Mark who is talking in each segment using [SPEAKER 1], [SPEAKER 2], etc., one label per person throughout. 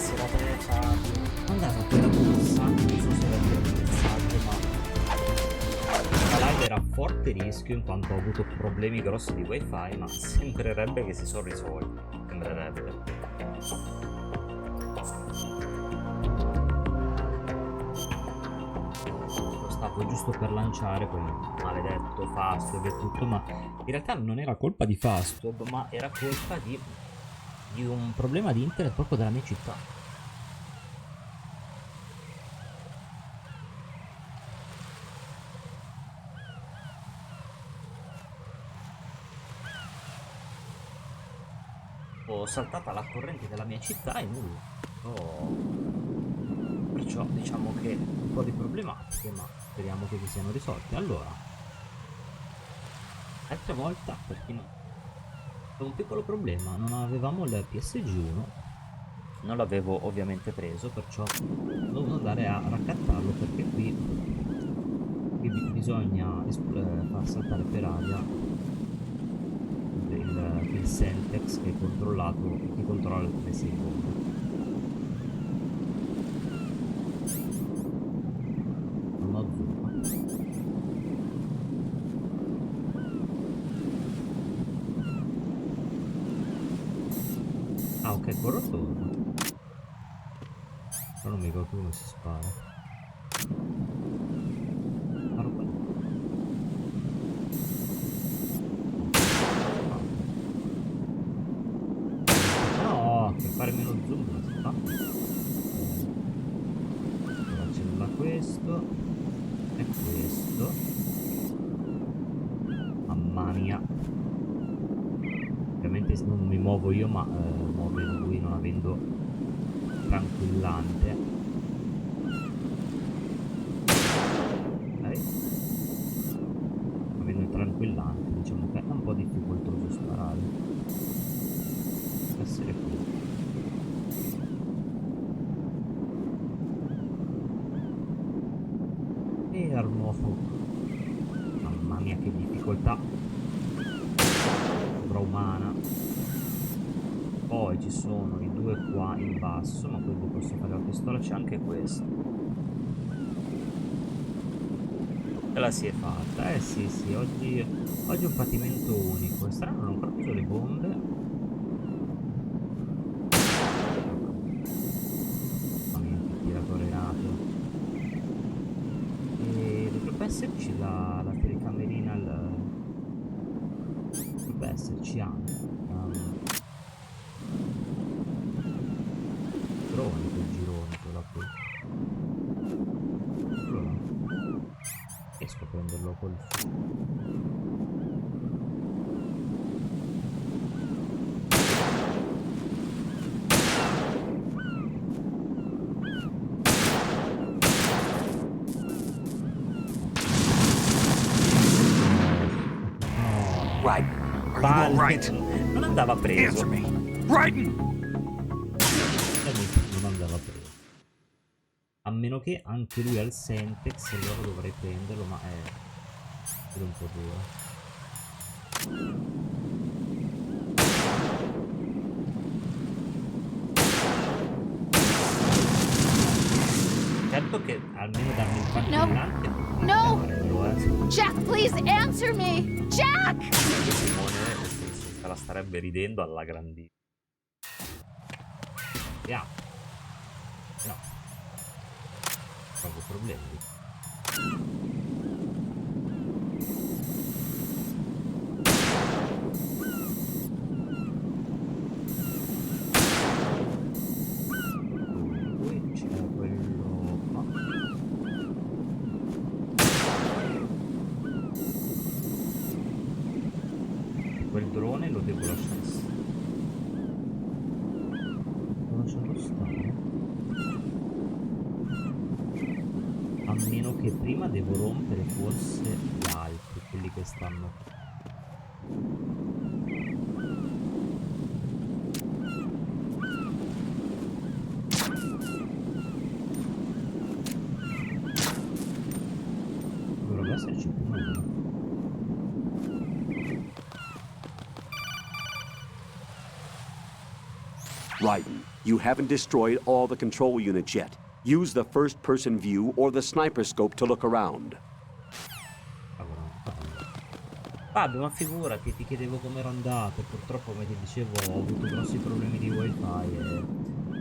[SPEAKER 1] ragazzi, era telefonato. Andava quella corsa, non so se avete il messaggio, ma la live era a forte rischio in quanto ho avuto problemi grossi di wifi, ma sembrerebbe che si sono risolti. Sembrerebbe. Lo stavo giusto per lanciare quel maledetto Fastweb e tutto, ma in realtà non era colpa di Fastweb, ma era colpa di un problema di internet proprio della mia città. Ho saltata la corrente della mia città e nulla. Perciò diciamo che un po' di problematiche, ma speriamo che si siano risolte. Allora, altra volta, per chi no, c'è un piccolo problema, non avevamo il PSG1, non l'avevo ovviamente preso, perciò dovevo andare a raccattarlo perché qui bisogna far saltare per aria il Sentex che è controllato, che controlla le 3 secondi. Non ho zoom. Ah, ok, corro torno. Però non mi ricordo come si spara. Sparo qua. No, per fare meno zoom non si fa. Allora accella questo e questo. Mamma mia. Ovviamente non mi muovo io, ma muove lui non avendo tranquillante. Ok. Avendo il tranquillante, diciamo che è un po' difficoltoso sparare. Deve essere qui. Fermo. Mamma mia che difficoltà sovrumana. Poi ci sono i 2 qua in basso, ma quindi posso fare la pistola, c'è anche questo. E la si è fatta, sì, oggi è un patimento unico. È strano, non ho ancora preso le bombe. Mamma mia, che tiratore nato. E dovrebbe esserci la telecamerina, dovrebbe esserci anche drone quel girone, quella qui. Allora riesco a prenderlo col
[SPEAKER 2] Right. Are you all right?
[SPEAKER 1] Non andava preso.
[SPEAKER 2] Answer me. Right.
[SPEAKER 1] Non andava preso. A meno che anche lui ha il Sentex, allora dovrei prenderlo, ma è un po' duro. Certo che almeno darmi il tranquillante.
[SPEAKER 3] No! Jack, please answer me! Jack!
[SPEAKER 1] Simone se la starebbe ridendo alla grandissima. Yeah. No. Proprio problemi. Qui c'è quello qua. Quel drone lo devo lasciare stare. A meno che prima devo rompere forse gli altri, quelli che stanno. Dovrebbe esserci più uno.
[SPEAKER 2] Raiden, you haven't destroyed all the control units yet. Use the first-person view or the sniper scope to look around.
[SPEAKER 1] Fabio, ma figurati, ti chiedevo come ero andato. Purtroppo, come ti dicevo, ho avuto grossi problemi di wifi e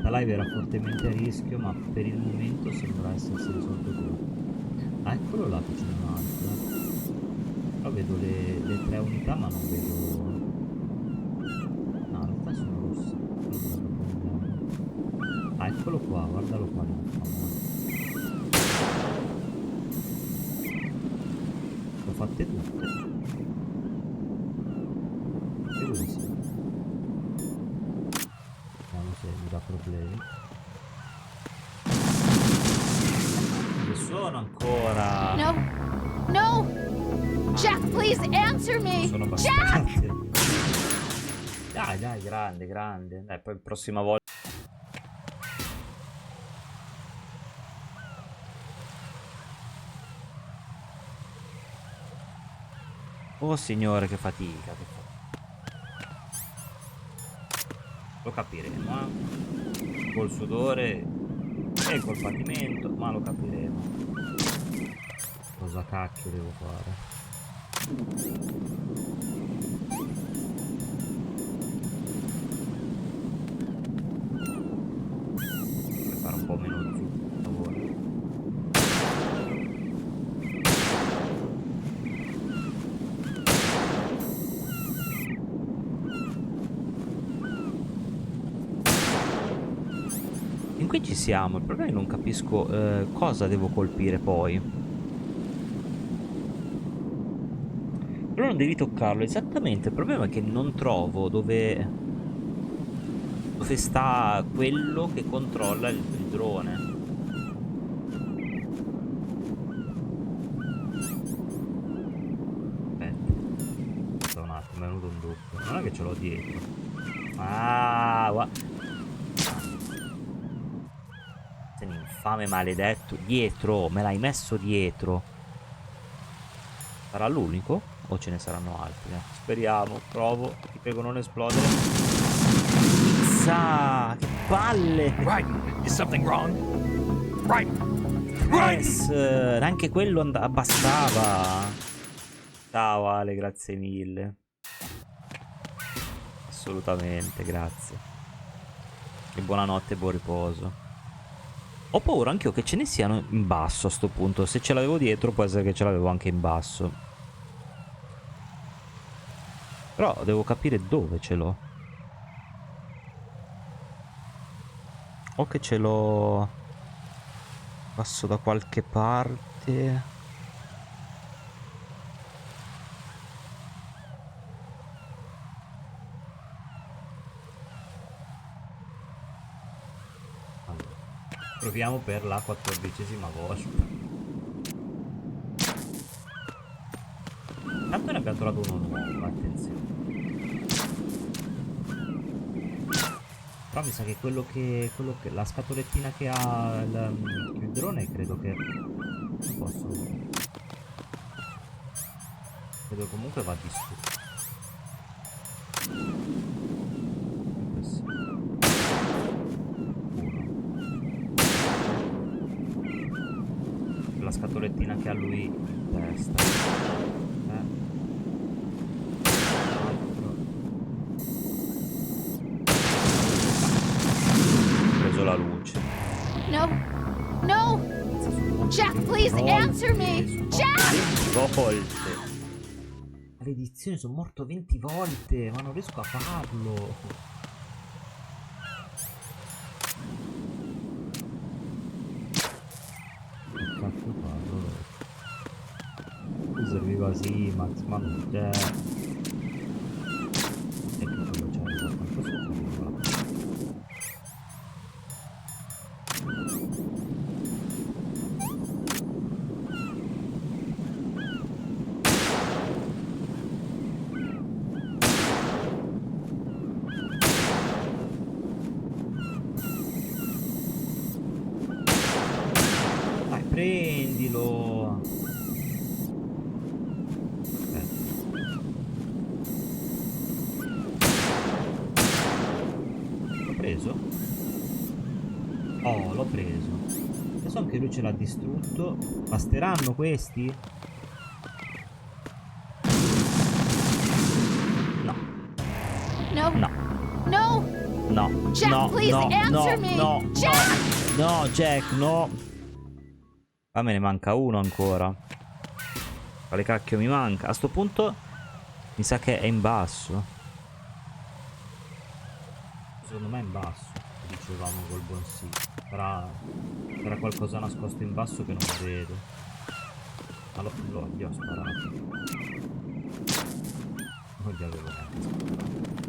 [SPEAKER 1] la live era fortemente a rischio, ma per il momento sembra essersi risolto tutto. Ah, eccolo là che c'è un altro. Però vedo le 3 unità, ma non vedo... No, in realtà sono rosse. Ah, eccolo qua, guardalo qua. Le ho fatte tutte. Vediamo se mi dà problemi. Ci sono ancora.
[SPEAKER 3] No. No. Jack, please answer me.
[SPEAKER 1] Sono
[SPEAKER 3] Jack!
[SPEAKER 1] Dai, dai, grande, grande. Dai, poi prossima volta. Oh signore, che fatica, che fatica. Lo capiremo, col sudore e col patimento, ma lo capiremo. Cosa cacchio devo fare? Devo fare un po' meno zucchero, per favore. In qui ci siamo, il problema è che non capisco cosa devo colpire poi. Però non devi toccarlo, esattamente, il problema è che non trovo dove sta quello che controlla il drone. Aspetta un attimo, è venuto un dubbio. Non è che ce l'ho dietro. Ah, guarda. Sei un infame maledetto. Dietro, me l'hai messo dietro. Sarà l'unico? O ce ne saranno altri? Speriamo, provo. Ti prego non esplodere. Pizza! Che palle!
[SPEAKER 4] Raiden, is something wrong? Raiden!
[SPEAKER 1] Yes, neanche quello bastava. Ciao Ale, grazie mille. Assolutamente, grazie. E buonanotte e buon riposo. Ho paura anch'io che ce ne siano in basso a sto punto. Se ce l'avevo dietro può essere che ce l'avevo anche in basso. Però devo capire dove ce l'ho. O che ce l'ho... Passo da qualche parte. Allora, proviamo per la 14ª volta. Tanto ne abbiamo trovato uno nuovo, attenzione. Però mi sa che quello che la scatolettina che ha il drone credo che posso. Credo comunque va distrutto. Questo. Uno. La scatolettina che ha lui in testa. La luce.
[SPEAKER 3] No. No. Jack, please answer me. Jack!
[SPEAKER 1] 20 volte. Le edizioni sono morto 20 volte, ma non riesco a farlo. Che cazzo farlo? Mi serviva sì, Max, ma non c'è. E che quello c'è, quanto si fa? Prendilo. L'ho preso? preso. Adesso anche lui ce l'ha distrutto. Basteranno questi? No.
[SPEAKER 3] No.
[SPEAKER 1] No.
[SPEAKER 3] No.
[SPEAKER 1] No.
[SPEAKER 3] Jack,
[SPEAKER 1] no,
[SPEAKER 3] please
[SPEAKER 1] no,
[SPEAKER 3] answer
[SPEAKER 1] no,
[SPEAKER 3] me.
[SPEAKER 1] no,
[SPEAKER 3] Jack!
[SPEAKER 1] no, Jack, no. Ah, me ne manca uno ancora. Quale cacchio mi manca? A sto punto mi sa che è in basso. Secondo me è in basso. Dicevamo col buon sì. Sarà qualcosa nascosto in basso che non vedo. Ma gli ho sparato. Non gli avevo neanche sparato.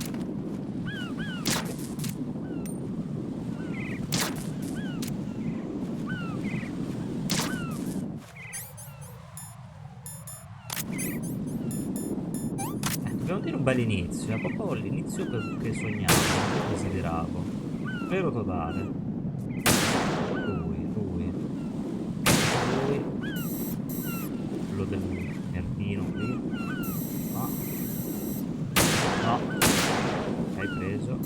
[SPEAKER 1] Dobbiamo dire un bel inizio, è proprio l'inizio che sognavo, che desideravo. Vero totale. Lui. Quello del nerdino qui. No. Hai preso.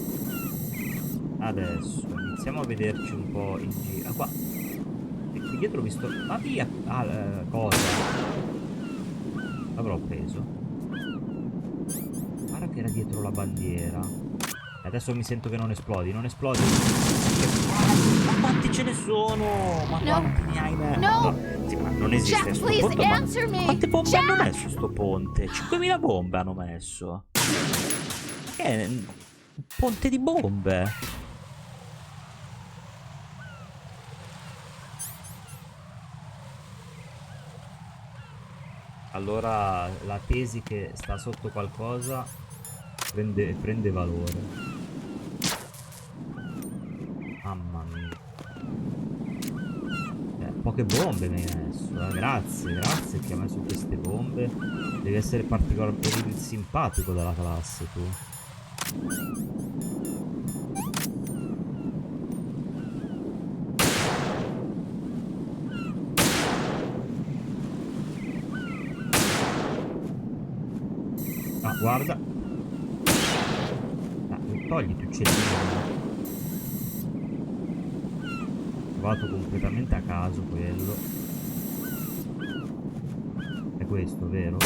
[SPEAKER 1] Adesso iniziamo a vederci un po' in giro. Ah, qua. E qui dietro ho visto. Ma via! Cosa? L'avrò preso. Guarda che era dietro la bandiera. Adesso mi sento che non esplodi. Non esplodi. Ma quanti ce ne sono? Ma quanti ne hai messo?
[SPEAKER 3] No.
[SPEAKER 1] Sì, ma non esiste
[SPEAKER 3] Jack,
[SPEAKER 1] sto
[SPEAKER 3] please
[SPEAKER 1] ponte. Ma
[SPEAKER 3] answer me.
[SPEAKER 1] quante bombe
[SPEAKER 3] Jack!
[SPEAKER 1] hanno messo sto ponte? 5.000 bombe hanno messo. Che è un ponte di bombe. Allora la tesi che sta sotto qualcosa prende valore. Mamma mia. Poche bombe mi hai messo. Grazie che hai messo queste bombe. Devi essere particolarmente simpatico della classe tu. Ah, guarda. Togliti uccellino. Trovato completamente a caso quello. È questo, vero?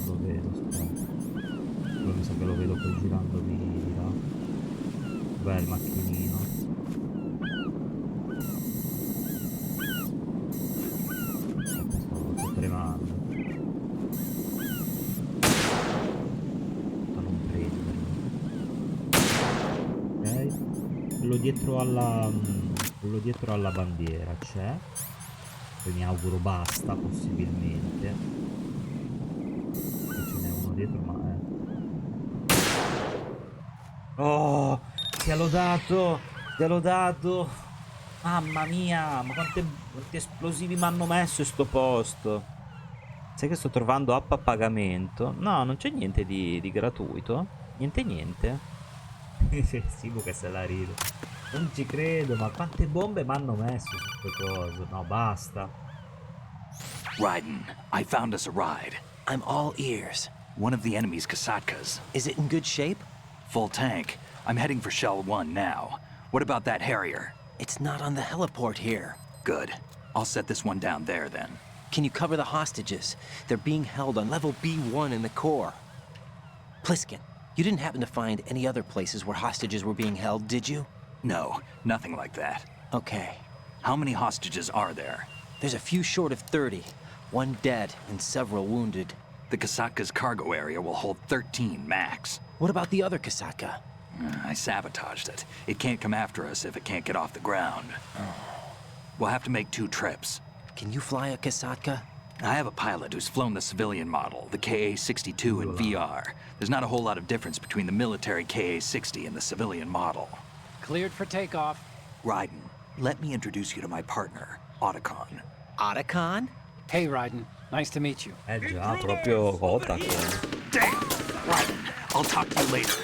[SPEAKER 1] Lo vedo, aspetta. Quello mi sa che lo vedo poi girando di là. Dov'è il macchinino? Aspetta, sto tremando. Quello dietro alla bandiera c'è. Poi mi auguro basta, possibilmente. Qui ce n'è uno dietro, ma oh, te l'ho dato. Mamma mia, ma quanti esplosivi mi hanno messo in sto posto. Sai che sto trovando app a pagamento? No, non c'è niente di gratuito. Niente. Simu che se la ride. Non ci credo, ma quante bombe mi hanno messo su queste cose? No, basta.
[SPEAKER 4] Raiden, I found us a ride.
[SPEAKER 5] I'm all ears.
[SPEAKER 4] One of the enemy's Kasatkas.
[SPEAKER 5] Is it in good shape?
[SPEAKER 4] Full tank. I'm heading for Shell 1 now. What about that Harrier?
[SPEAKER 5] It's not on the heliport here.
[SPEAKER 4] Good. I'll set this one down there then.
[SPEAKER 5] Can you cover the hostages? They're being held on level B1 in the core. Pliskin, you didn't happen to find any other places where hostages were being held, did you?
[SPEAKER 4] No, nothing like that.
[SPEAKER 5] Okay.
[SPEAKER 4] How many hostages are there?
[SPEAKER 5] There's a few short of 30. One dead and several wounded.
[SPEAKER 4] The Kasatka's cargo area will hold 13 max.
[SPEAKER 5] What about the other Kasatka?
[SPEAKER 4] I sabotaged it. It can't come after us if it can't get off the ground. We'll have to make 2 trips.
[SPEAKER 5] Can you fly a Kasatka?
[SPEAKER 4] I have a pilot who's flown the civilian model, the KA-62 in VR. There's not a whole lot of difference between the military KA-60 and the civilian model.
[SPEAKER 6] Cleared for takeoff.
[SPEAKER 4] Raiden, let me introduce you to my partner, Otacon.
[SPEAKER 5] Otacon?
[SPEAKER 6] Hey, Raiden. Nice to meet you.
[SPEAKER 1] Già, proprio Otacon.
[SPEAKER 4] Damn! Raiden, I'll talk to you later.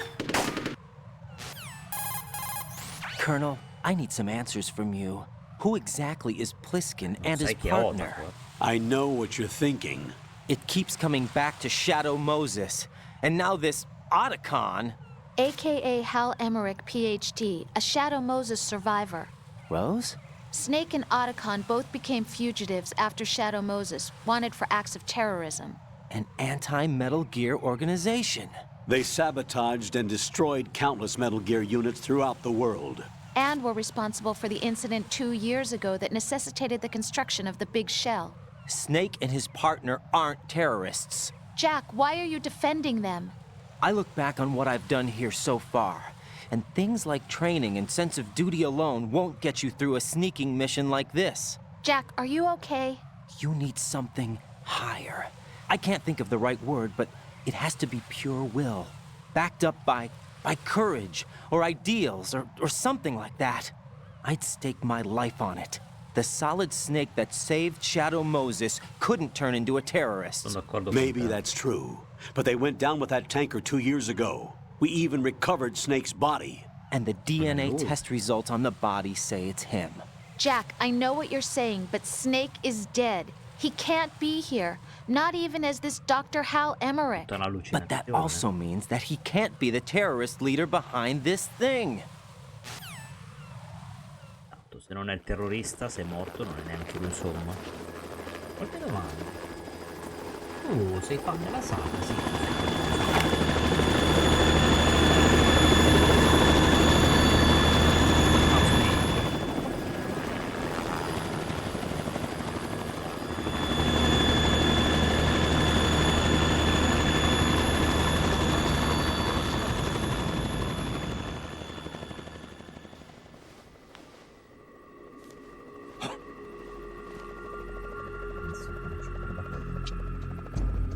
[SPEAKER 5] Colonel, I need some answers from you. Who exactly is Pliskin and his
[SPEAKER 1] Sai chi è
[SPEAKER 5] partner?
[SPEAKER 1] Otacon?
[SPEAKER 7] I know what you're thinking.
[SPEAKER 5] It keeps coming back to Shadow Moses. And now this Otacon.
[SPEAKER 3] aka Hal Emmerich, PhD, a Shadow Moses survivor.
[SPEAKER 5] Rose?
[SPEAKER 3] Snake and Otacon both became fugitives after Shadow Moses, wanted for acts of terrorism.
[SPEAKER 5] An anti-Metal Gear organization.
[SPEAKER 2] They sabotaged and destroyed countless Metal Gear units throughout the world.
[SPEAKER 3] And were responsible for the incident 2 years ago that necessitated the construction of the big shell.
[SPEAKER 5] Snake and his partner aren't terrorists.
[SPEAKER 3] Jack, why are you defending them?
[SPEAKER 5] I look back on what I've done here so far, and things like training and sense of duty alone won't get you through a sneaking mission like this.
[SPEAKER 3] Jack, are you okay?
[SPEAKER 5] You need something higher. I can't think of the right word, but it has to be pure will, backed up by courage, or ideals, or something like that. I'd stake my life on it. The solid snake that saved Shadow Moses couldn't turn into a terrorist.
[SPEAKER 1] Sono d'accordo con
[SPEAKER 2] Maybe
[SPEAKER 1] te.
[SPEAKER 2] that's true, but they went down with that tanker 2 years ago. We even recovered Snake's body.
[SPEAKER 5] And the DNA
[SPEAKER 1] Ooh.
[SPEAKER 5] test results on the body say it's him.
[SPEAKER 3] Jack, I know what you're saying, but Snake is dead. He can't be here, not even as this Dr. Hal Emmerich.
[SPEAKER 1] Tutta una
[SPEAKER 5] But that
[SPEAKER 1] allucinazione.
[SPEAKER 5] also means that he can't be the terrorist leader behind this thing.
[SPEAKER 1] Tanto, se non è il terrorista, se è morto, non è neanche lui, insomma. Qualche domanda. Sei fan della saga, sì.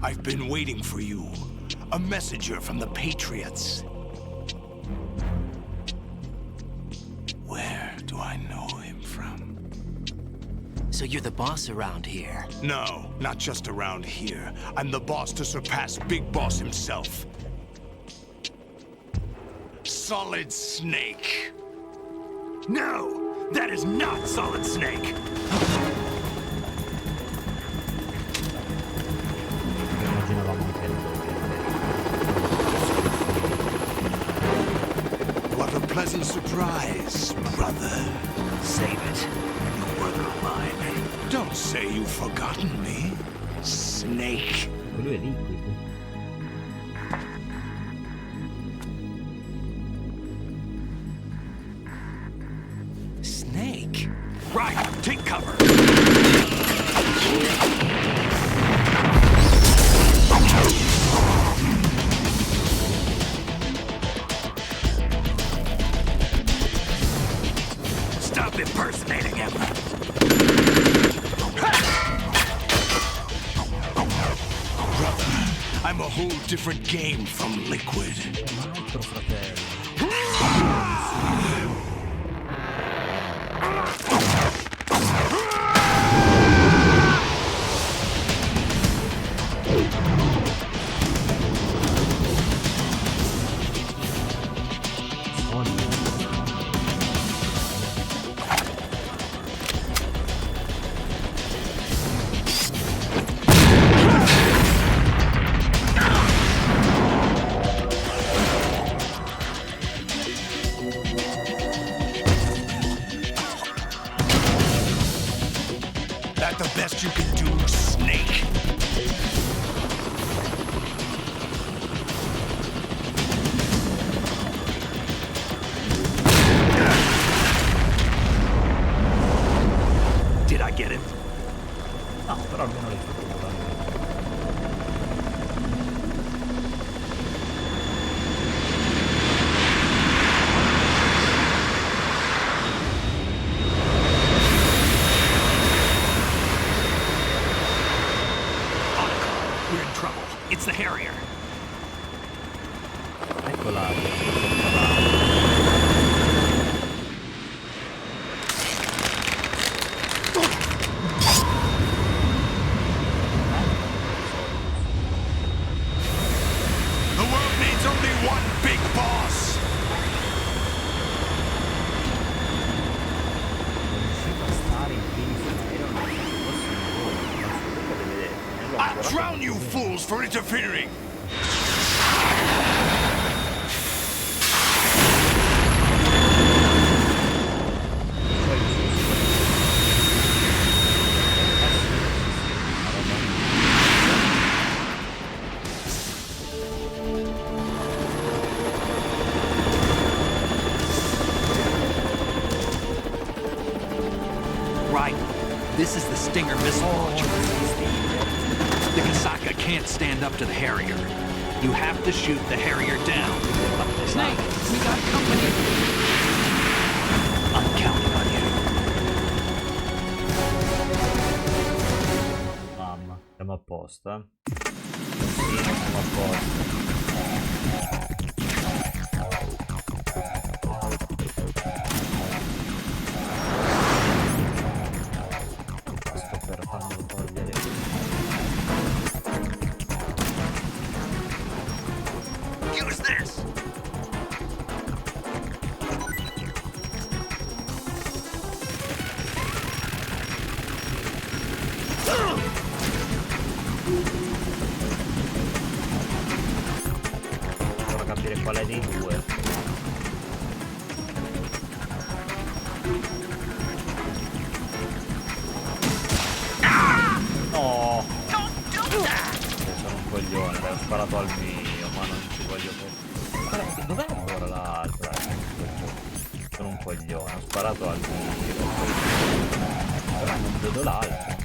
[SPEAKER 8] I've been waiting for you. A messenger from the Patriots. Where do I know him from?
[SPEAKER 5] So you're the boss around here.
[SPEAKER 8] No, not just around here. I'm the boss to surpass Big Boss himself. Solid Snake.
[SPEAKER 4] No! That is not Solid Snake!
[SPEAKER 1] Immaginavamo anche noi.
[SPEAKER 8] What a pleasant surprise, brother.
[SPEAKER 4] Save it. You brother of mine.
[SPEAKER 8] Don't say you've forgotten me, Snake.
[SPEAKER 1] Lui è liquido.
[SPEAKER 5] Snake?
[SPEAKER 4] Right, take cover! Stop impersonating him!
[SPEAKER 8] Brother, I'm a whole different game from Liquid.
[SPEAKER 1] Un altro fratello.
[SPEAKER 8] That the best you can do, Snake?
[SPEAKER 4] Did I get it?
[SPEAKER 1] No, però almeno l'hai fatto.
[SPEAKER 4] We're in trouble. It's the Harrier.
[SPEAKER 1] Eccola.
[SPEAKER 8] The world needs only one big boss.
[SPEAKER 1] Riuscito a stare in piedi sull'aereo non è un lavoro, ma vedere.
[SPEAKER 8] I'll drown you fools for interfering.
[SPEAKER 4] This is the Stinger missile launcher. The Kasaka can't stand up to the Harrier. You have to shoot the Harrier down.
[SPEAKER 6] Snake, we got company.
[SPEAKER 4] I'm counting on you.
[SPEAKER 1] Mamma, siamo a posto, eh? Sì, siamo a posto. Sto per farmelo togliere.
[SPEAKER 4] Use this.
[SPEAKER 1] Devo capire qual è dei due. No! Sono un coglione, dai, ho sparato al mio, ma non ci voglio più. Guarda, dov'è ancora l'altra? Sono un coglione, ho sparato al mio. Però non vedo l'altro.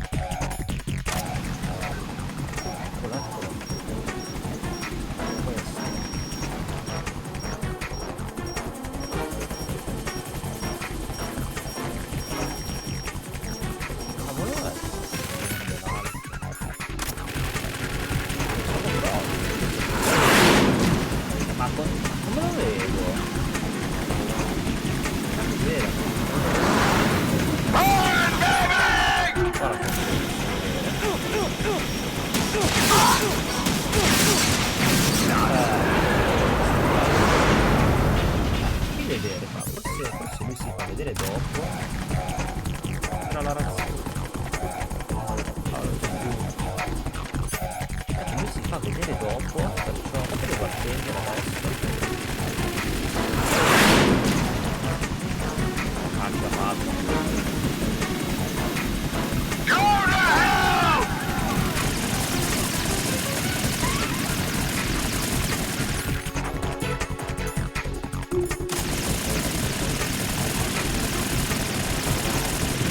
[SPEAKER 1] Eccolo. Questo. Cavolo è? Ma come lo vedo? Non è vero. Guarda come chi vedere fa? Forse lui si fa vedere dopo. Era la razza. Lui si fa vedere dopo, perciò devo attendere adesso. Anche fatto.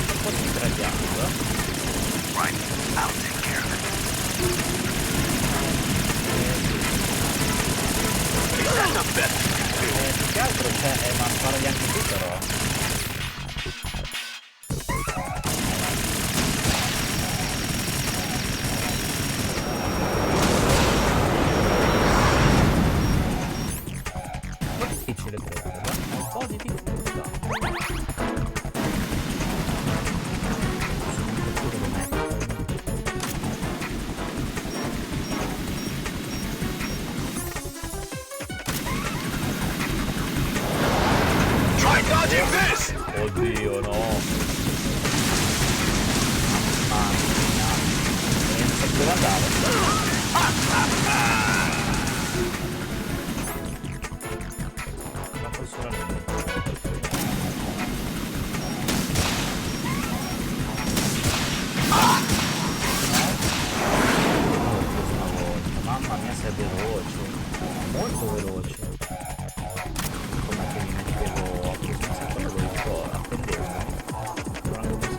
[SPEAKER 1] Un po' di tragliando.
[SPEAKER 4] Right, I'll take care of it.
[SPEAKER 1] Più che altro c'è, ma sparagli anche tu però. Un po' difficile prenderla, un po' di difficoltà. Oddio, no. Mamma mia. Non so dove andare. Ma forse ora non mamma mia, sei veloce. Molto veloce. Come che mi mettevo a questo sempre lo dico, attendevo. Non avevo così.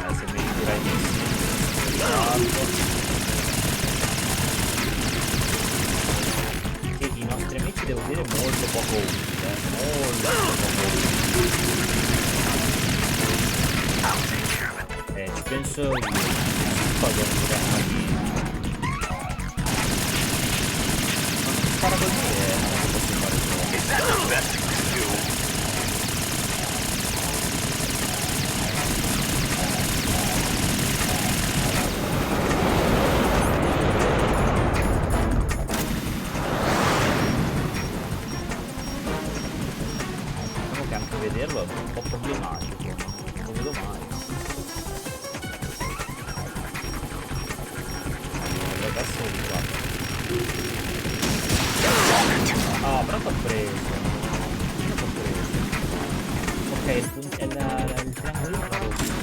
[SPEAKER 1] Se mi dirai di sì, e i nostri amici devo dire molto poco utili, molto poco utili. Ci penso io. Poi devo tirare lì. Ma non spara così e non lo posso fare solo. Diciamo che anche vederlo è un po' problematico, non lo vedo mai. Dovrebbe essere di qua. Ah, però t'ho preso. Io t'ho preso. Ok, il triangolino era rosso.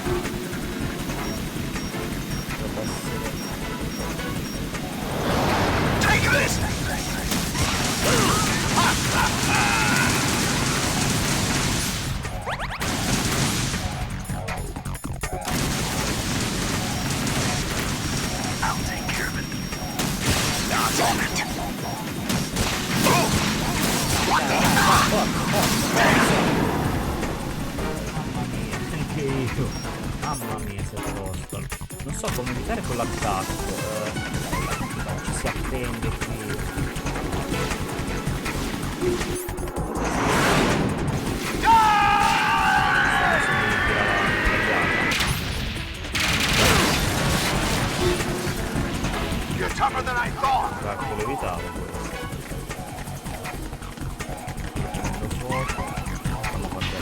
[SPEAKER 1] Dovrebbe essere Anche io. Mamma mia, se tosto. Non so come evitare quell'attacco. Ci si attende qui. Ecco, l'evitavo questo.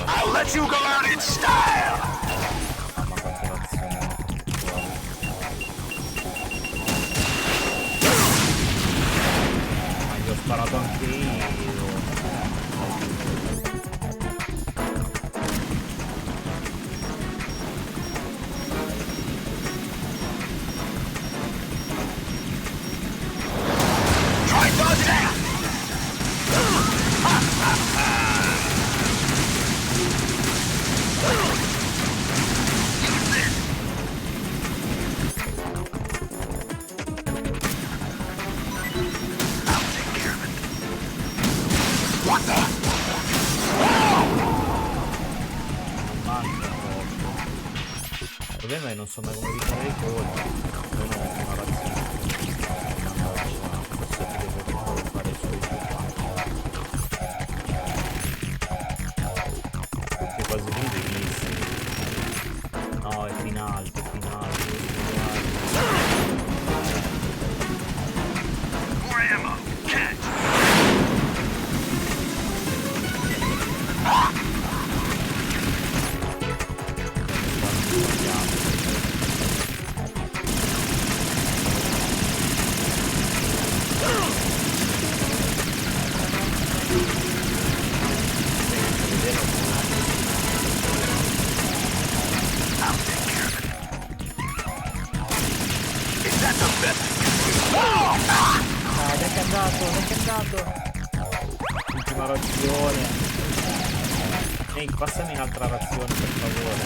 [SPEAKER 8] I'll let you go out in style!
[SPEAKER 1] Mamma quante razioni. Ma gli ho sparato anche io.
[SPEAKER 8] Try dodge that! What the?
[SPEAKER 1] Manca troppo. Il problema è che non so mai come evitare i colpi. Non ho una razione. Forse devo fare i suoi tutti quasi benissimo. No, è in alto, è in alto.
[SPEAKER 8] More ammo. Catch. Is that the best?
[SPEAKER 1] Dai che è andato. Ultima razione. Ehi, passami un'altra razione per favore.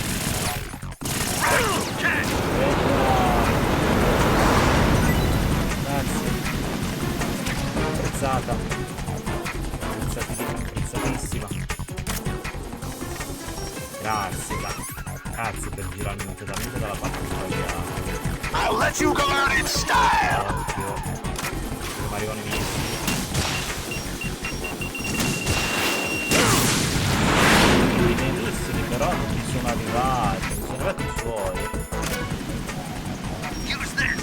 [SPEAKER 1] Grazie. Apprezzata. Apprezzatissima. Grazie per girarmi completamente dalla parte sbagliata.
[SPEAKER 8] I'll let you go out in style!
[SPEAKER 1] Occhio. Prima arrivano i miei. I miei missili però non mi sono arrivati. Mi sono arrivati i suoi.
[SPEAKER 8] Use this!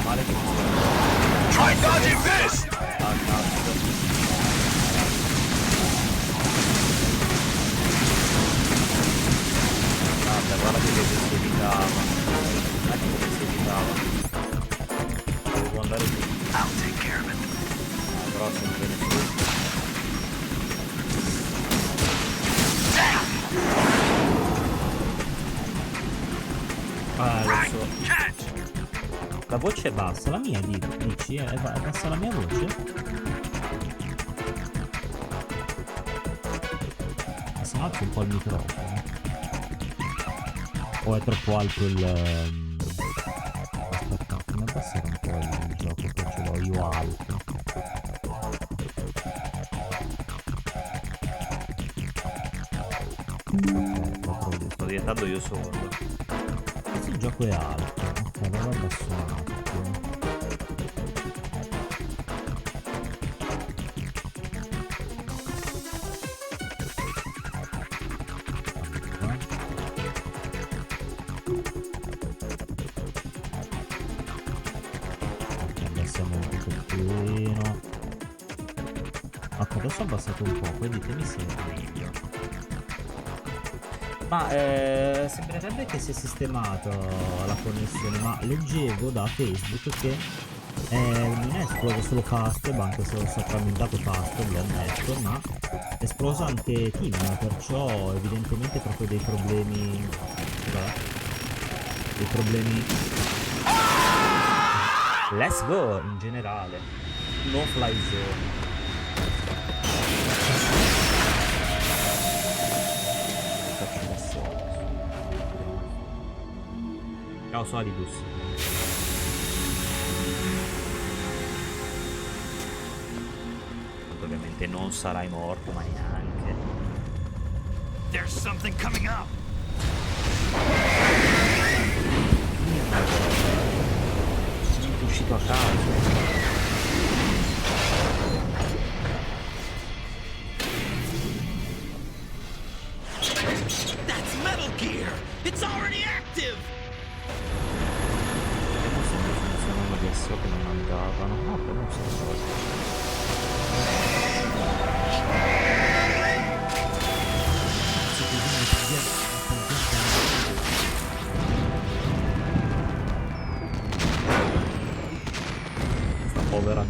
[SPEAKER 1] Male che mi sono.
[SPEAKER 8] Try dodging this!
[SPEAKER 1] Ah, cazzo. Guarda che si evitava. Ecco come si evitava. Devo andare qui.
[SPEAKER 8] I'll take care of it.
[SPEAKER 1] Però se non viene su. Lo so.
[SPEAKER 8] Catch!
[SPEAKER 1] La voce è bassa, la mia dici? È bassa la mia voce? Ma se no alzo un po' il microfono. O è troppo alto il... Aspetta, come abbassare un po' il gioco che ce l'ho io alto? Ok, sto diventando io sordo. Questo il gioco è alto. Ok, allora abbasso un attimo. Abbassiamo un pochettino. Ok, adesso ho abbassato un po', poi ditemi se è meglio. Ma sembrerebbe che sia sistemata la connessione, ma leggevo da Facebook che non è esploso solo Fastweb, anche se ho sacramentato Fastweb, lo ammetto, ma è esploso anche Team, perciò evidentemente proprio dei problemi... dei problemi... Let's go in generale, no fly zone. Ciao Solidus. Ovviamente non sarai morto, ma neanche.
[SPEAKER 4] There's something coming up.
[SPEAKER 1] Sono uscito a caso.
[SPEAKER 5] That's Metal Gear! It's already active!
[SPEAKER 1] Funzionano adesso che non andavano. No, però non so. Sta povera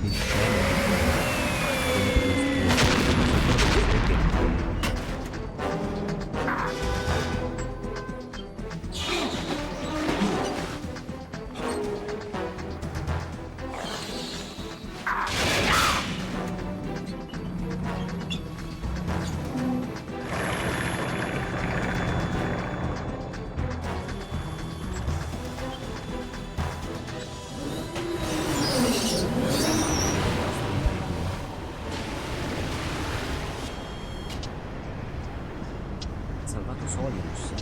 [SPEAKER 1] salvato Solidus.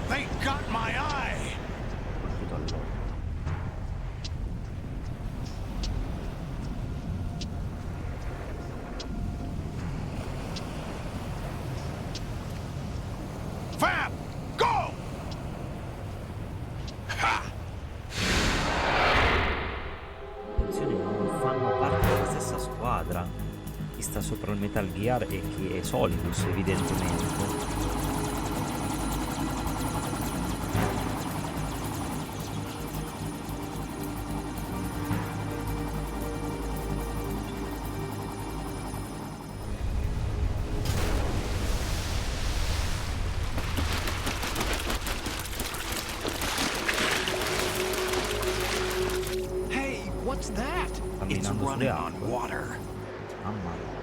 [SPEAKER 8] They got my eye!
[SPEAKER 1] Colpito all'occhio.
[SPEAKER 8] Vamp, go! Ha!
[SPEAKER 1] Attenzione, non fanno parte della stessa squadra. Chi sta sopra il Metal Gear e chi è Solidus, evidentemente.
[SPEAKER 6] Hey, what's that?
[SPEAKER 4] It's
[SPEAKER 1] Camminando
[SPEAKER 4] running
[SPEAKER 1] sulle
[SPEAKER 4] on
[SPEAKER 1] acque.
[SPEAKER 4] water.
[SPEAKER 1] Mamma mia.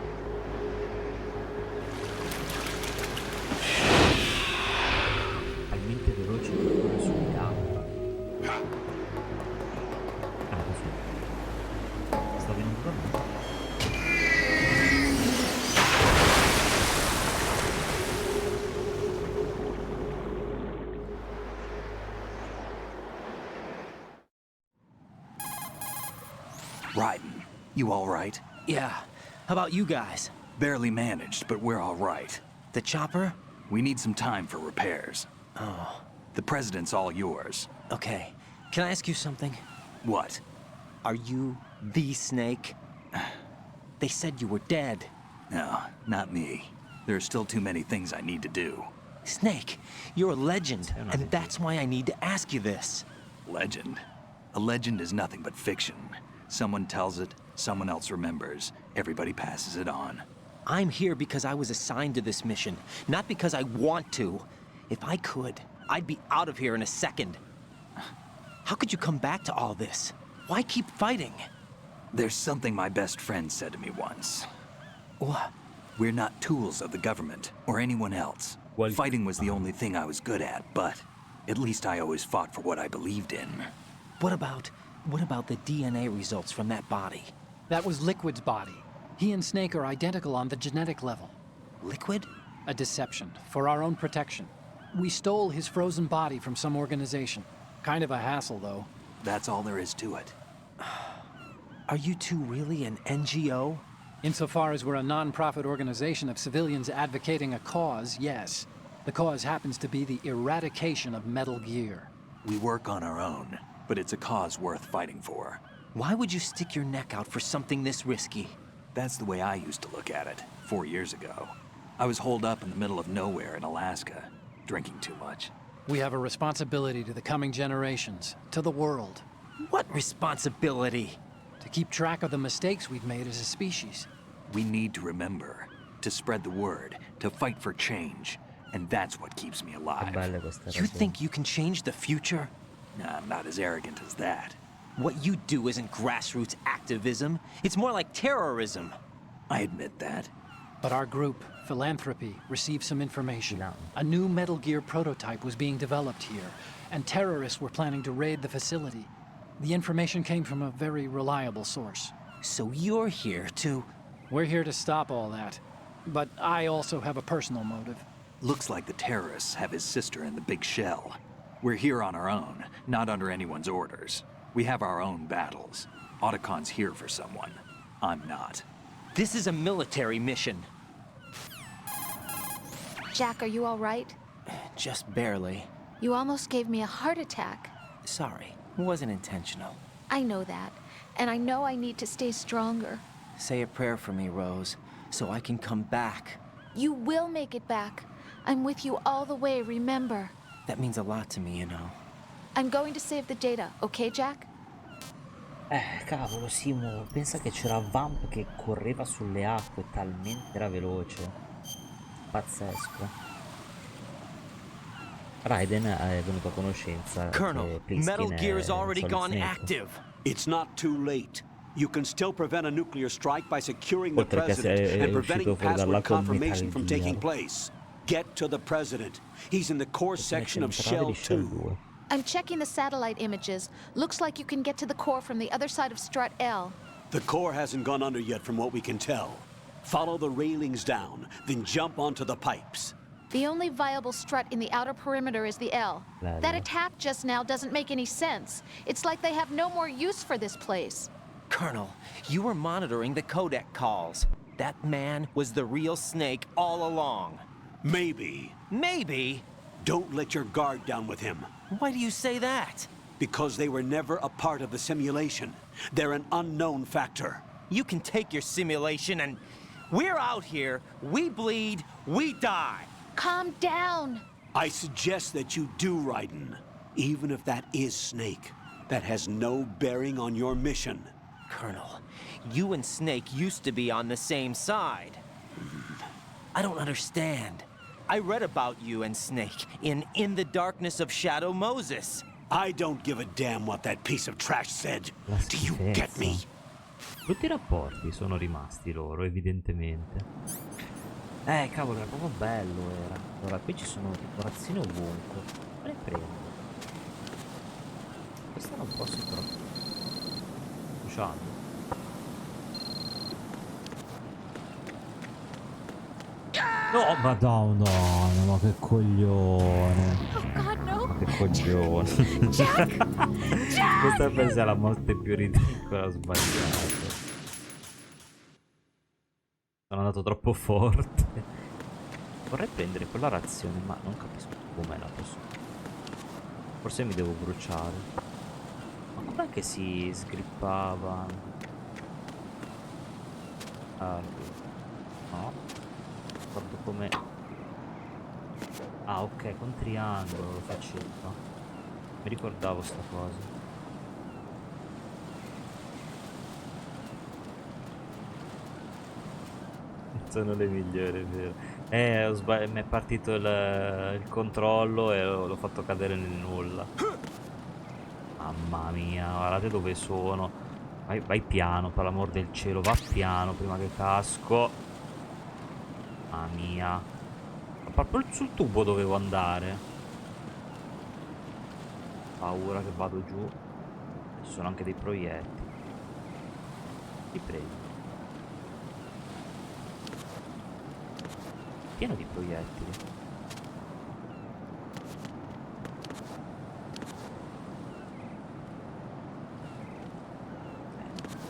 [SPEAKER 1] Talmente veloce che corre sulle acque. Ah, così. Sta venendo da me.
[SPEAKER 4] Raiden, you all right?
[SPEAKER 5] Yeah. How about you guys?
[SPEAKER 4] Barely managed, but we're all right.
[SPEAKER 5] The chopper?
[SPEAKER 4] We need some time for repairs.
[SPEAKER 5] Oh,
[SPEAKER 4] The president's all yours.
[SPEAKER 5] okay. Can I ask you something?
[SPEAKER 4] What?
[SPEAKER 5] Are you the Snake? They said you were dead.
[SPEAKER 4] No, not me. There are still too many things I need to do.
[SPEAKER 5] Snake, you're a legend, and that's why I need to ask you this.
[SPEAKER 4] Legend? A legend is nothing but fiction. Someone tells it, someone else remembers. Everybody passes it on.
[SPEAKER 5] I'm here because I was assigned to this mission, not because I want to. If I could, I'd be out of here in a second. How could you come back to all this? Why keep fighting?
[SPEAKER 4] There's something my best friend said to me once.
[SPEAKER 5] What?
[SPEAKER 4] We're not tools of the government or anyone else.
[SPEAKER 1] Well-
[SPEAKER 4] Fighting was the only thing I was good at, but at least I always fought for what I believed in.
[SPEAKER 5] What about the DNA results from that body?
[SPEAKER 6] That was Liquid's body. He and Snake are identical on the genetic level.
[SPEAKER 5] Liquid?
[SPEAKER 6] A deception, for our own protection. We stole his frozen body from some organization. Kind of a hassle, though.
[SPEAKER 4] That's all there is to it.
[SPEAKER 5] Are you two really an NGO?
[SPEAKER 6] Insofar as we're a non-profit organization of civilians advocating a cause, yes. The cause happens to be the eradication of Metal Gear.
[SPEAKER 4] We work on our own, but it's a cause worth fighting for.
[SPEAKER 5] Why would you stick your neck out for something this risky?
[SPEAKER 4] That's the way I used to look at it 4 years ago. I was holed up in the middle of nowhere in Alaska, drinking too much.
[SPEAKER 6] We have a responsibility to the coming generations, to the world,
[SPEAKER 5] What responsibility?
[SPEAKER 6] to keep track of the mistakes we've made as a species.
[SPEAKER 4] We need to remember, to spread the word, to fight for change, and that's what keeps me
[SPEAKER 1] Che
[SPEAKER 4] alive.
[SPEAKER 1] belle queste
[SPEAKER 5] You
[SPEAKER 1] ragioni.
[SPEAKER 5] think you can change the future?
[SPEAKER 4] Nah, I'm not as arrogant as that.
[SPEAKER 5] What you do isn't grassroots activism. It's more like terrorism.
[SPEAKER 4] I admit that.
[SPEAKER 6] But our group, Philanthropy, received some information. A new Metal Gear prototype was being developed here, and terrorists were planning to raid the facility. The information came from a very reliable source.
[SPEAKER 5] So you're here to...
[SPEAKER 6] We're here to stop all that. But I also have a personal motive.
[SPEAKER 4] Looks like the terrorists have his sister in the big shell. We're here on our own, not under anyone's orders. We have our own battles. Otacon's here for someone. I'm not.
[SPEAKER 5] This is a military mission.
[SPEAKER 3] Jack, are you all right?
[SPEAKER 5] Just barely.
[SPEAKER 3] You almost gave me a heart attack.
[SPEAKER 5] Sorry, it wasn't intentional.
[SPEAKER 3] I know that, and I know I need to stay stronger.
[SPEAKER 5] Say a prayer for me, Rose, so I can come back.
[SPEAKER 3] You will make it back. I'm with you all the way, remember.
[SPEAKER 5] That means a lot to me, you know.
[SPEAKER 3] I'm going to save the data, okay, Jack?
[SPEAKER 1] Cavolo, Simo, pensa che c'era Vamp che correva sulle acque, talmente era veloce. Pazzesco. Raiden è venuto a conoscenza.
[SPEAKER 5] Colonel, Metal Gear has already gone active.
[SPEAKER 2] It's not too late. You can still prevent a nuclear strike by securing the
[SPEAKER 1] Oltre che
[SPEAKER 2] president and
[SPEAKER 1] è
[SPEAKER 2] preventing
[SPEAKER 1] uscito fuori dalla
[SPEAKER 2] password confirmation from
[SPEAKER 1] Metal
[SPEAKER 2] taking
[SPEAKER 1] Gear.
[SPEAKER 2] place. Get to the president. He's in the core section of
[SPEAKER 1] Centrale di
[SPEAKER 2] Shell
[SPEAKER 1] Shell
[SPEAKER 2] 2.
[SPEAKER 1] 2.
[SPEAKER 3] I'm checking the satellite images. Looks like you can get to the core from the other side of Strut L.
[SPEAKER 2] The core hasn't gone under yet from what we can tell. Follow the railings down, then jump onto the pipes.
[SPEAKER 3] The only viable strut in the outer perimeter is the L.
[SPEAKER 1] Bello.
[SPEAKER 3] That attack just now doesn't make any sense. It's like they have no more use for this place.
[SPEAKER 5] Colonel, you were monitoring the codec calls. That man was the real Snake all along.
[SPEAKER 2] Maybe.
[SPEAKER 5] Maybe?
[SPEAKER 2] Don't let your guard down with him.
[SPEAKER 5] Why do you say that?
[SPEAKER 2] Because they were never a part of the simulation. They're an unknown factor.
[SPEAKER 5] You can take your simulation and... We're out here, we bleed, we die.
[SPEAKER 3] Calm down.
[SPEAKER 2] I suggest that you do, Raiden. Even if that is Snake. That has no bearing on your mission.
[SPEAKER 5] Colonel, you and Snake used to be on the same side. I don't understand. I read about you and Snake in the Darkness of Shadow Moses.
[SPEAKER 2] I don't give a damn what that piece of trash said. Do you get me?
[SPEAKER 1] Tutti i rapporti sono rimasti loro, evidentemente. Cavolo, era proprio bello, era. Allora, qui ci sono decorazioni ovunque. Quale prendo? Questa non posso però. Usciamo. No, madonna, ma che coglione.
[SPEAKER 3] Oh God, no.
[SPEAKER 1] Ma che coglione.
[SPEAKER 3] Jack! Jack!
[SPEAKER 1] Questa pensa è la morte più ridicola, sbagliata. Sono andato troppo forte. Vorrei prendere quella razione, ma non capisco come la posso. Forse mi devo bruciare. Ma com'è che si sgrippava? Ah, no. Guardo come... Ah, ok, con triangolo lo faceva. Mi ricordavo sta cosa. Sono le migliori, è vero. Mi è partito il controllo e l'ho fatto cadere nel nulla. Mamma mia, guardate dove sono. Vai piano, per l'amor del cielo, va piano prima che casco. Mamma mia. Ma proprio sul tubo dovevo andare. Paura che vado giù. Ci sono anche dei proiettili. Ti prego. Pieno di proiettili.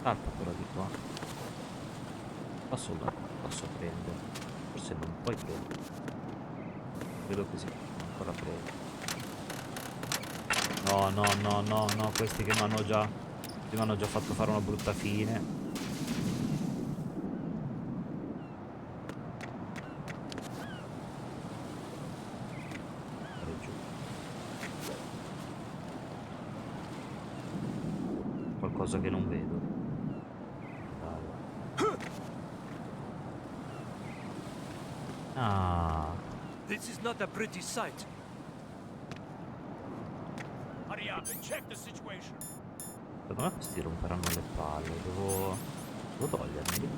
[SPEAKER 1] Salta però di qua. Posso prendere. Forse non puoi prendere. Credo così. Ancora prendo. No, questi che mi hanno già fatto fare una brutta fine. Qualcosa che non vedo. Ah.
[SPEAKER 9] This is not a pretty sight. Hurry up and check the situation.
[SPEAKER 1] Secondo me questi romperanno le palle. Devo toglierli.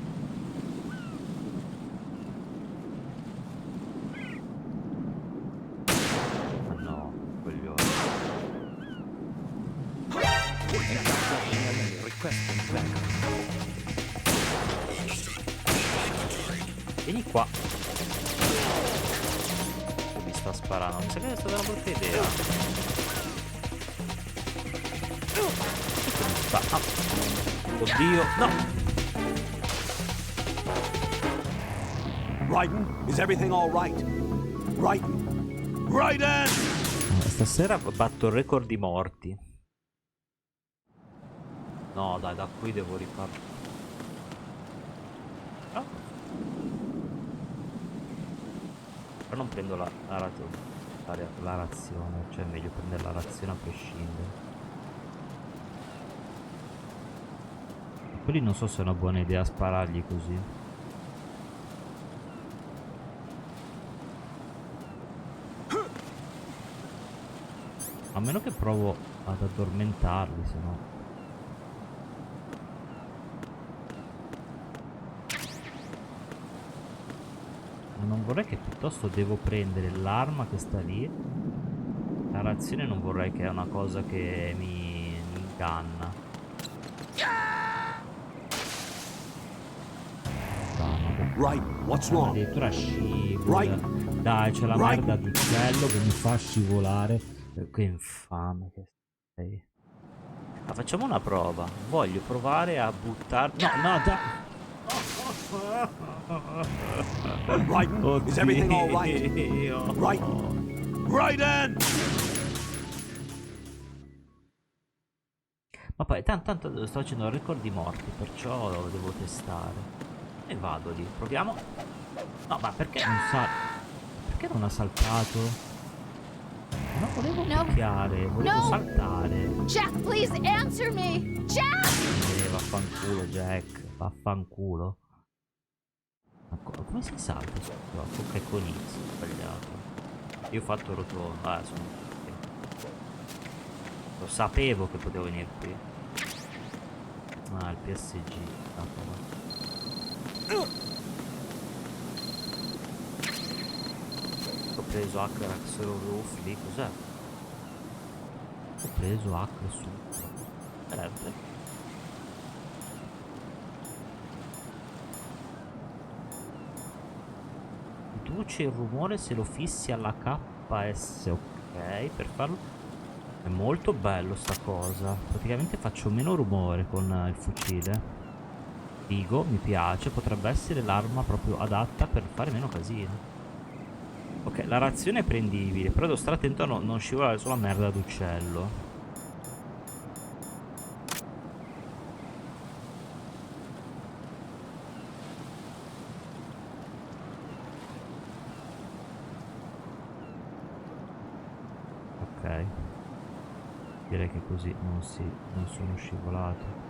[SPEAKER 1] Vieni qua. Che mi sta sparando. Mi sa che è stata una brutta idea. Ah. Oddio, no!
[SPEAKER 2] Raiden, is everything all right? Raiden! Raiden!
[SPEAKER 1] Stasera batto il record di morti. No, dai, da qui devo ripartire. No. Però non prendo la razione, cioè è meglio prendere la razione a prescindere. Quelli non so se è una buona idea sparargli così. A meno che provo ad addormentarli, se no. Non vorrei che piuttosto devo prendere l'arma che sta lì. La razione non vorrei che è una cosa che mi inganna.
[SPEAKER 2] Right, what's wrong?
[SPEAKER 1] Addirittura scivola.
[SPEAKER 2] Right.
[SPEAKER 1] Dai, c'è la
[SPEAKER 2] Right.
[SPEAKER 1] merda di uccello che mi fa scivolare. Che infame che sei. Ma facciamo una prova. Voglio provare a buttare. No, no, dai.
[SPEAKER 2] Raiden, is everything all right? Raiden! Raiden!
[SPEAKER 1] Ma poi tanto sto facendo il record di morti, perciò lo devo testare. E vado lì, proviamo. No, ma perché non sa... Perché non ha saltato? No, volevo picchiare, volevo saltare.
[SPEAKER 3] Jack, please answer me! Jack!
[SPEAKER 1] Vaffanculo, Jack. Vaffanculo. Ma come si salta? Ok, con X, sbagliato. Io ho fatto rotondo. Ah, sono... Lo sapevo che potevo venire qui. Ah, il PSG. Ho preso hacker roof lì, cos'è? Ho preso hacker su. Riduce il rumore se lo fissi alla KS, ok, per farlo. È molto bello sta cosa. Praticamente faccio meno rumore con il fucile. Figo, mi piace, potrebbe essere l'arma proprio adatta per fare meno casino. Ok, la razione è prendibile, però devo stare attento a non scivolare sulla merda d'uccello. Ok. Direi che così non sono scivolato.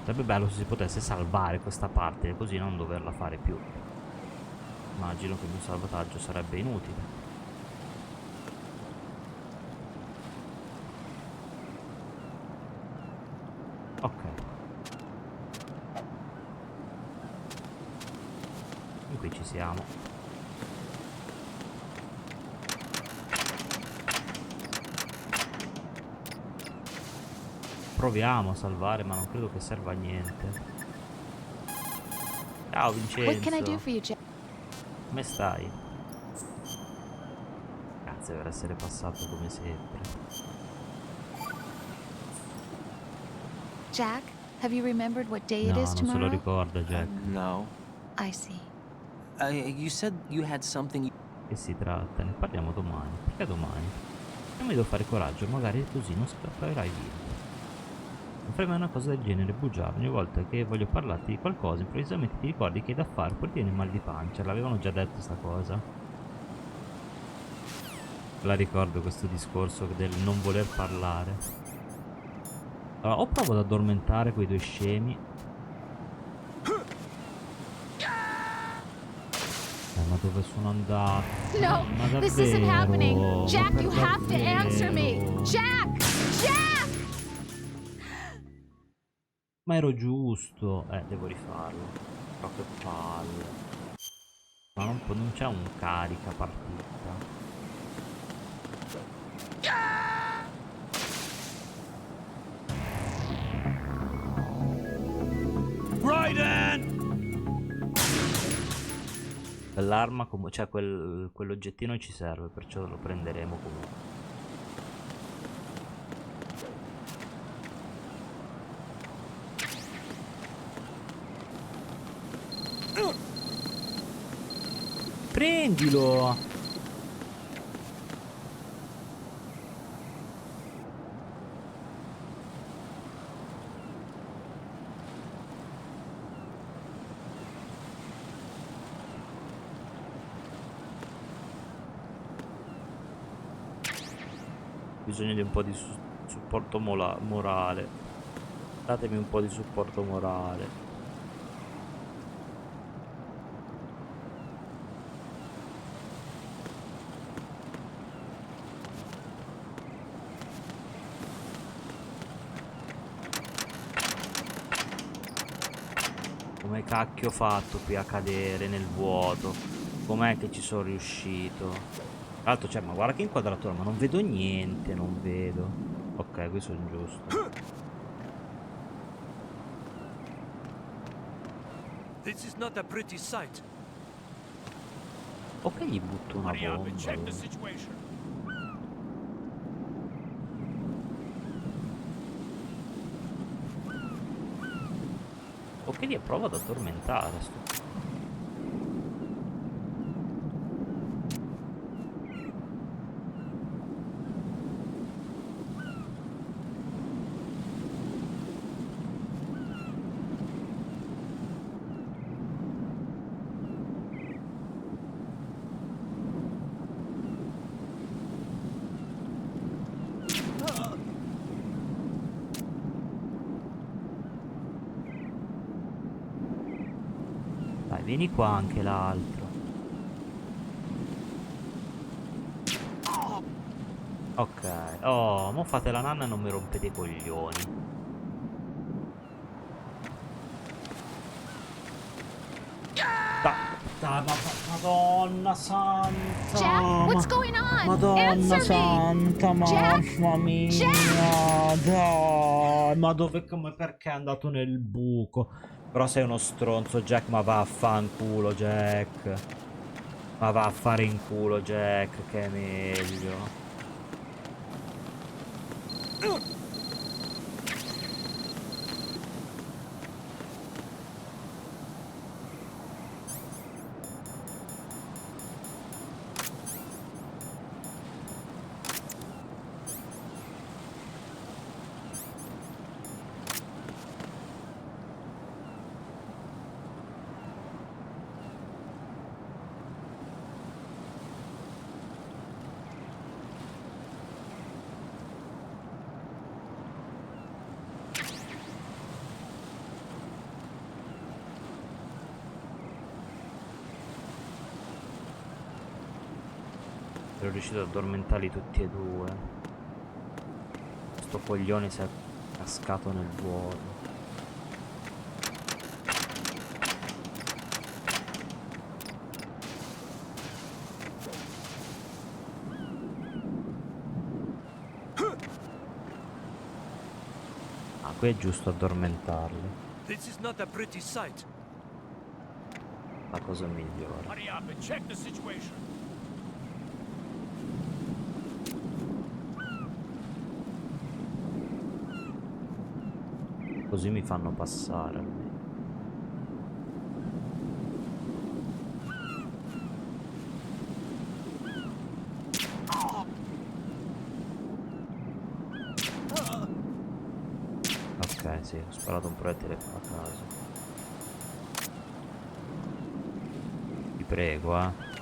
[SPEAKER 1] Sarebbe bello se si potesse salvare questa parte, così non doverla fare più. Immagino che il mio salvataggio sarebbe inutile. Ok. E qui ci siamo. Proviamo a salvare, ma non credo che serva a niente. Ciao
[SPEAKER 3] What can I do
[SPEAKER 1] Vincenzo.
[SPEAKER 3] for you, Jack?
[SPEAKER 1] Come stai? Grazie per essere passato come sempre.
[SPEAKER 3] Jack, have you remembered what day it
[SPEAKER 1] No,
[SPEAKER 3] is
[SPEAKER 1] non se lo
[SPEAKER 3] tomorrow?
[SPEAKER 1] ricorda Jack.
[SPEAKER 5] No.
[SPEAKER 3] I see.
[SPEAKER 5] You said you had something...
[SPEAKER 1] Che si tratta? Ne parliamo domani. Perché domani? Io mi devo fare coraggio, magari così non scapperai via. Non fai mai una cosa del genere, bugiardo. Ogni volta che voglio parlarti di qualcosa, improvvisamente ti ricordi che hai da fare, poi ti viene mal di pancia. L'avevano già detto sta cosa. La ricordo questo discorso del non voler parlare. Allora, o provo ad addormentare quei due scemi. Ma dove sono andato?
[SPEAKER 3] No,
[SPEAKER 1] Ma
[SPEAKER 3] this isn't happening.
[SPEAKER 1] davvero?
[SPEAKER 3] Jack,
[SPEAKER 1] Ma
[SPEAKER 3] you
[SPEAKER 1] per
[SPEAKER 3] have to answer me.
[SPEAKER 1] davvero?
[SPEAKER 3] Jack! Jack!
[SPEAKER 1] Ma ero giusto. Devo rifarlo. Però che palle. Ma non c'è un carica partita. L'arma, cioè quell'oggettino ci serve, perciò lo prenderemo comunque. Prendilo! Bisogno di un po' di supporto morale. Datemi un po' di supporto morale. Come cacchio ho fatto qui a cadere nel vuoto? Com'è che ci sono riuscito? Tra l'altro, cioè, ma guarda che inquadratura, ma non vedo niente, non vedo. Ok, qui sono giusto.
[SPEAKER 9] This is not a pretty sight.
[SPEAKER 1] Ok, gli butto una
[SPEAKER 9] Hurry up and
[SPEAKER 1] bomba.
[SPEAKER 9] check the situation.
[SPEAKER 1] Ok, li provo ad addormentare. Dai, vieni qua anche l'altro. Ok. Oh, mo fate la nanna e non mi rompete i coglioni. Madonna santa.
[SPEAKER 3] Jack, what's going on?
[SPEAKER 1] Madonna
[SPEAKER 3] Answer
[SPEAKER 1] santa,
[SPEAKER 3] me. Jack?
[SPEAKER 1] mamma mia.
[SPEAKER 3] Jack?
[SPEAKER 1] Dai, ma dove, come, perché è andato nel buco? Però sei uno stronzo, Jack, ma va a fanculo, Jack. Ma va a fare in culo, Jack, che è meglio. Ero riuscito ad addormentarli tutti e due. Sto coglione si è cascato nel vuoto. Ah, qui è giusto addormentarli.
[SPEAKER 9] This is not a pretty sight.
[SPEAKER 1] La cosa migliore.
[SPEAKER 9] Hurry up and check the situation.
[SPEAKER 1] Così mi fanno passare almeno. Ok, sì, ho sparato un proiettile a caso. Ti prego,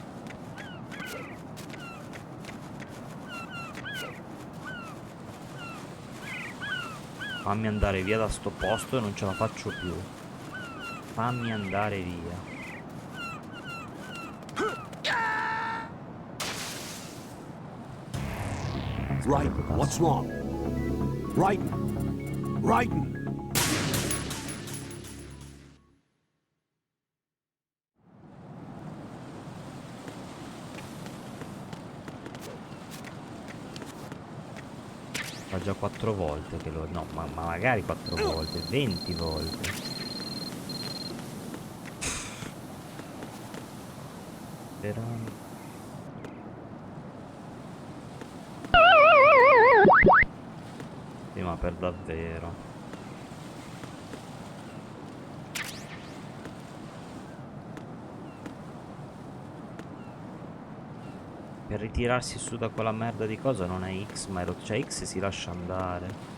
[SPEAKER 1] Fammi andare via da sto posto e non ce la faccio più. Fammi andare via.
[SPEAKER 2] Right, what's wrong? Right, right.
[SPEAKER 1] Fa già 4 volte che lo... No, ma magari 4 volte, 20 volte. Sperando. Sì, ma per davvero. Per ritirarsi su da quella merda di cosa non è X, ma è lo... cioè X si lascia andare.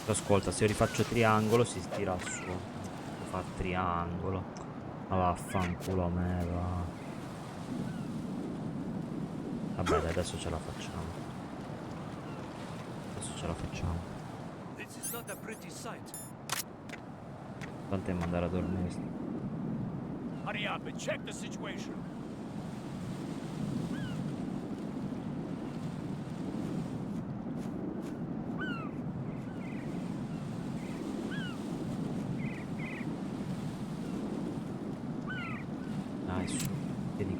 [SPEAKER 1] Ascolta, se io rifaccio triangolo si tira su. Fa triangolo. Ma vaffanculo a me, va. Vabbè, dai, adesso ce la facciamo. Adesso ce la facciamo.
[SPEAKER 9] This is not a pretty sight.
[SPEAKER 1] Tanto è mandare a dormire.
[SPEAKER 9] Hurry up and check the situation.
[SPEAKER 1] Dai, su. Vieni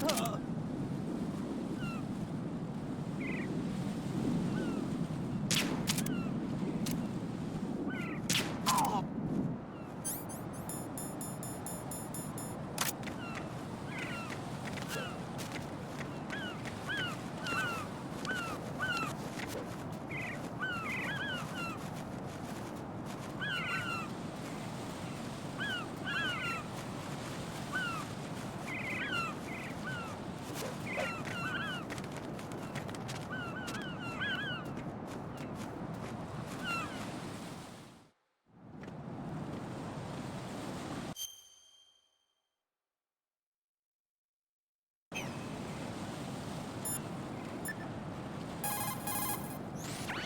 [SPEAKER 1] qua.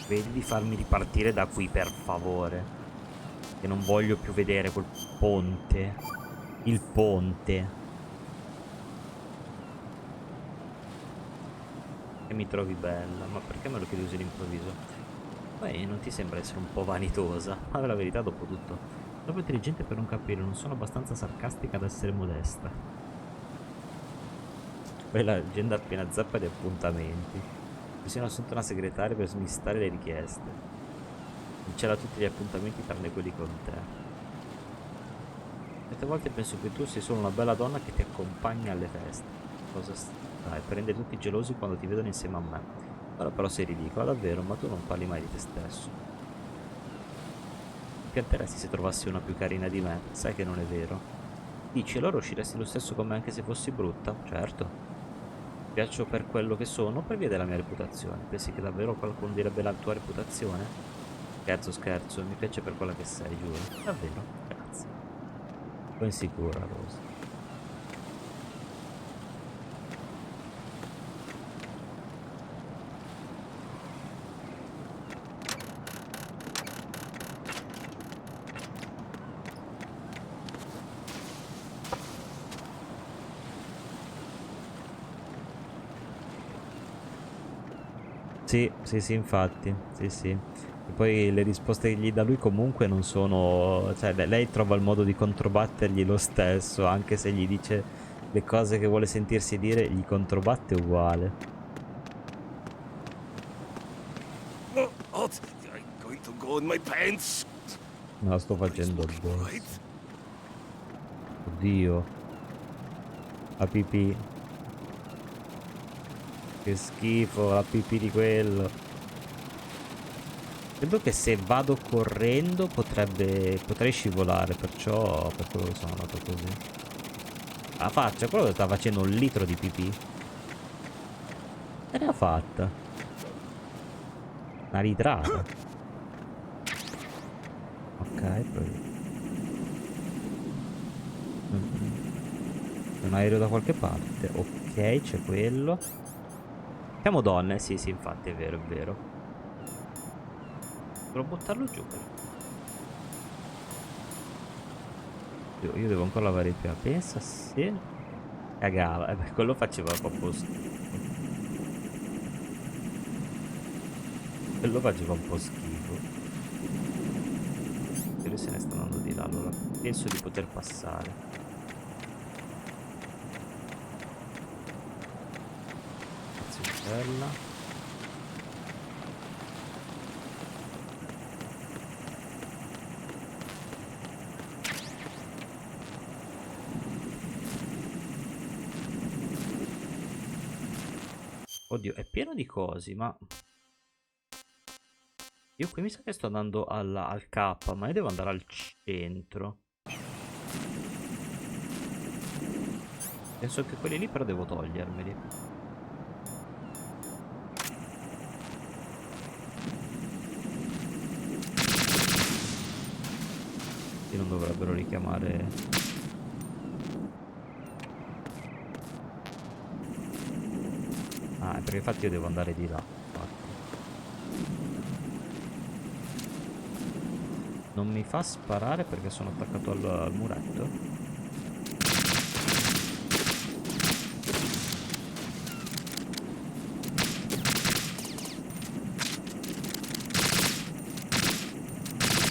[SPEAKER 1] Vedi di farmi ripartire da qui, per favore. Che non voglio più vedere quel ponte. Il ponte. E mi trovi bella. Ma perché me lo chiedi così all'improvviso? Poi non ti sembra essere un po' vanitosa? Ma la verità, dopo tutto, troppo intelligente per non capire. Non sono abbastanza sarcastica ad essere modesta. Poi la leggenda appena zappa di appuntamenti. Bisogna assunto una segretaria per smistare le richieste. C'era tutti gli appuntamenti tranne quelli con te. Certe volte penso che tu sei solo una bella donna che ti accompagna alle feste. Cosa stai? Prende tutti gelosi quando ti vedono insieme a me. Ora però sei ridicola, davvero, ma tu non parli mai di te stesso. Mi pianteresti se trovassi una più carina di me? Sai che non è vero. Dici, allora usciresti lo stesso con me anche se fossi brutta? Certo. Piaccio per quello che sono o per via della mia reputazione? Pensi che davvero qualcuno direbbe la tua reputazione? Scherzo, scherzo, mi piace per quella che sei, giuro. Davvero? Grazie. Un po' insicura, Rosa. Sì, infatti, sì. E poi le risposte che gli dà lui comunque non sono... cioè, lei trova il modo di controbattergli lo stesso, anche se gli dice le cose che vuole sentirsi dire, gli controbatte uguale.
[SPEAKER 8] I'm going to go in my pants.
[SPEAKER 1] No, sto facendo addosso. Oddio. La pipì. Che schifo, la pipì di quello. Credo che se vado correndo potrei scivolare, perciò per quello sono andato così. La faccia, quello che sta facendo un litro di pipì. E ne ha fatta. Una litrata. Ok, poi. Un aereo da qualche parte. Ok, c'è quello. Siamo donne, sì, infatti, è vero, è vero. Devo buttarlo giù. Io devo ancora lavare il prima. Pensa se... cagava. Beh, quello faceva proprio schifo. Quello faceva un po' schifo. E lui se ne sta andando di là, allora penso di poter passare. Bella. Oddio, è pieno di cosi, ma... Io qui mi sa che sto andando al K, ma io devo andare al centro. Penso che quelli lì però devo togliermeli. Sì, non dovrebbero richiamare... Ah, perché infatti io devo andare di là. Infatti. Non mi fa sparare perché sono attaccato al muretto.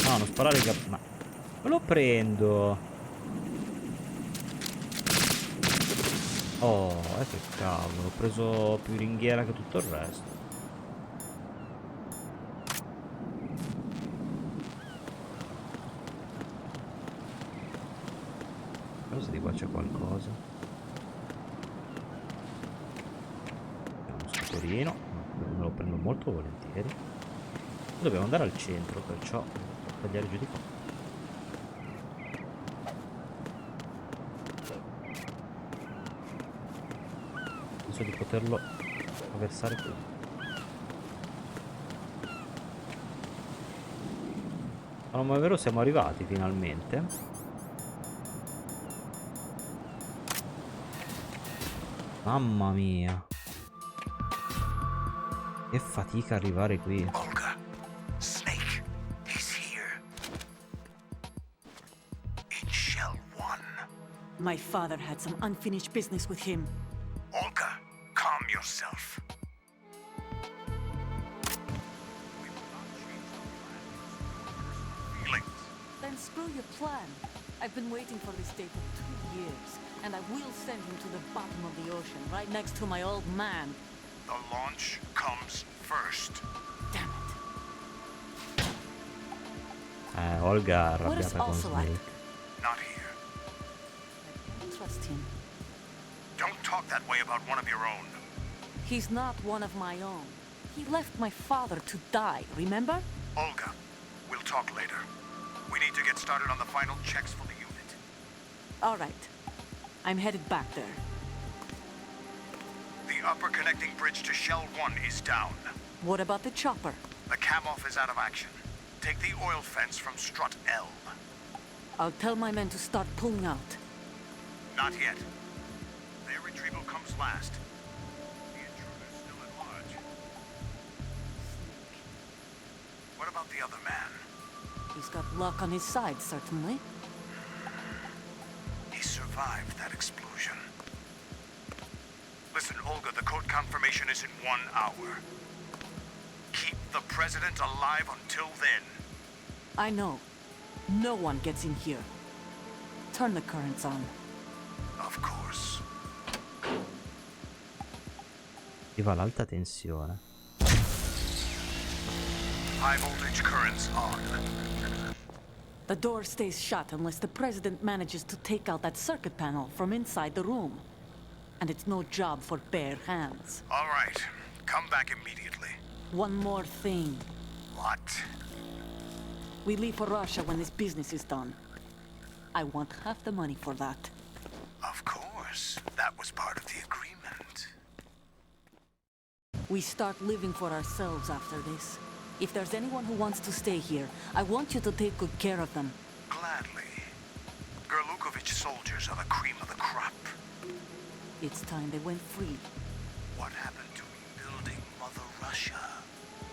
[SPEAKER 1] No, non sparare ma me lo prendo. Oh, che cavolo, ho preso più ringhiera che tutto il resto. Però se di qua c'è qualcosa. C'è uno scutorino, me lo prendo molto volentieri. Dobbiamo andare al centro, perciò tagliare giù di qua. Di poterlo attraversare qui. Ma non è vero, siamo arrivati finalmente. Mamma mia, che fatica arrivare qui.
[SPEAKER 8] Olga, Snake, he's here. In Shell 1.
[SPEAKER 10] My father had some unfinished business with him.
[SPEAKER 8] Olga, calm yourself. Feelings.
[SPEAKER 10] Then screw your plan. I've been waiting for this day for 2 years, and I will send him to the bottom of the ocean, right next to my old man.
[SPEAKER 8] The launch comes first.
[SPEAKER 10] Damn it.
[SPEAKER 1] Olga
[SPEAKER 10] What is
[SPEAKER 1] arrabbiata con
[SPEAKER 10] also like?
[SPEAKER 1] Snake.
[SPEAKER 8] Not here.
[SPEAKER 10] I can't trust him.
[SPEAKER 8] Don't talk that way about one of your own.
[SPEAKER 10] He's not one of my own. He left my father to die, remember?
[SPEAKER 8] Olga, we'll talk later. We need to get started on the final checks for the unit.
[SPEAKER 10] All right. I'm headed back there.
[SPEAKER 8] The upper connecting bridge to Shell 1 is down.
[SPEAKER 10] What about the chopper?
[SPEAKER 8] The cam-off is out of action. Take the oil fence from strut L.
[SPEAKER 10] I'll tell my men to start pulling out.
[SPEAKER 8] Not yet. Their retrieval comes last. The intruder's still at large. What about the other man?
[SPEAKER 10] He's got luck on his side, certainly.
[SPEAKER 8] He survived that explosion. Listen, Olga, the code confirmation is in 1 hour. Keep the president alive until then.
[SPEAKER 10] I know. No one gets in here. Turn the currents on.
[SPEAKER 8] Of course.
[SPEAKER 1] Attiva l'alta tensione.
[SPEAKER 8] High voltage currents on.
[SPEAKER 10] The door stays shut unless the president manages to take out that circuit panel from inside the room. And it's no job for bare hands.
[SPEAKER 8] All right. Come back immediately.
[SPEAKER 10] One more thing.
[SPEAKER 8] What?
[SPEAKER 10] We leave for Russia when this business is done. I want half the money for that.
[SPEAKER 8] Of course. That was part of the agreement.
[SPEAKER 10] We start living for ourselves after this. If there's anyone who wants to stay here, I want you to take good care of them.
[SPEAKER 8] Gladly. Gerlukovich soldiers are the cream of the crop.
[SPEAKER 10] It's time they went free.
[SPEAKER 8] What happened to rebuilding Mother Russia?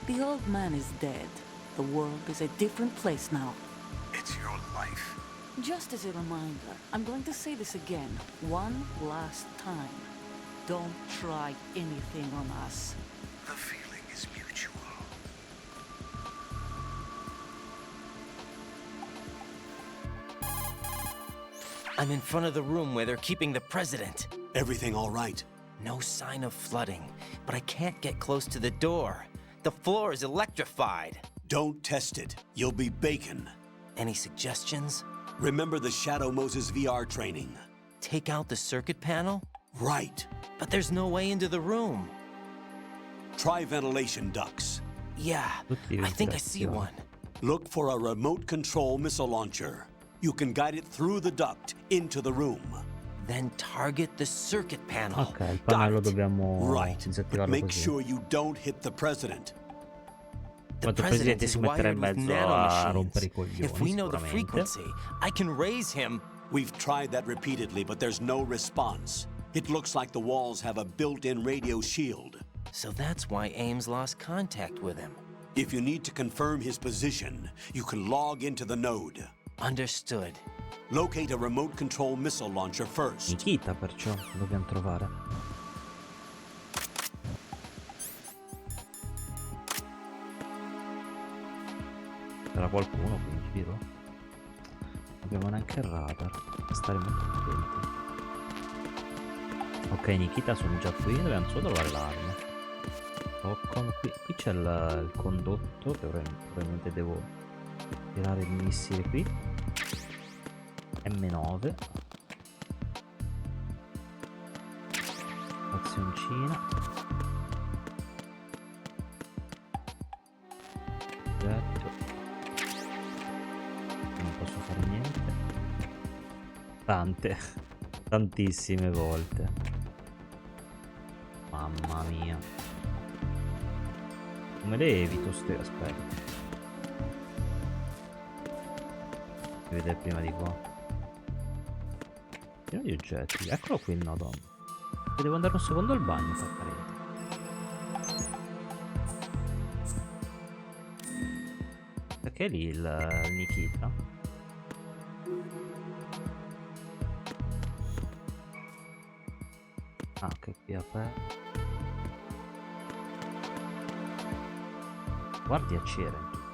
[SPEAKER 10] The old man is dead. The world is a different place now.
[SPEAKER 8] It's your life.
[SPEAKER 10] Just as a reminder, I'm going to say this again, one last time. Don't try anything on us.
[SPEAKER 8] The feeling is mutual.
[SPEAKER 5] I'm in front of the room where they're keeping the president.
[SPEAKER 7] Everything all right?
[SPEAKER 5] No sign of flooding. but I can't get close to the door. The floor is electrified.
[SPEAKER 7] Don't test it. You'll be bacon.
[SPEAKER 5] Any suggestions?
[SPEAKER 7] Remember the Shadow Moses VR training?
[SPEAKER 5] Take out the circuit panel?
[SPEAKER 7] Right.
[SPEAKER 5] But there's no way into the room.
[SPEAKER 7] Try ventilation ducts.
[SPEAKER 5] Yeah, I think I see one.
[SPEAKER 7] Look for a remote control missile launcher. You can guide it through the duct into the room.
[SPEAKER 5] Then target the circuit panel.
[SPEAKER 1] Ok, il pannello dobbiamo
[SPEAKER 7] Right. But
[SPEAKER 1] disattivarlo
[SPEAKER 7] make
[SPEAKER 1] così.
[SPEAKER 7] sure you don't hit the president.
[SPEAKER 5] The
[SPEAKER 1] Quanto il
[SPEAKER 5] president
[SPEAKER 1] presidente
[SPEAKER 5] is
[SPEAKER 1] si metterà
[SPEAKER 5] wired
[SPEAKER 1] in
[SPEAKER 5] with
[SPEAKER 1] mezzo a rompere i
[SPEAKER 5] nanomachines.
[SPEAKER 1] coglioni,
[SPEAKER 5] If we know the
[SPEAKER 1] sicuramente.
[SPEAKER 5] frequency, I can raise him.
[SPEAKER 7] We've tried that repeatedly, but there's no response. It looks like the walls have a built-in radio shield.
[SPEAKER 5] So that's why Ames lost contact with him.
[SPEAKER 7] If you need to confirm his position, you can log into the node.
[SPEAKER 5] Understood.
[SPEAKER 7] Locate a remote control missile launcher first.
[SPEAKER 1] Nikita, perciò, dobbiamo trovare. C'era qualcuno qui in giro? Non abbiamo neanche il radar. Stare molto attenti. Ok, Nikita sono già qui, dobbiamo solo trovare l'arma. Qui c'è il condotto, che probabilmente devo tirare il missile qui. M9. Azioncina. Perfetto. Non posso fare niente. Tantissime volte. Mamma mia. Come le evito ste? Aspetta. Devo vedere prima di qua. Pieno di oggetti. Eccolo qui il nodo. E devo andare un secondo al bagno, fa parete. Perché è lì il Nikita? Ah, ok, qui è aperto. Guardia cera in tutto.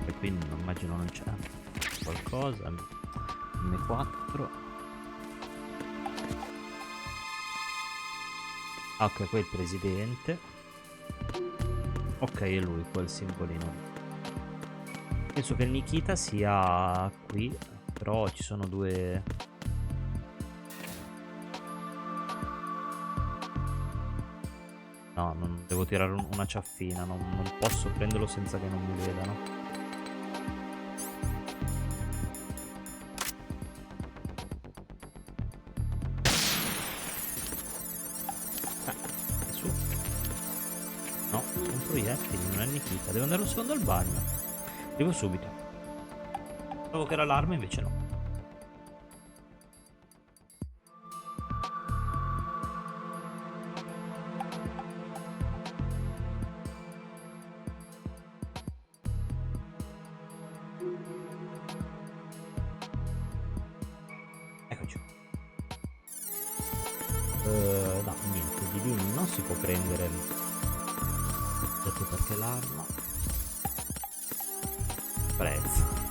[SPEAKER 1] E qui non immagino non c'è qualcosa. M4. Ah, ok, qui è il presidente. Ok, è lui, quel simbolino. Penso che il Nikita sia qui, però ci sono due... No, non devo tirare una ciaffina, non posso prenderlo senza che non mi vedano. Su. No, sono proiettili, non è Nikita. Devo andare un secondo al bagno. Arrivo subito. Pensavo che era l'arma, invece no. Eccoci. No, niente, di lì non si può prendere. Detto perché l'arma. Prezzo.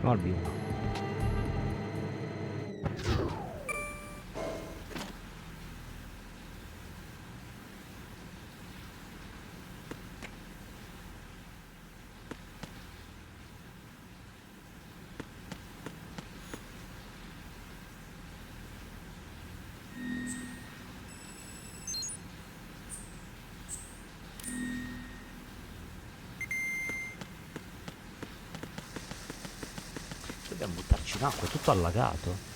[SPEAKER 1] Colpi uno. Dobbiamo buttarci in acqua, è tutto allagato.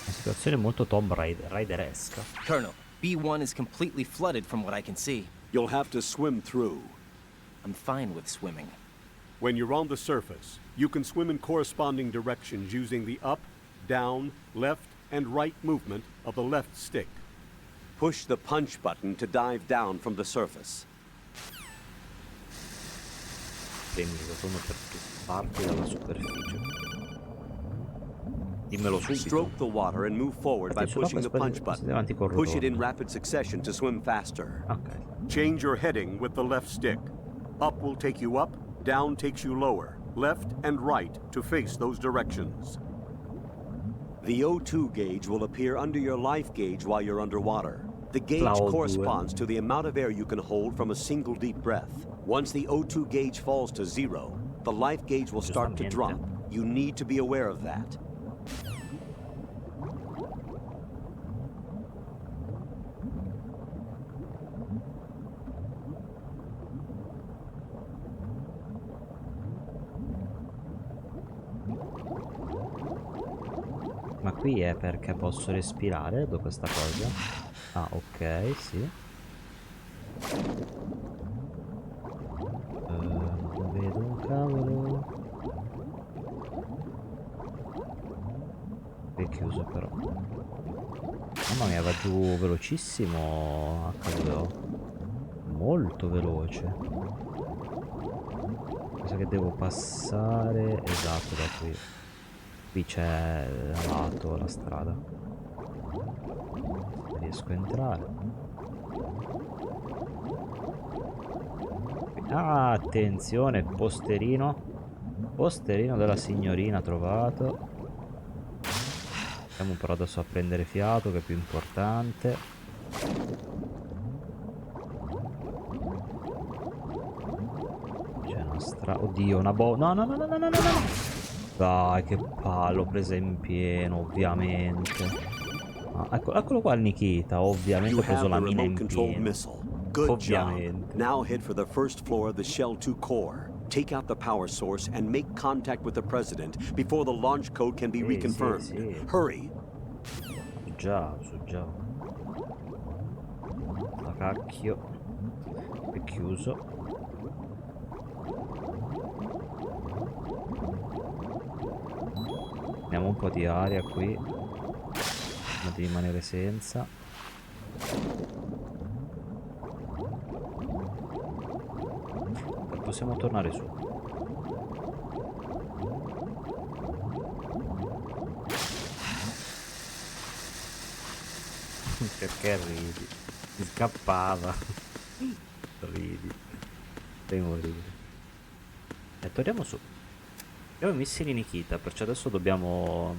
[SPEAKER 1] Una situazione molto Tomb Raideresca.
[SPEAKER 5] Colonel, B1 is completely flooded from what I can see.
[SPEAKER 2] You'll have to swim through.
[SPEAKER 5] I'm fine with swimming.
[SPEAKER 2] When you're on the surface, you can swim in corresponding directions using the up, down, left, and right movement of the left stick. Push the punch button to dive down from the surface.
[SPEAKER 1] Premi il bottone per parti dalla superficie. Dimmelo subito.
[SPEAKER 2] Stroke the water and move forward by pushing the punch button. Push it in rapid succession to swim faster.
[SPEAKER 1] Ok.
[SPEAKER 2] Change your heading with the left stick. Up will take you up, down takes you lower, left and right to face those directions. The O2 gauge will appear under your life gauge while you're underwater. The gauge corresponds to the amount of air you can hold from a single deep breath. Once the O2 gauge falls to 0, the life gauge will start to drop. You need to be aware of that.
[SPEAKER 1] Ma qui è perché posso respirare da questa cosa? Ah, ok, sì. Non vedo un cavolo. È chiuso però. Mamma mia, va giù velocissimo H2O. Molto veloce. Cosa che devo passare? Esatto, da qui. Qui c'è a lato la strada. Riesco a entrare. Ah, attenzione, posterino. Posterino della signorina trovato. Andiamo però adesso a prendere fiato, che è più importante. C'è una strada. Oddio, una no, no, no, no, no, no, no, no. Dai, che palo, presa in pieno, ovviamente. Ah, eccolo qua il Nikita, ovviamente ho preso la mina in pieno. Ovviamente.
[SPEAKER 2] Now head for the first floor of the Shell 2 core. Take out the power source and make contact with the president before the launch code can be reconfirmed.
[SPEAKER 1] Sì.
[SPEAKER 2] Hurry.
[SPEAKER 1] Su già. La cacchio. È chiuso. Abbiamo un po' di aria qui, ma di rimanere senza. Possiamo tornare su. Perché ridi? Mi scappava. Ridi. Devo ridere. E torniamo su. Abbiamo i missili Nikita, perciò adesso dobbiamo...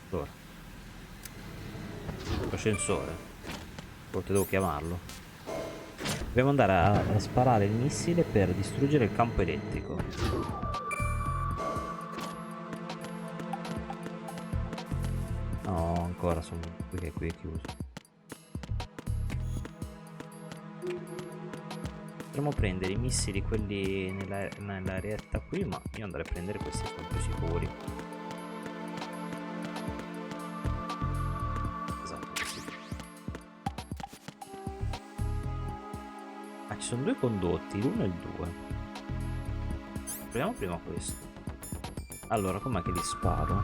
[SPEAKER 1] Allora. Ascensore. Come devo chiamarlo? Dobbiamo andare a sparare il missile per distruggere il campo elettrico. No, ancora sono qui è chiuso. Potremmo prendere i missili, quelli nell'areetta qui, ma io andrei a prendere questi, sono più sicuri. Esatto, così. Ah, ci sono due condotti, l'1 e il 2. Proviamo prima questo. Allora, com'è che li sparo?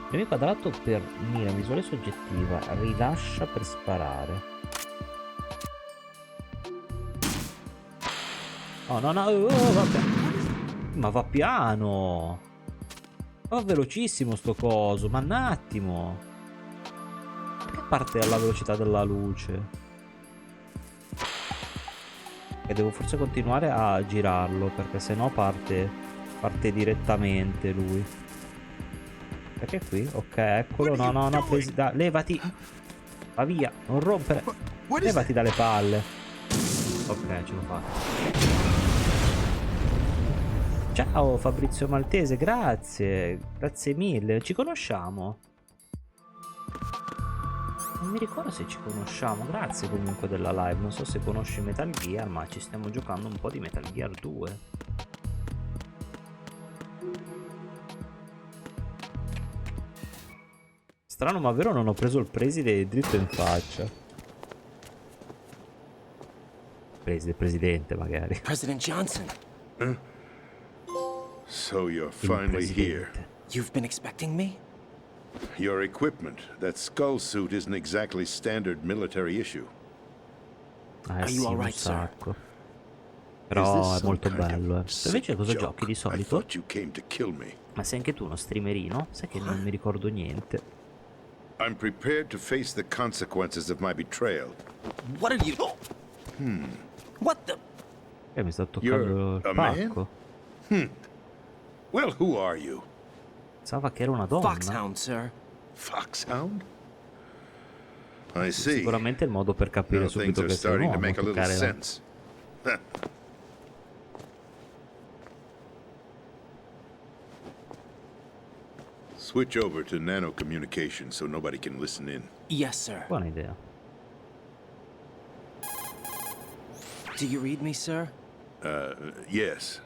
[SPEAKER 1] Premi quadrato per mira visuale soggettiva, rilascia per sparare. Oh no no, vabbè. Ma va piano. Va velocissimo sto coso, ma un attimo. Perché parte alla velocità della luce? E devo forse continuare a girarlo, perché sennò parte direttamente lui. Perché qui? Ok, eccolo. No no no, levati. Va via, non rompere. Levati dalle palle. Ok, ce l'ho fatta. Ciao Fabrizio Maltese, grazie mille, ci conosciamo? Non mi ricordo se ci conosciamo, grazie comunque della live, non so se conosci Metal Gear, ma ci stiamo giocando un po' di Metal Gear 2. Strano ma vero, non ho preso il preside dritto in faccia. Presidente magari.
[SPEAKER 5] President Johnson,
[SPEAKER 11] So you're
[SPEAKER 1] Il
[SPEAKER 11] finally here.
[SPEAKER 1] presidente.
[SPEAKER 5] you've been expecting me?
[SPEAKER 11] Your equipment, that skull suit isn't exactly standard military issue.
[SPEAKER 5] Are
[SPEAKER 1] Sì,
[SPEAKER 5] you all
[SPEAKER 1] un
[SPEAKER 5] right, sir?
[SPEAKER 1] sacco.
[SPEAKER 11] Is
[SPEAKER 1] Però
[SPEAKER 11] this
[SPEAKER 1] è
[SPEAKER 11] some
[SPEAKER 1] molto
[SPEAKER 11] kind of
[SPEAKER 1] bello, eh.
[SPEAKER 11] sick
[SPEAKER 1] Invece cosa
[SPEAKER 11] joke?
[SPEAKER 1] giochi di
[SPEAKER 11] I
[SPEAKER 1] solito?
[SPEAKER 11] thought you came to kill me.
[SPEAKER 1] Ma sei anche tu uno streamerino? Sai che non mi ricordo niente.
[SPEAKER 11] I'm prepared to face the consequences of my betrayal.
[SPEAKER 5] What are you? What the?
[SPEAKER 1] Mi sta
[SPEAKER 11] You're
[SPEAKER 1] toccando il
[SPEAKER 11] a man?
[SPEAKER 1] pacco.
[SPEAKER 11] Well, who are you?
[SPEAKER 1] Pensava che era una donna.
[SPEAKER 5] Foxhound, sir.
[SPEAKER 11] Foxhound? I see.
[SPEAKER 1] Sicuramente è il modo per capire
[SPEAKER 11] Now things
[SPEAKER 1] subito
[SPEAKER 11] are
[SPEAKER 1] che sei un
[SPEAKER 11] starting to
[SPEAKER 1] uomo.
[SPEAKER 11] make a little
[SPEAKER 1] Toccare la...
[SPEAKER 11] sense. Switch over to nano communication so nobody can listen in.
[SPEAKER 5] Yes, sir.
[SPEAKER 1] Buona idea.
[SPEAKER 5] Do you read me, sir?
[SPEAKER 11] Yes.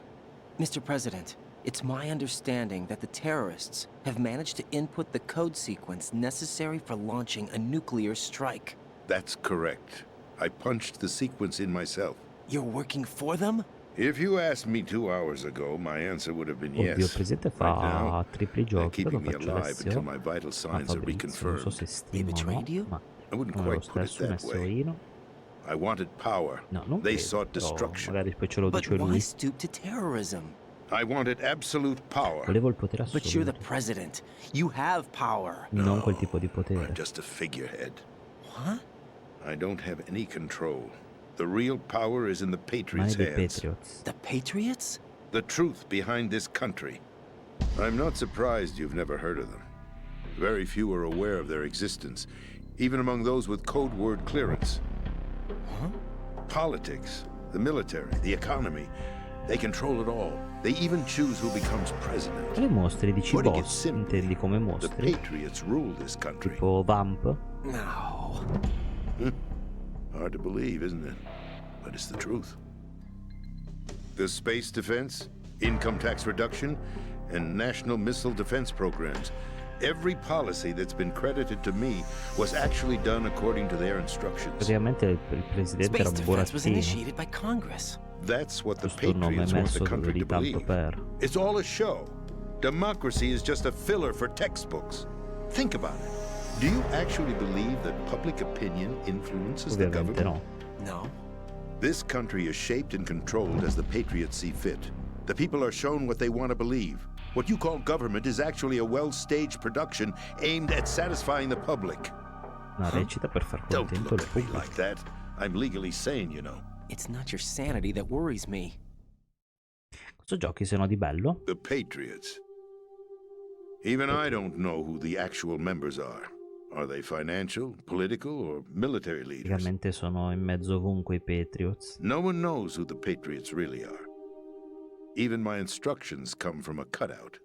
[SPEAKER 5] Mr. President, it's my understanding that the terrorists have managed to input the code sequence necessary for launching a nuclear strike.
[SPEAKER 11] That's correct. I punched the sequence in myself.
[SPEAKER 5] You're working for them?
[SPEAKER 11] If you asked me 2 hours ago, my answer would have been
[SPEAKER 1] Oddio, il
[SPEAKER 11] yes.
[SPEAKER 1] presidente
[SPEAKER 11] Right
[SPEAKER 1] fa
[SPEAKER 11] now,
[SPEAKER 1] tripli
[SPEAKER 11] they're
[SPEAKER 1] giochi, però
[SPEAKER 11] keeping me
[SPEAKER 1] faccio
[SPEAKER 11] alive until
[SPEAKER 1] Alessio,
[SPEAKER 11] my vital
[SPEAKER 1] a
[SPEAKER 11] signs are
[SPEAKER 1] Fabrizio, non so se
[SPEAKER 11] reconfirmed.
[SPEAKER 1] stimo o
[SPEAKER 5] betrayed you?
[SPEAKER 1] no, ma
[SPEAKER 11] I wouldn't
[SPEAKER 1] come lo
[SPEAKER 11] quite put it
[SPEAKER 1] stesso un
[SPEAKER 11] that way.
[SPEAKER 1] esserino.
[SPEAKER 11] I wanted power.
[SPEAKER 1] No, non
[SPEAKER 11] They
[SPEAKER 1] credo,
[SPEAKER 11] sought
[SPEAKER 1] però
[SPEAKER 11] destruction.
[SPEAKER 1] magari poi ce lo
[SPEAKER 5] But
[SPEAKER 1] dice
[SPEAKER 5] why
[SPEAKER 1] lui.
[SPEAKER 5] stoop to terrorism?
[SPEAKER 11] I wanted absolute power.
[SPEAKER 1] Volevo il potere
[SPEAKER 5] But you're the
[SPEAKER 1] assoluto,
[SPEAKER 5] president. You have power.
[SPEAKER 1] non quel tipo di potere.
[SPEAKER 11] I'm just a figurehead.
[SPEAKER 5] What?
[SPEAKER 11] I don't have any control. The real power is in the
[SPEAKER 1] Mani
[SPEAKER 11] Patriots'
[SPEAKER 1] dei
[SPEAKER 11] hands.
[SPEAKER 1] Patriots.
[SPEAKER 5] The Patriots?
[SPEAKER 11] The truth behind this country. I'm not surprised you've never heard of them. Very few are aware of their existence, even among those with code word clearance. Politics, the military, the economy, they control it all. They even choose who becomes president.
[SPEAKER 1] Quali mostri dici
[SPEAKER 11] Putting it
[SPEAKER 1] boss?
[SPEAKER 11] simply,
[SPEAKER 1] Intendi come
[SPEAKER 11] the
[SPEAKER 1] mostri?
[SPEAKER 11] Patriots rule this country.
[SPEAKER 1] Tipo Vamp?
[SPEAKER 5] No.
[SPEAKER 11] Hard to believe, isn't it? But it's the truth. The space defense, income tax reduction, and national missile defense programs. Every policy that's been credited to me was actually done according to their instructions.
[SPEAKER 1] Praticamente il presidente era
[SPEAKER 5] Space
[SPEAKER 1] un
[SPEAKER 5] defense was
[SPEAKER 1] burattino.
[SPEAKER 5] initiated by Congress.
[SPEAKER 11] That's what the
[SPEAKER 1] Questo nome
[SPEAKER 11] Patriots want
[SPEAKER 1] messo
[SPEAKER 11] the country
[SPEAKER 1] di
[SPEAKER 11] to
[SPEAKER 1] tanto
[SPEAKER 11] believe.
[SPEAKER 1] per.
[SPEAKER 11] It's all a show. Democracy is just a filler for textbooks. Think about it. Do you actually believe that public opinion influences the
[SPEAKER 1] Ovviamente
[SPEAKER 11] government?
[SPEAKER 1] no.
[SPEAKER 5] No.
[SPEAKER 11] This country is shaped and controlled as the Patriots see fit. The people are shown what they want to believe. What you call government is actually a well-staged production aimed at satisfying the public.
[SPEAKER 1] No, recita per far
[SPEAKER 11] Don't
[SPEAKER 1] contento
[SPEAKER 11] look
[SPEAKER 1] il
[SPEAKER 11] at me
[SPEAKER 1] pubblico.
[SPEAKER 11] like that. I'm legally sane, you know.
[SPEAKER 5] It's not your sanity that worries me.
[SPEAKER 1] Cosa giochi se no di bello?
[SPEAKER 11] The Patriots. Even I don't know who the actual members are. Are they financial, political, or military leaders?
[SPEAKER 1] Praticamente sono in mezzo ovunque i Patriots.
[SPEAKER 11] No one knows who the Patriots really are. Even my instructions come from a cutout.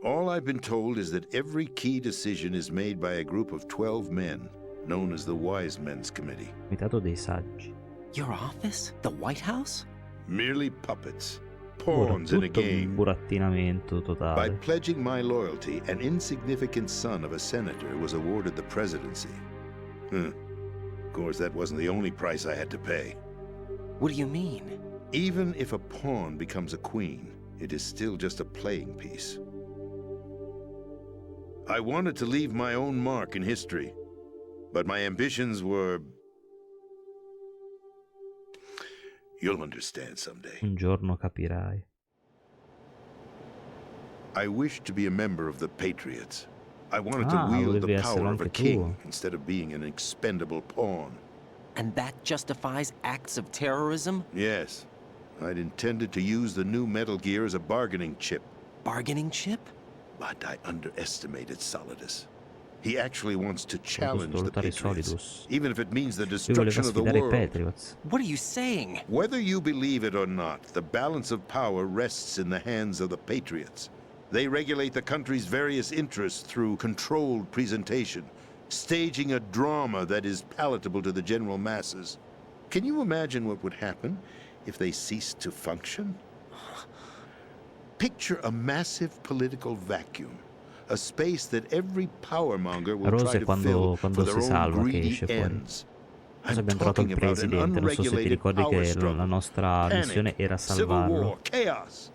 [SPEAKER 11] All I've been told is that every key decision is made by a group of 12 men, known as the Wise Men's Committee.
[SPEAKER 1] Comitato dei saggi.
[SPEAKER 5] Your office? The White House?
[SPEAKER 11] Merely puppets,
[SPEAKER 1] Ora,
[SPEAKER 11] pawns in a
[SPEAKER 1] tutto un
[SPEAKER 11] game.
[SPEAKER 1] burattinamento
[SPEAKER 11] By
[SPEAKER 1] totale.
[SPEAKER 11] pledging my loyalty, an insignificant son of a senator was awarded the presidency. Of course, that wasn't the only price I had to pay.
[SPEAKER 5] What do you mean?
[SPEAKER 11] Even if a pawn becomes a queen, it is still just a playing piece. I wanted to leave my own mark in history, but my ambitions were... You'll understand someday.
[SPEAKER 1] Un giorno capirai.
[SPEAKER 11] I wished to be a member of the Patriots. I wanted to
[SPEAKER 1] Ah,
[SPEAKER 11] wield
[SPEAKER 1] volevi
[SPEAKER 11] the
[SPEAKER 1] essere
[SPEAKER 11] power of a
[SPEAKER 1] anche tu.
[SPEAKER 11] king instead of being an expendable pawn.
[SPEAKER 5] And that justifies acts of terrorism?
[SPEAKER 11] Yes, I'd intended to use the new Metal Gear as a bargaining chip,
[SPEAKER 5] Bargaining chip?
[SPEAKER 11] but I underestimated Solidus. He actually wants to challenge the
[SPEAKER 1] sfruttare
[SPEAKER 11] Patriots,
[SPEAKER 1] Solidus.
[SPEAKER 11] even if it means the
[SPEAKER 1] Lui voleva
[SPEAKER 11] destruction of the
[SPEAKER 1] sfidare i
[SPEAKER 11] world.
[SPEAKER 1] Patriots.
[SPEAKER 5] What are you saying?
[SPEAKER 11] Whether you believe it or not, the balance of power rests in the hands of the Patriots. They regulate the country's various interests through controlled presentation, staging a drama that is palatable to the general masses. Can you imagine what would happen if they ceased to function? Picture a massive political vacuum, a space that every powermonger will
[SPEAKER 1] Rose
[SPEAKER 11] try to
[SPEAKER 1] quando-
[SPEAKER 11] fill
[SPEAKER 1] quando
[SPEAKER 11] for their
[SPEAKER 1] si
[SPEAKER 11] own
[SPEAKER 1] salva che
[SPEAKER 11] greedy
[SPEAKER 1] esce fuori.
[SPEAKER 11] ends.
[SPEAKER 1] Adesso abbiamo trovato il presidente, non so se ti ricordi che la nostra missione era salvarlo.
[SPEAKER 11] Chaos.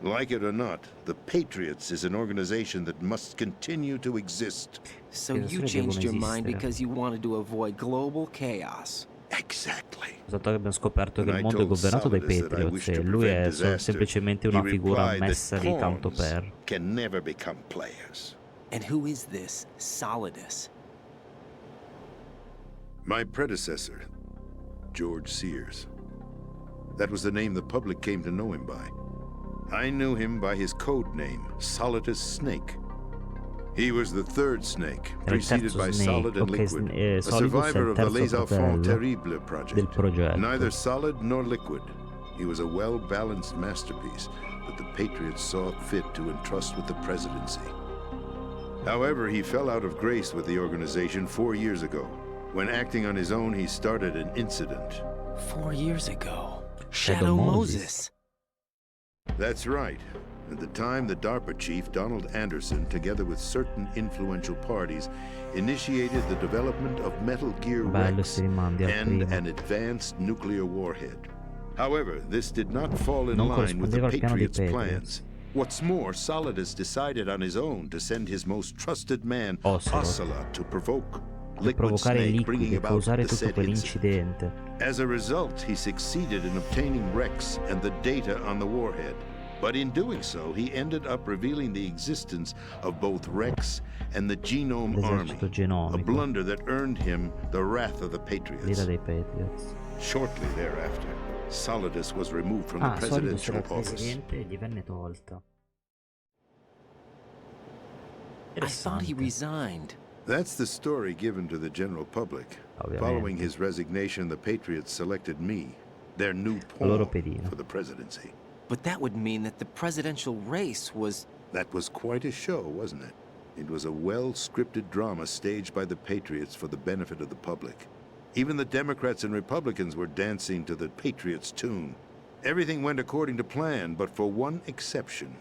[SPEAKER 11] Like it or not, the Patriots is an organization that must continue to exist.
[SPEAKER 5] So you changed your mind because you wanted to avoid global chaos.
[SPEAKER 11] Exactly.
[SPEAKER 1] Esatto, che abbiamo scoperto che il mondo è governato dai Patriots e lui è semplicemente una figura messa lì tanto per.
[SPEAKER 11] Can never become players.
[SPEAKER 5] And who is this Solidus?
[SPEAKER 11] My predecessor, George Sears. That was the name the public came to know him by. I knew him by his code name, Solidus Snake. He was the third snake, preceded by Solid and Liquid, a survivor of the Les Enfants Terribles project. Neither solid nor liquid. He was a well-balanced masterpiece that the Patriots saw fit to entrust with the presidency. However, he fell out of grace with the organization 4 years ago. When acting on his own, he started an incident.
[SPEAKER 5] 4 years ago? Shadow Moses.
[SPEAKER 11] That's right. At the time, the DARPA chief, Donald Anderson, together with certain influential parties, initiated the development of Metal Gear Rex and an advanced nuclear warhead. However, this did not fall in line with the Patriots' plans. What's more, Solidus decided on his own to send his most trusted man, Ocelot, to provoke Liquid Snake, bringing about the said incident. As a result, he succeeded in obtaining Rex and the data on the warhead. But in doing so, he ended up revealing the existence of both Rex and the Genome Army, a blunder that earned him the wrath of the Patriots. Shortly thereafter, Solidus was removed from the presidential office.
[SPEAKER 5] I thought he resigned.
[SPEAKER 11] That's the story given to the general public. Following his resignation, the Patriots selected me, their new pawn for the presidency.
[SPEAKER 5] But that would mean that the presidential race was...
[SPEAKER 11] That was quite a show, wasn't it? It was a well-scripted drama staged by the Patriots for the benefit of the public. Even the Democrats and Republicans were dancing to the Patriots' tune. Everything went according to plan, but for one exception.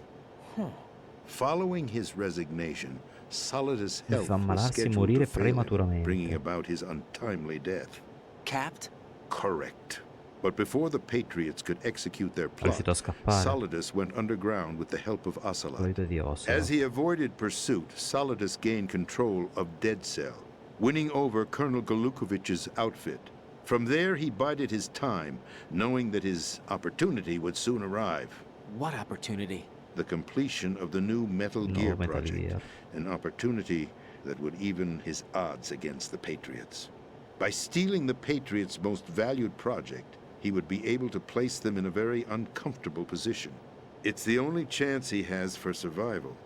[SPEAKER 11] Following his resignation, Solidus' health was scheduled to fail, bringing about his untimely death.
[SPEAKER 5] Capped?
[SPEAKER 11] Correct. But before the Patriots could execute their plot, Solidus went underground with the help of Ocelot. As he avoided pursuit, Solidus gained control of Dead Cell, winning over Colonel Golukovich's outfit. From there, he bided his time, knowing that his opportunity would soon arrive.
[SPEAKER 5] What opportunity?
[SPEAKER 11] The completion of the new Metal Gear project, an opportunity that would even his odds against the Patriots. By stealing the Patriots' most valued project, he would be able to place them in a very uncomfortable position. It's the only chance he has for survival.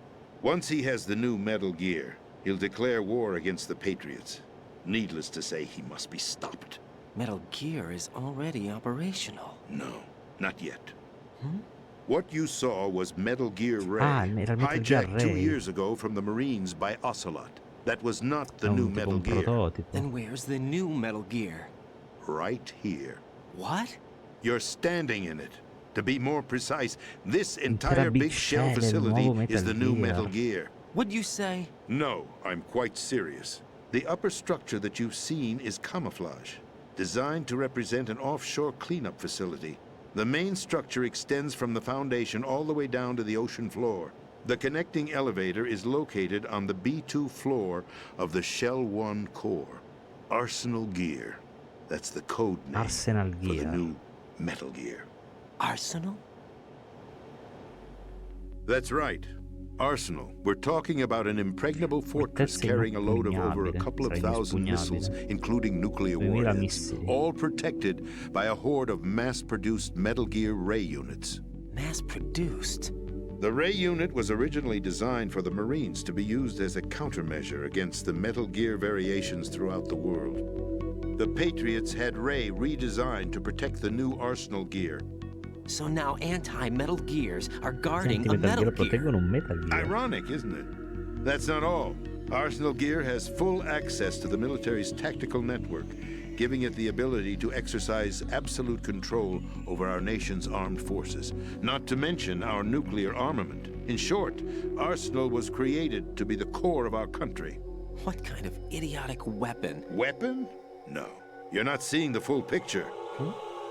[SPEAKER 11] Once he has the new Metal Gear, he'll declare war against the Patriots. Needless to say, he must be stopped.
[SPEAKER 5] Metal Gear is already operational.
[SPEAKER 11] No, not yet. What you saw was Metal Gear Ray, hijacked 2 years ago from the Marines by Ocelot. That was not the new Metal Gear.
[SPEAKER 5] Then where's the new Metal Gear?
[SPEAKER 11] Right here.
[SPEAKER 5] What?
[SPEAKER 11] You're standing in it. To be more precise, this entire big shell facility is the new Metal Gear.
[SPEAKER 5] What'd you say?
[SPEAKER 11] No, I'm quite serious. The upper structure that you've seen is camouflage, designed to represent an offshore cleanup facility. The main structure extends from the foundation all the way down to the ocean floor. The connecting elevator is located on the B2 floor of the Shell 1 core. Arsenal Gear. That's the code name for the new Metal Gear.
[SPEAKER 5] Arsenal?
[SPEAKER 11] That's right. Arsenal. We're talking about an impregnable fortress carrying a load of over a couple of thousand missiles, including nuclear warheads, all protected by a horde of mass-produced Metal Gear Ray units.
[SPEAKER 5] Mass-produced?
[SPEAKER 11] The Ray unit was originally designed for the Marines to be used as a countermeasure against the Metal Gear variations throughout the world. The Patriots had Ray redesigned to protect the new Arsenal Gear.
[SPEAKER 5] So now anti-Metal Gears are guarding a Metal Gear.
[SPEAKER 11] Ironic, isn't it? That's not all. Arsenal Gear has full access to the military's tactical network, giving it the ability to exercise absolute control over our nation's armed forces, not to mention our nuclear armament. In short, Arsenal was created to be the core of our country.
[SPEAKER 5] What kind of idiotic weapon?
[SPEAKER 11] Weapon? No. You're not seeing the full picture.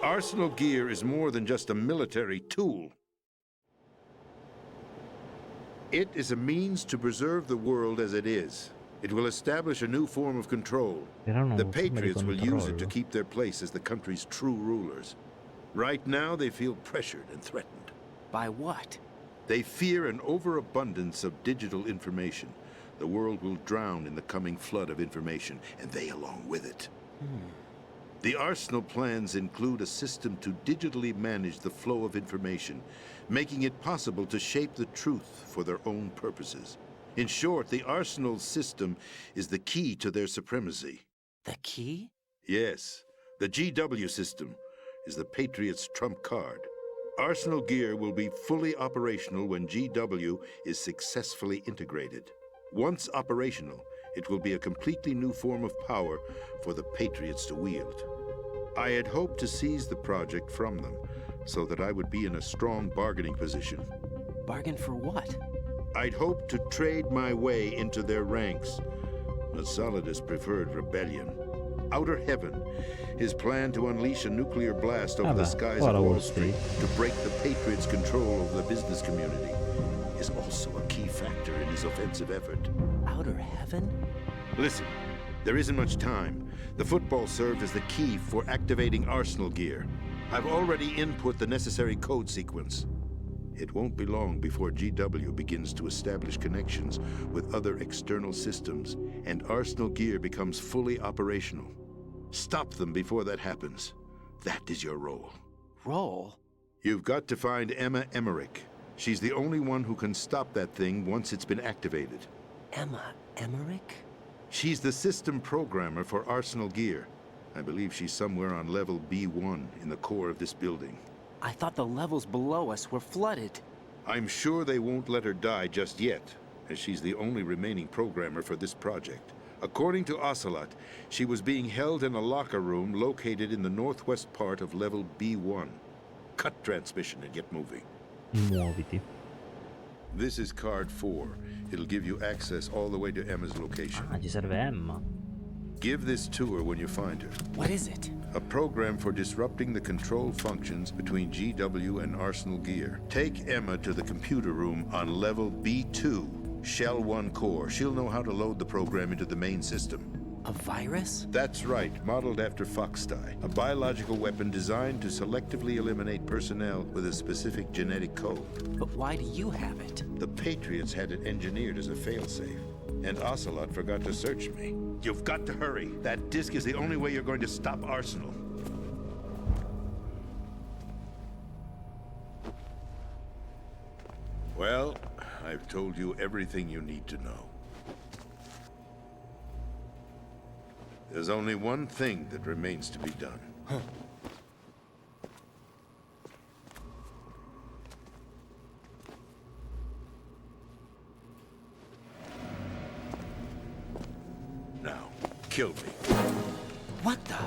[SPEAKER 11] Arsenal gear is more than just a military tool. It is a means to preserve the world as it is. It will establish a new form of control. The Patriots will use it to keep their place as the country's true rulers. Right now, they feel pressured and threatened.
[SPEAKER 5] By what?
[SPEAKER 11] They fear an overabundance of digital information. The world will drown in the coming flood of information, and they along with it. The Arsenal plans include a system to digitally manage the flow of information, making it possible to shape the truth for their own purposes. In short, the Arsenal system is the key to their supremacy.
[SPEAKER 5] The key?
[SPEAKER 11] Yes. The GW system is the Patriots' trump card. Arsenal gear will be fully operational when GW is successfully integrated. Once operational, it will be a completely new form of power for the Patriots to wield. I had hoped to seize the project from them, so that I would be in a strong bargaining position.
[SPEAKER 5] Bargain for what?
[SPEAKER 11] I'd hoped to trade my way into their ranks, but Solidus preferred rebellion. Outer Heaven, his plan to unleash a nuclear blast over the skies of Wall Street to break the Patriots' control over the business community, is also a key factor in his offensive effort.
[SPEAKER 5] Outer Heaven?
[SPEAKER 11] Listen, there isn't much time. The football served as the key for activating Arsenal gear. I've already input the necessary code sequence. It won't be long before GW begins to establish connections with other external systems, and Arsenal gear becomes fully operational. Stop them before that happens. That is your role.
[SPEAKER 5] Role?
[SPEAKER 11] You've got to find Emma Emmerich. She's the only one who can stop that thing once it's been activated.
[SPEAKER 5] Emma Emmerich?
[SPEAKER 11] She's the system programmer for Arsenal gear. I believe she's somewhere on level B1 in the core of this building.
[SPEAKER 5] I thought the levels below us were flooded.
[SPEAKER 11] I'm sure they won't let her die just yet, as she's the only remaining programmer for this project. According to Ocelot, she was being held in a locker room located in the northwest part of level B1. Cut transmission and get moving.
[SPEAKER 1] Muoviti.
[SPEAKER 11] This is card 4. It'll give you access all the way to Emma's location.
[SPEAKER 1] Ah, ci serve Emma.
[SPEAKER 11] Give this to her when you find her.
[SPEAKER 5] What is it?
[SPEAKER 11] A program for disrupting the control functions between GW and Arsenal gear. Take Emma to the computer room on level B2, Shell 1 core. She'll know how to load the program into the main system.
[SPEAKER 5] A virus?
[SPEAKER 11] That's right, modeled after Foxdie. A biological weapon designed to selectively eliminate personnel with a specific genetic code.
[SPEAKER 5] But why do you have it?
[SPEAKER 11] The Patriots had it engineered as a failsafe, and Ocelot forgot to search me. You've got to hurry. That disk is the only way you're going to stop Arsenal. Well, I've told you everything you need to know. There's only one thing that remains to be done. Now, kill me.
[SPEAKER 5] What the?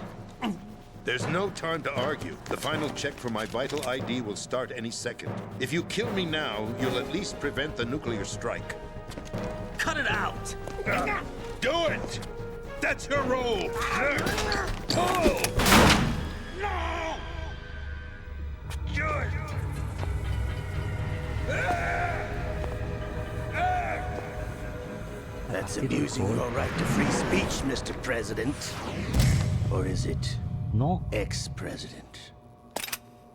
[SPEAKER 11] There's no time to argue. The final check for my vital ID will start any second. If you kill me now, you'll at least prevent the nuclear strike.
[SPEAKER 5] Cut it out!
[SPEAKER 11] Do it! That's your role!
[SPEAKER 8] Pull! No! Good!
[SPEAKER 12] That's abusing your right to free speech, Mr. President. Or is it
[SPEAKER 1] No.
[SPEAKER 12] ex-president?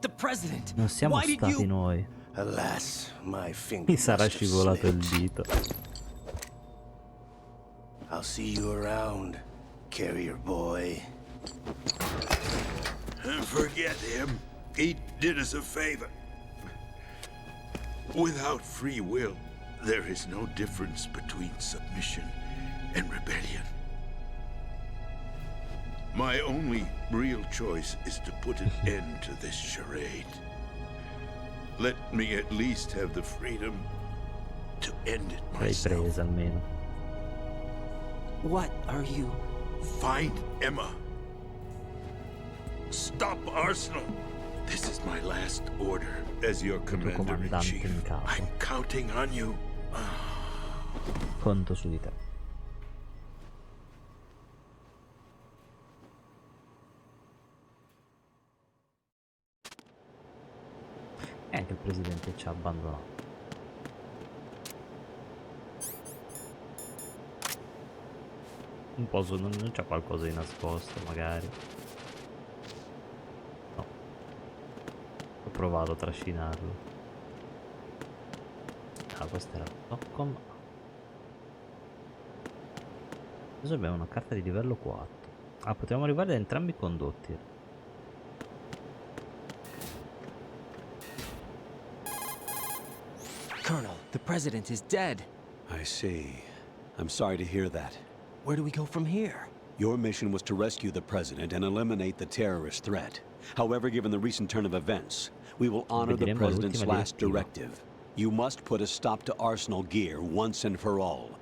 [SPEAKER 5] The president!
[SPEAKER 1] Non siamo
[SPEAKER 5] Why did
[SPEAKER 1] stati
[SPEAKER 5] you...
[SPEAKER 1] noi.
[SPEAKER 12] Alas, my finger
[SPEAKER 1] Mi sarà
[SPEAKER 12] must have
[SPEAKER 1] scivolato il
[SPEAKER 12] slipped.
[SPEAKER 1] dito.
[SPEAKER 12] I'll see you around, carrier boy.
[SPEAKER 11] Forget him. He did us a favor. Without free will, there is no difference between submission and rebellion. My only real choice is to put an end to this charade. Let me at least have the freedom to end it
[SPEAKER 1] L'hai
[SPEAKER 11] myself.
[SPEAKER 1] presa almeno.
[SPEAKER 5] What are you...
[SPEAKER 11] Find Emma. Stop Arsenal. This is my last order. As your commander-in-chief,
[SPEAKER 1] in capo.
[SPEAKER 11] I'm counting on you.
[SPEAKER 1] Conto su di te. ci ha abbandonato. Un po' non c'è qualcosa di nascosto, magari. No. Ho provato a trascinarlo. Ah, questo era Stockholm. Adesso abbiamo una carta di livello 4. Ah, potremmo arrivare da entrambi i condotti.
[SPEAKER 5] Colonel, the president is dead.
[SPEAKER 7] I see. I'm sorry to hear that.
[SPEAKER 5] Where do we go from here?
[SPEAKER 7] Your mission was to rescue the president and eliminate the terrorist threat. However, given the recent turn of events, we will honor the president's last directive. You must put a stop to Arsenal gear once and for all.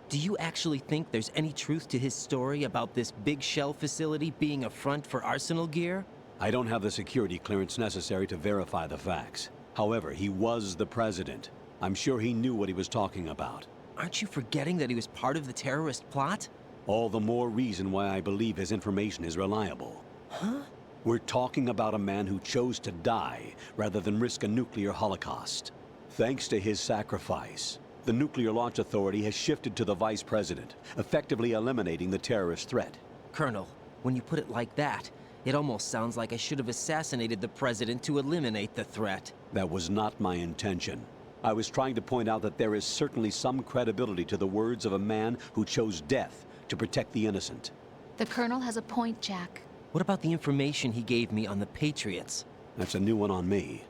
[SPEAKER 5] Do you actually think there's any truth to his story about this big shell facility being a front for Arsenal gear?
[SPEAKER 7] I don't have the security clearance necessary to verify the facts. However, he was the president. I'm sure he knew what he was talking about.
[SPEAKER 5] Aren't you forgetting that he was part of the terrorist plot?
[SPEAKER 7] All the more reason why I believe his information is reliable.
[SPEAKER 5] Huh?
[SPEAKER 7] We're talking about a man who chose to die rather than risk a nuclear holocaust. Thanks to his sacrifice, the Nuclear Launch Authority has shifted to the vice president, effectively eliminating the terrorist threat.
[SPEAKER 5] Colonel, when you put it like that, it almost sounds like I should have assassinated the president to eliminate the threat.
[SPEAKER 7] That was not my intention. I was trying to point out that there is certainly some credibility to the words of a man who chose death to protect the innocent.
[SPEAKER 3] The Colonel has a point, Jack.
[SPEAKER 5] What about the information he gave me on the Patriots?
[SPEAKER 7] That's a new one on me.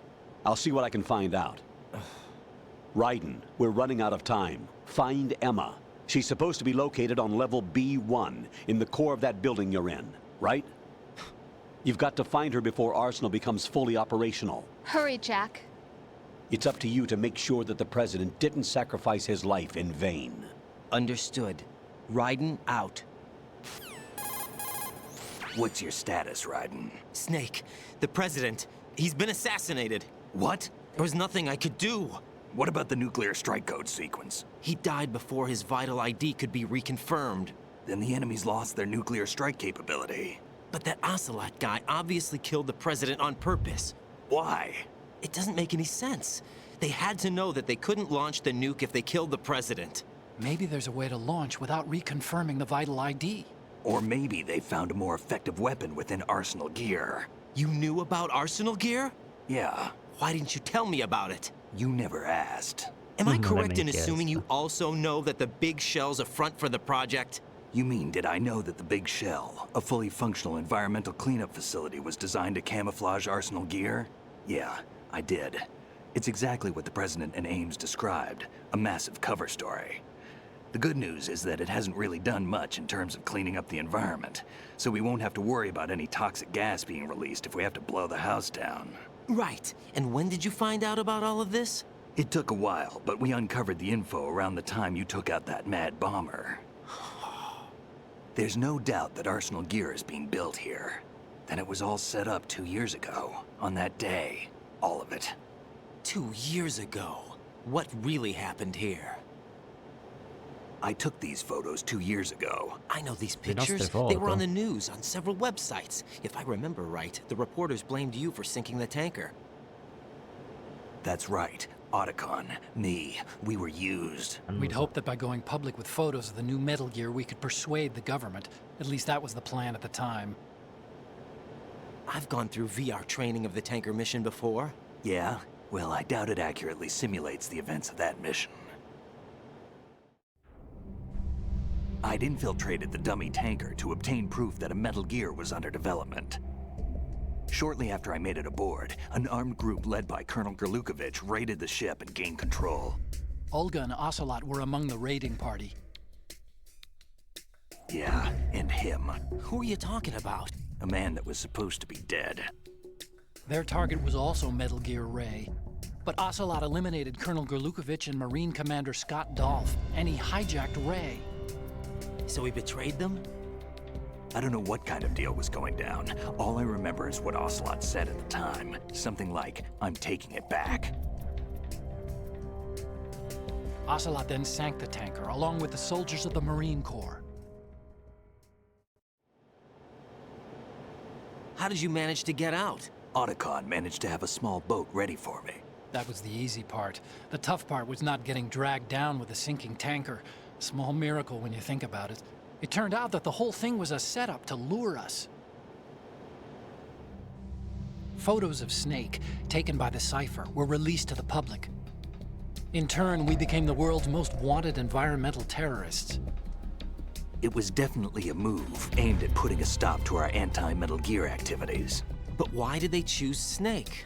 [SPEAKER 7] I'll see what I can find out. Raiden, we're running out of time. Find Emma. She's supposed to be located on level B1, in the core of that building you're in, right? You've got to find her before Arsenal becomes fully operational.
[SPEAKER 3] Hurry, Jack.
[SPEAKER 7] It's up to you to make sure that the president didn't sacrifice his life in vain.
[SPEAKER 5] Understood. Raiden out.
[SPEAKER 4] What's your status, Raiden?
[SPEAKER 5] Snake, the president, he's been assassinated.
[SPEAKER 4] What?
[SPEAKER 5] There was nothing I could do.
[SPEAKER 4] What about the nuclear strike code sequence?
[SPEAKER 5] He died before his vital ID could be reconfirmed.
[SPEAKER 4] Then the enemy's lost their nuclear strike capability.
[SPEAKER 5] But that Ocelot guy obviously killed the president on purpose.
[SPEAKER 4] Why?
[SPEAKER 5] It doesn't make any sense. They had to know that they couldn't launch the nuke if they killed the president.
[SPEAKER 6] Maybe there's a way to launch without reconfirming the vital ID.
[SPEAKER 4] Or maybe they found a more effective weapon within Arsenal gear.
[SPEAKER 5] You knew about Arsenal gear?
[SPEAKER 4] Yeah.
[SPEAKER 5] Why didn't you tell me about it?
[SPEAKER 4] You never asked.
[SPEAKER 5] Am I correct in assuming you also know that the Big Shell's a front for the project?
[SPEAKER 4] You mean, did I know that the Big Shell, a fully functional environmental cleanup facility, was designed to camouflage Arsenal gear? Yeah, I did. It's exactly what the President and Ames described, a massive cover story. The good news is that it hasn't really done much in terms of cleaning up the environment, so we won't have to worry about any toxic gas being released if we have to blow the house down.
[SPEAKER 5] Right. And when did you find out about all of this?
[SPEAKER 4] It took a while, but we uncovered the info around the time you took out that mad bomber. There's no doubt that Arsenal gear is being built here. Then it was all set up 2 years ago, on that day. All of it.
[SPEAKER 5] 2 years ago? What really happened here?
[SPEAKER 4] I took these photos 2 years ago.
[SPEAKER 5] I know these pictures. They were on the news, on several websites. If I remember right, the reporters blamed you for sinking the tanker.
[SPEAKER 4] That's right. Otacon, me, we were used.
[SPEAKER 6] We'd hoped that by going public with photos of the new Metal Gear, we could persuade the government. At least that was the plan at the time.
[SPEAKER 5] I've gone through VR training of the tanker mission before.
[SPEAKER 4] Yeah? Well, I doubt it accurately simulates the events of that mission. I'd infiltrated the dummy tanker to obtain proof that a Metal Gear was under development. Shortly after I made it aboard, an armed group led by Colonel Gerlukovich raided the ship and gained control.
[SPEAKER 6] Olga and Ocelot were among the raiding party.
[SPEAKER 4] Yeah, and him.
[SPEAKER 5] Who are you talking about?
[SPEAKER 4] A man that was supposed to be dead.
[SPEAKER 6] Their target was also Metal Gear Ray. But Ocelot eliminated Colonel Gerlukovich and Marine Commander Scott Dolph, and he hijacked Ray.
[SPEAKER 5] So he betrayed them?
[SPEAKER 4] I don't know what kind of deal was going down. All I remember is what Ocelot said at the time. Something like, "I'm taking it back."
[SPEAKER 6] Ocelot then sank the tanker, along with the soldiers of the Marine Corps.
[SPEAKER 5] How did you manage to get out?
[SPEAKER 4] Otacon managed to have a small boat ready for me.
[SPEAKER 6] That was the easy part. The tough part was not getting dragged down with a sinking tanker. A small miracle when you think about it. It turned out that the whole thing was a setup to lure us. Photos of Snake, taken by the Cypher, were released to the public. In turn, we became the world's most wanted environmental terrorists.
[SPEAKER 4] It was definitely a move aimed at putting a stop to our anti-Metal Gear activities.
[SPEAKER 5] But why did they choose Snake?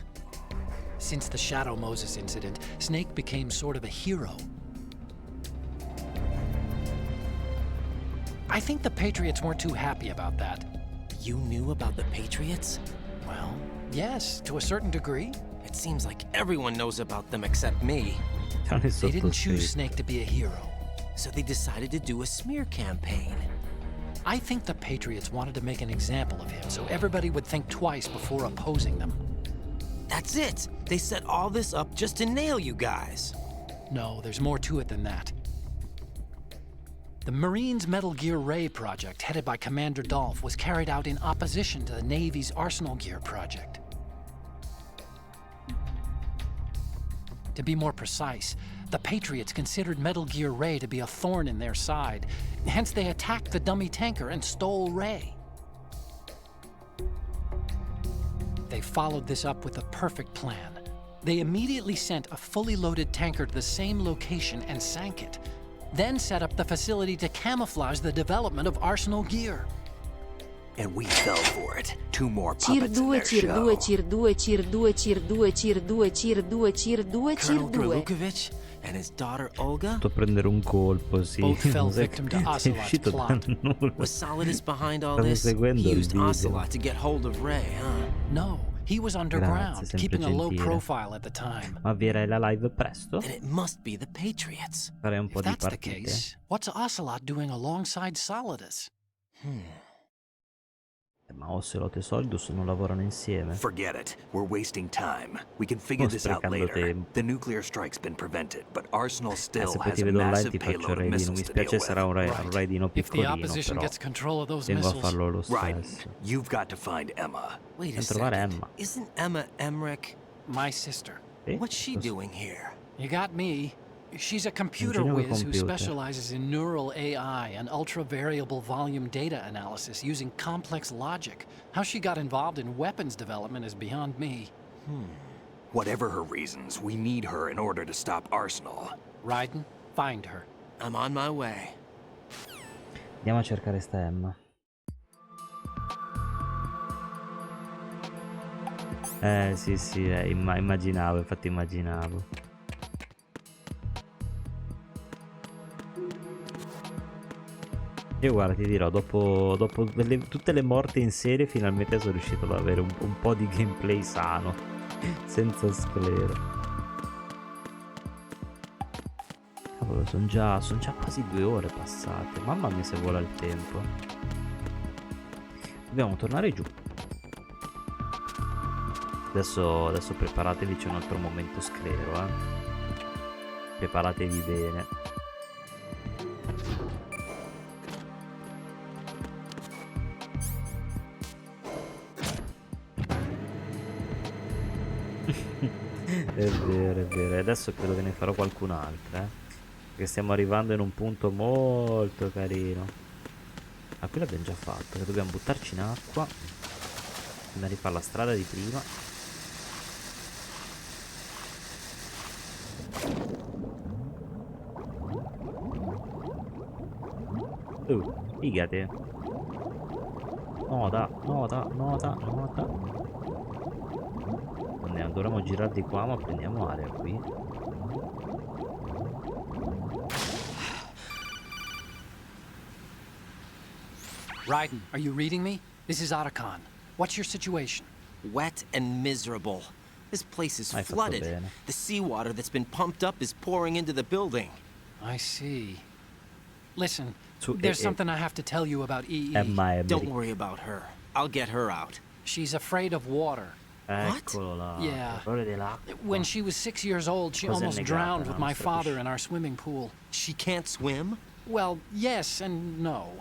[SPEAKER 6] Since the Shadow Moses incident, Snake became sort of a hero. I think the Patriots weren't too happy about that.
[SPEAKER 5] You knew about the Patriots?
[SPEAKER 6] Well, yes, to a certain degree.
[SPEAKER 5] It seems like everyone knows about them except me.
[SPEAKER 6] They didn't choose Snake to be a hero.
[SPEAKER 5] So they decided to do a smear campaign.
[SPEAKER 6] I think the Patriots wanted to make an example of him so everybody would think twice before opposing them.
[SPEAKER 5] That's it! They set all this up just to nail you guys.
[SPEAKER 6] No, there's more to it than that. The Marines' Metal Gear Ray project, headed by Commander Dolph, was carried out in opposition to the Navy's Arsenal Gear project. To be more precise, the Patriots considered Metal Gear Ray to be a thorn in their side. Hence, they attacked the dummy tanker and stole Ray. They followed this up with a perfect plan. They immediately sent a fully loaded tanker to the same location and sank it. Then set up the facility to camouflage the development of Arsenal Gear.
[SPEAKER 4] And we fell for it. 2 more puppets in their show.
[SPEAKER 5] Colonel Dralukovic and his daughter Olga?
[SPEAKER 1] A prendere un colpo, sì.
[SPEAKER 6] Both fell victim to Ocelot's plot.
[SPEAKER 5] Was Solidus behind all this? He used Ocelot to get hold of Ray, huh?
[SPEAKER 6] No, he was underground,
[SPEAKER 1] Grazie,
[SPEAKER 6] keeping a low
[SPEAKER 1] gentile.
[SPEAKER 6] profile at the time.
[SPEAKER 1] Ma avvierai la live presto?
[SPEAKER 5] Then it must be the Patriots.
[SPEAKER 1] Farei un po'
[SPEAKER 6] If
[SPEAKER 1] di
[SPEAKER 6] that's the
[SPEAKER 1] partite.
[SPEAKER 6] case, what's Ocelot doing alongside Solidus?
[SPEAKER 1] Ma Ocelot e Solidus non lavorano insieme.
[SPEAKER 4] Forget it. We're wasting time. We can figure this out
[SPEAKER 1] sprecando
[SPEAKER 4] later.
[SPEAKER 1] tempo.
[SPEAKER 4] The nuclear strike's been prevented, but Arsenal still
[SPEAKER 1] Se poi
[SPEAKER 4] has
[SPEAKER 1] ti
[SPEAKER 4] a
[SPEAKER 1] vedo online
[SPEAKER 4] massive
[SPEAKER 1] ti faccio
[SPEAKER 4] payload of
[SPEAKER 1] raidino. Mi
[SPEAKER 4] missiles to deal
[SPEAKER 1] spiace sarà
[SPEAKER 4] with.
[SPEAKER 1] un raidino
[SPEAKER 6] If the
[SPEAKER 1] piccolino,
[SPEAKER 6] opposition
[SPEAKER 1] però
[SPEAKER 6] gets control of those
[SPEAKER 1] tengo a
[SPEAKER 6] missiles,
[SPEAKER 1] farlo lo
[SPEAKER 4] Right.
[SPEAKER 1] stesso.
[SPEAKER 4] You've got to find Emma.
[SPEAKER 5] Wait a
[SPEAKER 1] Devo trovare
[SPEAKER 5] second.
[SPEAKER 1] Emma.
[SPEAKER 5] Isn't Emma Emmerich?
[SPEAKER 6] my sister.
[SPEAKER 1] Sì?
[SPEAKER 5] What's she doing here?
[SPEAKER 6] You got me. She's a computer
[SPEAKER 1] Ingegnere
[SPEAKER 6] whiz who
[SPEAKER 1] computer.
[SPEAKER 6] specializes in neural AI and ultra-variable volume data analysis using complex logic. How she got involved in weapons development is beyond me.
[SPEAKER 4] Whatever her reasons, we need her in order to stop Arsenal.
[SPEAKER 6] Raiden, find her.
[SPEAKER 5] I'm on my way.
[SPEAKER 1] Andiamo a cercare sta Emma. Sì, immaginavo, infatti immaginavo. Io guarda, ti dirò, dopo tutte le morti in serie finalmente sono riuscito ad avere un po' di gameplay sano, senza sclero. Cavolo, sono già quasi 2 ore passate, mamma mia se vola il tempo. Dobbiamo tornare giù. Adesso preparatevi, c'è un altro momento sclero, preparatevi bene. È vero, adesso credo che ne farò qualcun'altra, perché stiamo arrivando in un punto molto carino. Ah, qui l'abbiamo già fatto, che dobbiamo buttarci in acqua, andare a rifare la strada di prima. Figate. Nota. Dovremmo girare di qua, ma prendiamo aria qui.
[SPEAKER 6] Raiden, are you reading me? This is Otacon. What's your situation?
[SPEAKER 5] Wet and miserable. This place is
[SPEAKER 1] Hai fatto
[SPEAKER 5] flooded.
[SPEAKER 1] bene.
[SPEAKER 5] The seawater that's been pumped up is pouring into the building.
[SPEAKER 6] I see. Listen,
[SPEAKER 1] So,
[SPEAKER 6] there's something I have to tell you about EE.
[SPEAKER 1] Emma
[SPEAKER 5] Don't worry about her. I'll get her out.
[SPEAKER 6] She's afraid of water.
[SPEAKER 1] Eccolo là.
[SPEAKER 6] Yeah.
[SPEAKER 1] L'orrore dell'acqua.
[SPEAKER 6] When she was 6 years old, she
[SPEAKER 1] Cos'è
[SPEAKER 6] almost
[SPEAKER 1] negata
[SPEAKER 6] drowned
[SPEAKER 1] la
[SPEAKER 6] with my
[SPEAKER 1] nostra
[SPEAKER 6] father
[SPEAKER 1] piscina?
[SPEAKER 6] in our swimming pool.
[SPEAKER 5] She can't swim?
[SPEAKER 6] Well, yes and no.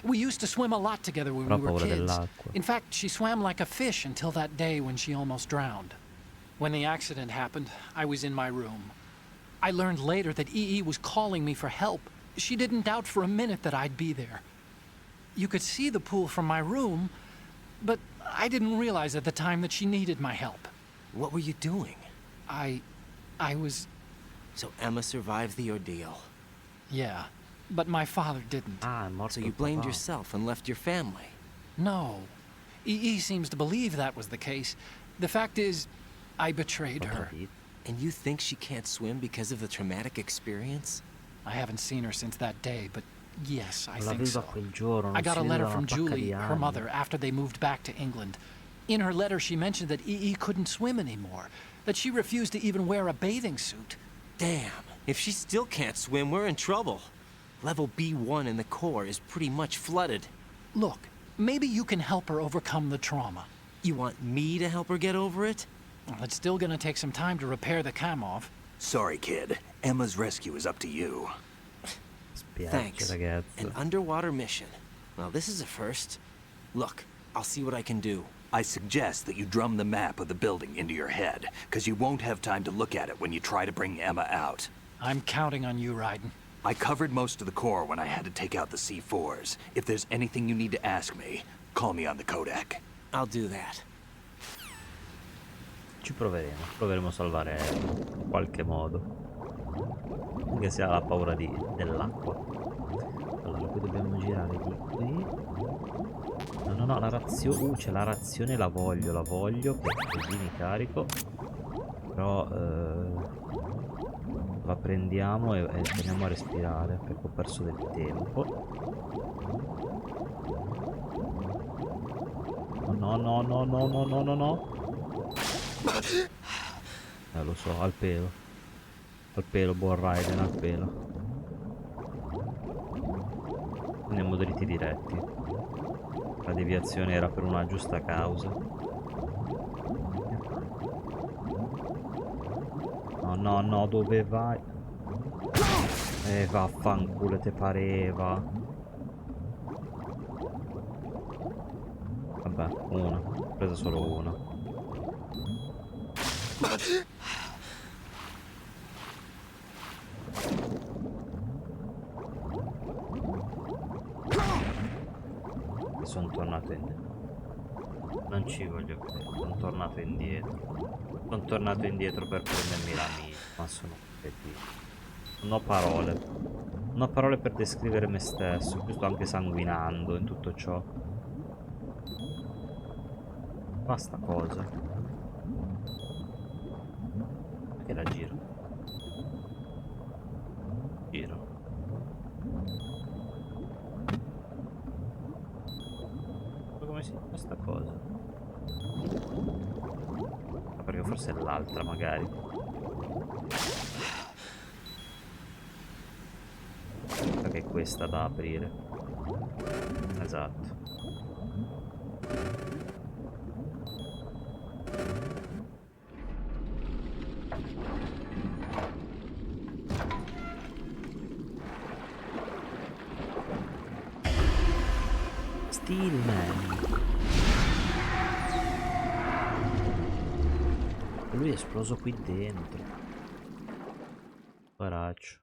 [SPEAKER 6] We used to swim a lot together when
[SPEAKER 1] Però
[SPEAKER 6] we were
[SPEAKER 1] paura
[SPEAKER 6] kids.
[SPEAKER 1] dell'acqua.
[SPEAKER 6] In fact, she swam like a fish until that day when she almost drowned. When the accident happened, I was in my room. I learned later that EE was calling me for help. She didn't doubt for a minute that I'd be there. You could see the pool from my room, but I didn't realize at the time that she needed my help.
[SPEAKER 5] What were you doing?
[SPEAKER 6] I was...
[SPEAKER 5] So Emma survived the ordeal.
[SPEAKER 6] Yeah, but my father didn't.
[SPEAKER 1] Ah, è morto
[SPEAKER 5] So you
[SPEAKER 1] il
[SPEAKER 5] blamed
[SPEAKER 1] papà.
[SPEAKER 5] yourself and left your family.
[SPEAKER 6] No. EE seems to believe that was the case. The fact is, I betrayed
[SPEAKER 1] Ho
[SPEAKER 6] her.
[SPEAKER 1] capito.
[SPEAKER 5] And you think she can't swim because of the traumatic experience?
[SPEAKER 6] I haven't seen her since that day, but yes, I
[SPEAKER 1] Non
[SPEAKER 6] think
[SPEAKER 1] l'aveva
[SPEAKER 6] so.
[SPEAKER 1] quel giorno,
[SPEAKER 6] I
[SPEAKER 1] non
[SPEAKER 6] got
[SPEAKER 1] si
[SPEAKER 6] a letter
[SPEAKER 1] vedeva
[SPEAKER 6] from
[SPEAKER 1] una pacca
[SPEAKER 6] Julie,
[SPEAKER 1] di
[SPEAKER 6] her
[SPEAKER 1] anni.
[SPEAKER 6] mother, after they moved back to England. In her letter, she mentioned that EE couldn't swim anymore, that she refused to even wear a bathing suit.
[SPEAKER 5] Damn, if she still can't swim, we're in trouble. Level B1 in the core is pretty much flooded.
[SPEAKER 6] Look, maybe you can help her overcome the trauma.
[SPEAKER 5] You want me to help her get over it?
[SPEAKER 6] Well, it's still gonna take some time to repair the cam-off.
[SPEAKER 4] Sorry, kid. Emma's rescue is up to you.
[SPEAKER 1] Spiace,
[SPEAKER 5] Thanks.
[SPEAKER 1] ragazzi.
[SPEAKER 5] An underwater mission. Well, this is a first. Look, I'll see what I can do.
[SPEAKER 4] I suggest that you drum the map of the building into your head, because you won't have time to look at it when you try to bring Emma out.
[SPEAKER 6] I'm counting on you, Raiden.
[SPEAKER 4] I covered most of the core when I had to take out the C4s. If there's anything you need to ask me, call me on the codec.
[SPEAKER 5] I'll do that.
[SPEAKER 1] Ci proveremo a salvare in qualche modo. Anche se ha la paura dell'acqua. Allora, qui dobbiamo girare di qui. No, la razione. C'è la razione, la voglio, che così mi carico. Però la prendiamo e torniamo a respirare, perché ho perso del tempo. No. Lo so, al pelo. Al pelo, buon Raiden, al pelo. Andiamo dritti diretti. La deviazione era per una giusta causa. No, dove vai? Vaffanculo, te pareva. Vabbè, una. Ho preso solo una. E sono tornato indietro. Non ci voglio credere. Sono tornato indietro. Sono tornato indietro per prendermi la mia. Ma sono cretino. Non ho parole. Non ho parole per descrivere me stesso. Qui sto anche sanguinando in tutto ciò. Basta cosa. Perché la giro? Giro. Ma come si fa questa cosa? Ma perché forse è l'altra magari. Perché è questa da aprire. Esatto. Steelman. Lui è esploso qui dentro. Paraccio.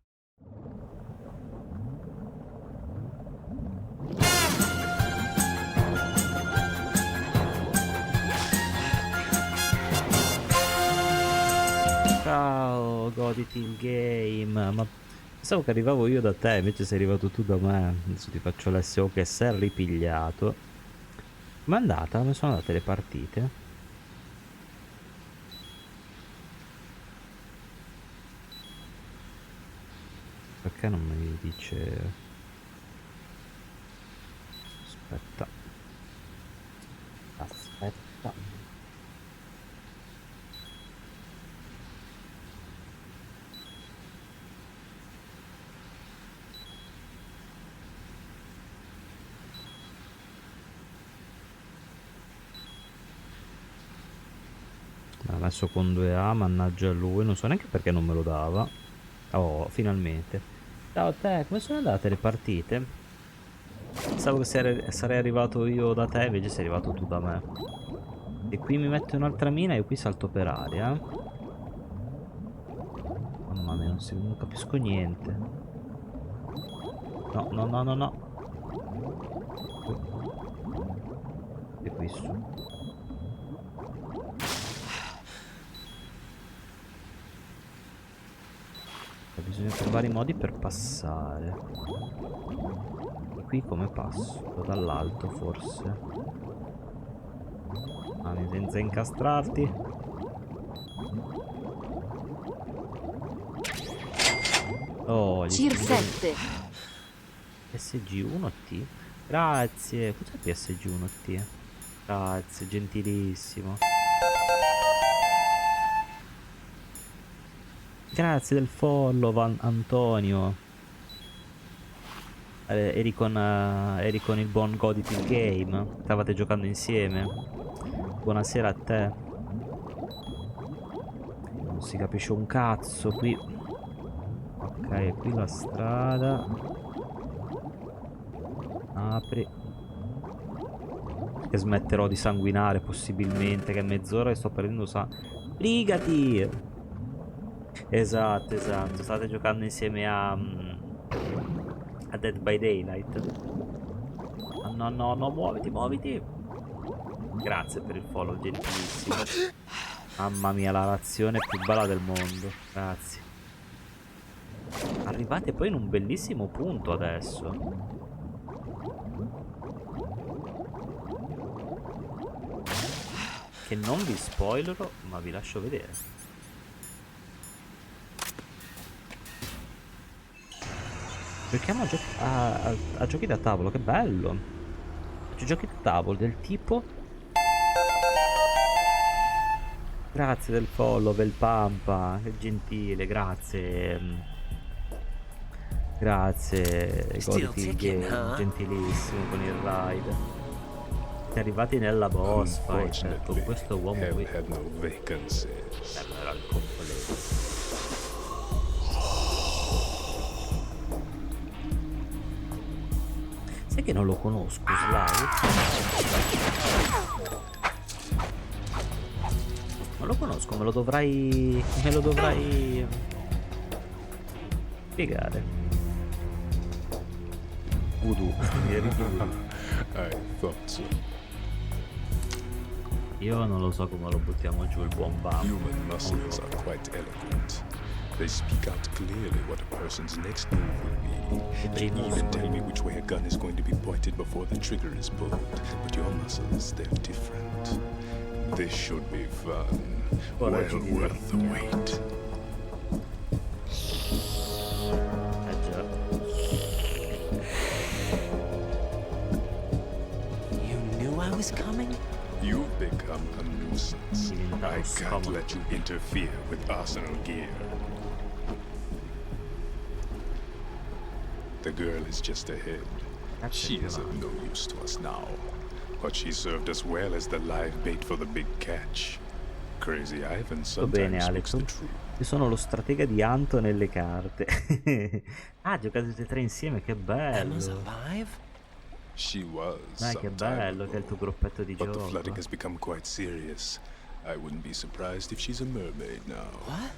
[SPEAKER 1] Ciao, goditi il game. Ma pensavo che arrivavo io da te, invece sei arrivato tu da me. Adesso ti faccio l'SO che sei ripigliato. Com'è andata? Come sono andate le partite? Perché non mi dice... Aspetta. L'ha messo con 2A, mannaggia lui, non so neanche perché non me lo dava. Oh, finalmente. Ciao a te, come sono andate le partite? Pensavo che sarei arrivato io da te, invece sei arrivato tu da me. E qui mi mette un'altra mina e qui salto per aria. Mamma mia, non capisco niente. No, no, no, no, no. E qui su. Bisogna trovare i modi per passare. E qui come passo? Dall'alto forse. Ah, senza incastrarti. Oh, gli
[SPEAKER 3] Circette.
[SPEAKER 1] PSG1T. Grazie. Cos'è PSG1T? Grazie, gentilissimo. Grazie del follow, Antonio. Eri con il buon Godit il Game. Stavate giocando insieme. Buonasera a te. Non si capisce un cazzo qui. Ok, qui la strada. Apri. Che smetterò di sanguinare possibilmente. Che è mezz'ora che sto perdendo Brigati! Esatto, esatto. State giocando insieme a Dead by Daylight. No, no, no, muoviti, muoviti. Grazie per il follow, gentilissimo. Mamma mia, la razione più bella del mondo. Grazie. Arrivate poi in un bellissimo punto adesso. Che non vi spoilerò, ma vi lascio vedere. Giochiamo a giochi da tavolo, che bello. Giochi da tavolo del tipo. Grazie del follow, del pampa. Che gentile, grazie. Grazie, goditi il game, gentilissimo con il ride. Siete arrivati nella boss fight con questo uomo qui. Era il completo. Sai che non lo conosco, Sly? Non lo conosco, me lo dovrai spiegare. Voodoo.
[SPEAKER 13] I thought so.
[SPEAKER 1] Io non lo so come lo buttiamo giù il buon Vamp.
[SPEAKER 13] Human muscles are quite eloquent. They speak out clearly what a person's next move will be. They even tell me which way a gun is going to be pointed before the trigger is pulled. But your muscles, they're different. This should be fun. Well worth the wait.
[SPEAKER 5] You knew I was coming?
[SPEAKER 13] You've become a nuisance. I can't let you interfere with arsenal gear. The girl is just ahead. She is of no use to us now, but she served us well as the live bait for the big catch. Crazy Ivan sometimes speaks the truth.
[SPEAKER 1] Io sono lo stratega di Anto nelle carte. Ah, giocate tutti e tre insieme, che bello.
[SPEAKER 13] She was.
[SPEAKER 1] Dai, che bello che è il tuo gruppetto di
[SPEAKER 13] but
[SPEAKER 1] gioco.
[SPEAKER 13] The flooding has become quite serious. I wouldn't be surprised if she's a mermaid now.
[SPEAKER 5] What?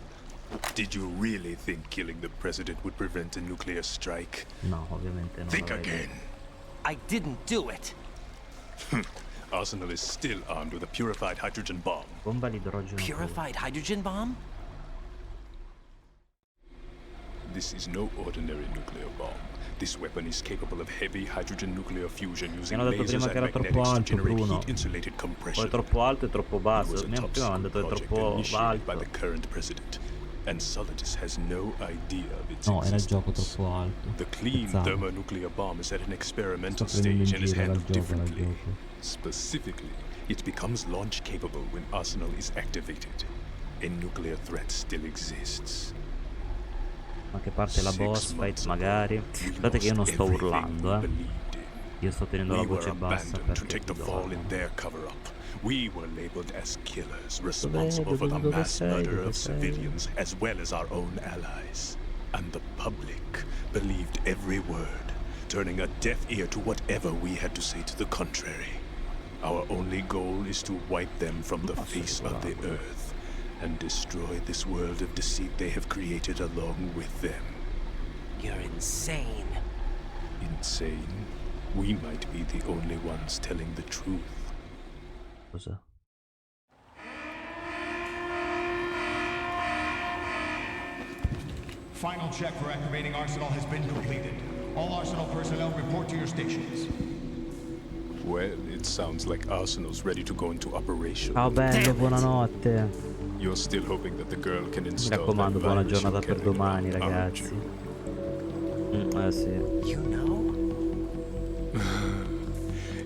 [SPEAKER 13] Did you really think killing the president would prevent a nuclear strike?
[SPEAKER 1] No, ovviamente no.
[SPEAKER 13] Think again.
[SPEAKER 5] I didn't do it.
[SPEAKER 13] Arsenal is still armed with a purified hydrogen bomb.
[SPEAKER 1] Bomba d'idrogeno.
[SPEAKER 5] Purified hydrogen bomb?
[SPEAKER 13] This is no ordinary nuclear bomb. This weapon is capable of heavy hydrogen nuclear fusion using lasers and magnetics to generate heat-insulated compression.
[SPEAKER 1] Poi è troppo alto e troppo basso. Prima mi ha detto è troppo alto.
[SPEAKER 13] By the current president. And Solidus has no idea of its
[SPEAKER 1] No, era il gioco troppo alto.
[SPEAKER 13] The clean thermonuclear bomb is at an experimental stage and is handled differently. Specifically, it becomes launch capable when Arsenal is activated. A nuclear threat still exists.
[SPEAKER 1] Ma che parte la boss fight magari. Guardate che io non sto urlando, Io sto tenendo la voce bassa perché
[SPEAKER 13] We were labeled as killers, responsible for the mass murder of civilians as well as our own allies. And the public believed every word, turning a deaf ear to whatever we had to say to the contrary. Our only goal is to wipe them from the face of the earth and destroy this world of deceit they have created along with them.
[SPEAKER 5] You're insane.
[SPEAKER 13] Insane? We might be the only ones telling the truth.
[SPEAKER 1] Cosa?
[SPEAKER 9] Final check for activating Arsenal has been completed. All Arsenal personnel report to your stations.
[SPEAKER 13] Well, it sounds like Arsenal's ready to go into operation.
[SPEAKER 1] Ciao bello, buonanotte.
[SPEAKER 13] You're still hoping that the girl can
[SPEAKER 1] Mi
[SPEAKER 13] install
[SPEAKER 1] raccomando,
[SPEAKER 13] that
[SPEAKER 1] buona
[SPEAKER 13] virus
[SPEAKER 1] giornata
[SPEAKER 13] you're
[SPEAKER 1] per
[SPEAKER 13] carrying
[SPEAKER 1] domani,
[SPEAKER 13] around, aren't
[SPEAKER 1] ragazzi.
[SPEAKER 13] you?
[SPEAKER 1] Sì.
[SPEAKER 5] You know?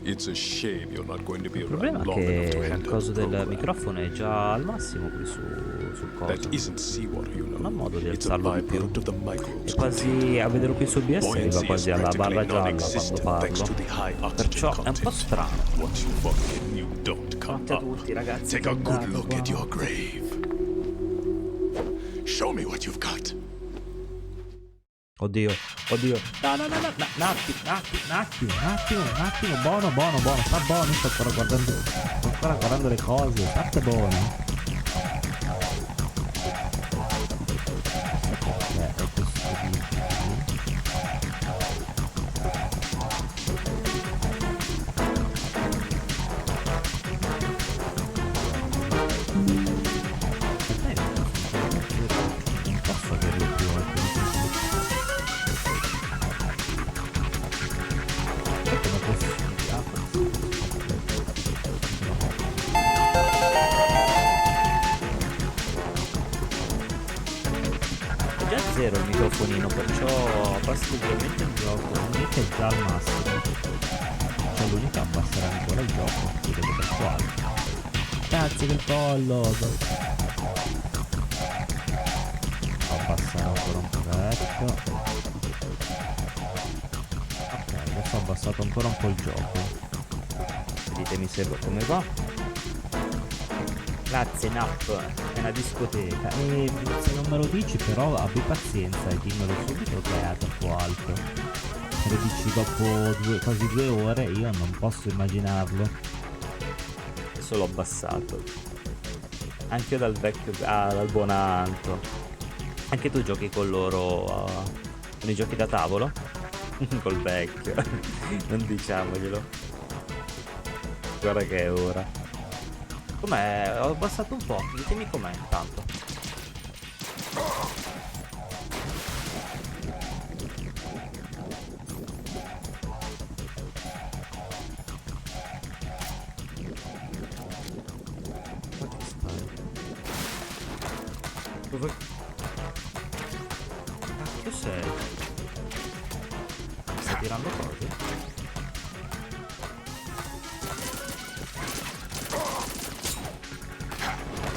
[SPEAKER 13] It's a shame you're not going to be
[SPEAKER 1] Il
[SPEAKER 13] around
[SPEAKER 1] problema è
[SPEAKER 13] long enough to
[SPEAKER 1] che il
[SPEAKER 13] handle
[SPEAKER 1] coso
[SPEAKER 13] the
[SPEAKER 1] del
[SPEAKER 13] program.
[SPEAKER 1] microfono è già al massimo qui sul coso.
[SPEAKER 13] That isn't seawater, you know.
[SPEAKER 1] Non ho modo di
[SPEAKER 13] It's a
[SPEAKER 1] alzarlo di più.
[SPEAKER 13] byproduct of the microbes
[SPEAKER 1] È quasi, a vederlo qui su OBS arriva
[SPEAKER 13] Buoyancy
[SPEAKER 1] quasi
[SPEAKER 13] is
[SPEAKER 1] alla
[SPEAKER 13] practically
[SPEAKER 1] barra gialla quando
[SPEAKER 13] non-existent thanks
[SPEAKER 1] parlo.
[SPEAKER 13] to the high oxygen
[SPEAKER 1] Perciò è un po'
[SPEAKER 13] content.
[SPEAKER 1] strano.
[SPEAKER 13] Once you fall in, you don't come
[SPEAKER 1] Notte a
[SPEAKER 13] up.
[SPEAKER 1] tutti, ragazzi.
[SPEAKER 13] Take a good
[SPEAKER 1] Buonanotte,
[SPEAKER 13] look at your
[SPEAKER 1] buonanotte.
[SPEAKER 13] grave. Show me what you've got.
[SPEAKER 1] Oddio. No, un attimo, buono, sta buono, sto ancora guardando le cose, state buono. Non posso averlo più è già zero il microfonino, perciò abbassi leggermente il gioco. L'unica è già al massimo, cioè l'unica è abbassare ancora il gioco, vedete per quale. Cazzo del collo, abbassare ancora un pochetto. Ok, adesso ho abbassato ancora un po' il gioco. Ditemi se come va. Grazie Nap, è una discoteca. E se non me lo dici però abbi pazienza e dimmelo subito che è troppo alto. Se lo dici dopo quasi 2 ore io non posso immaginarlo. Adesso l'ho abbassato. Anche io dal vecchio, dal buon Anto. Anche tu giochi con loro, con i giochi da tavolo? Col vecchio. Non diciamoglielo. Guarda che è ora. Com'è? Ho abbassato un po', ditemi com'è intanto. Dove? Cacchio sei? Mi stai tirando cose?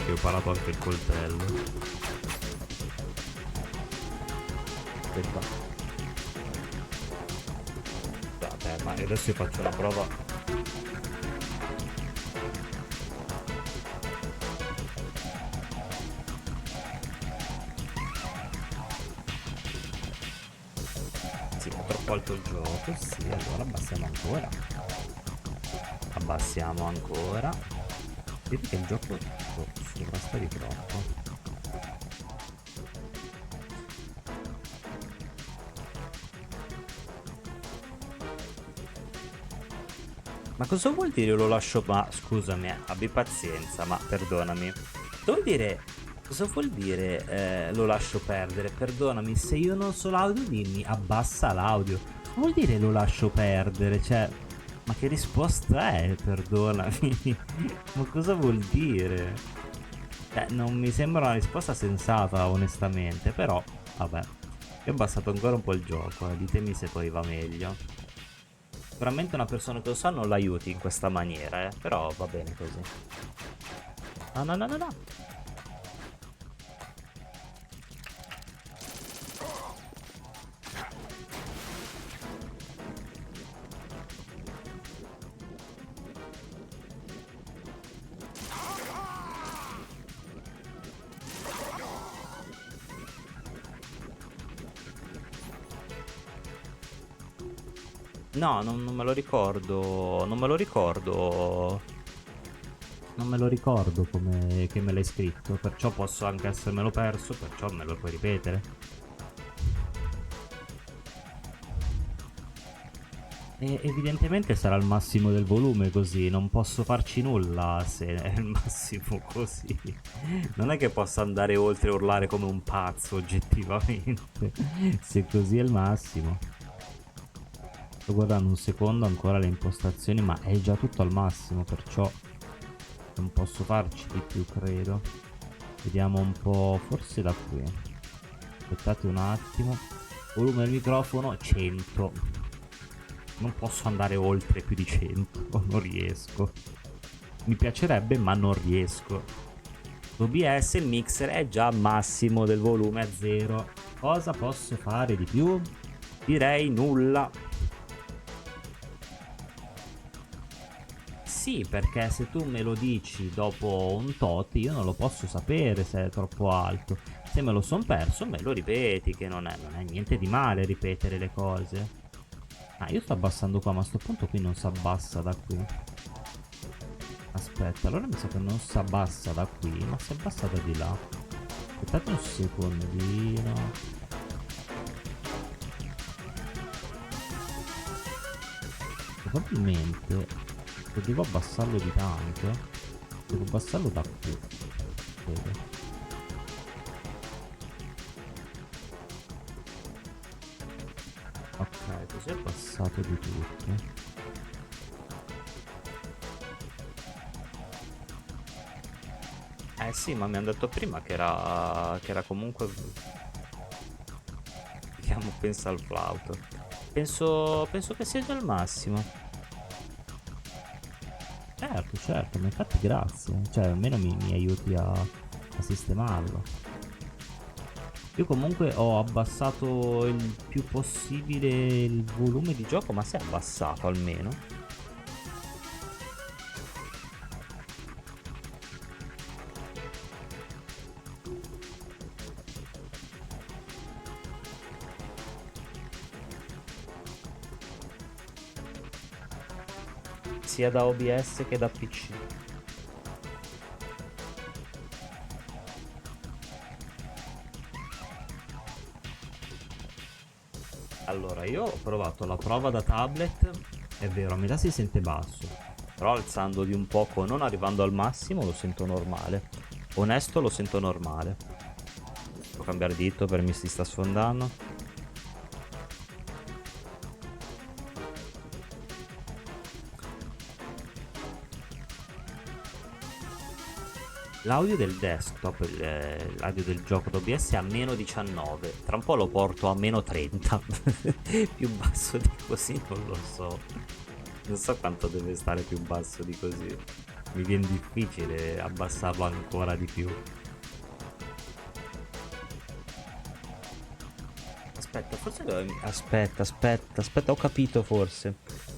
[SPEAKER 1] Che ho parato anche il coltello. Aspetta. Vabbè, ma adesso io faccio la prova. Sì, ho troppo alto il gioco. Sì, allora abbassiamo ancora. Abbassiamo ancora. Vedi che il gioco sovrasta di troppo. Ma cosa vuol dire lo lascio? Ma scusami, abbi pazienza, ma perdonami. Cosa vuol dire lo lascio perdere? Perdonami, se io non so l'audio dimmi abbassa l'audio. Cosa vuol dire lo lascio perdere? Cioè, ma che risposta è? Perdonami. Ma cosa vuol dire? Non mi sembra una risposta sensata, onestamente. Però, vabbè. Io ho abbassato ancora un po' il gioco. Ditemi se poi va meglio. Sicuramente una persona che lo sa non l'aiuti in questa maniera, però va bene così. No. No, non me lo ricordo. Non me lo ricordo. Non me lo ricordo come che me l'hai scritto. Perciò posso anche essermelo perso. Perciò me lo puoi ripetere. E evidentemente sarà il massimo del volume così. Non posso farci nulla se è il massimo così. Non è che possa andare oltre e urlare come un pazzo oggettivamente. Se così è il massimo. Sto guardando un secondo ancora le impostazioni, ma è già tutto al massimo, perciò non posso farci di più, credo. Vediamo un po', forse da qui. Aspettate un attimo. Volume del microfono 100. Non posso andare oltre più di 100, non riesco. Mi piacerebbe, ma non riesco. OBS, il mixer è già al massimo del volume a 0. Cosa posso fare di più? Direi nulla. Sì, perché se tu me lo dici dopo un tot, io non lo posso sapere se è troppo alto. Se me lo son perso, me lo ripeti, che non è niente di male ripetere le cose. Ah, io sto abbassando qua, ma a sto punto qui non si abbassa da qui. Aspetta, allora mi sa che non si abbassa da qui, ma si abbassa da di là. Aspettate un secondino. Probabilmente se devo abbassarlo di tanto, devo abbassarlo da qui. Vedo. Ok, così è abbassato di tutto. Eh sì, ma mi hanno detto prima che era comunque... Vediamo, pensa al flauto. Penso che sia già il massimo. Certo, ma infatti grazie. Cioè, almeno mi aiuti a sistemarlo. Io comunque ho abbassato il più possibile il volume di gioco, ma si è abbassato almeno. Sia da OBS che da PC. Allora, io ho provato la prova da tablet. È vero, a metà si sente basso, però alzando di un poco, non arrivando al massimo, lo sento normale. Onesto, lo sento normale. Devo cambiare dito per mi si sta sfondando. L'audio del desktop, l'audio del gioco d'OBS è a meno 19. Tra un po' lo porto a meno 30. Più basso di così non lo so. Non so quanto deve stare più basso di così. Mi viene difficile abbassarlo ancora di più. Aspetta, forse... Aspetta, ho capito forse.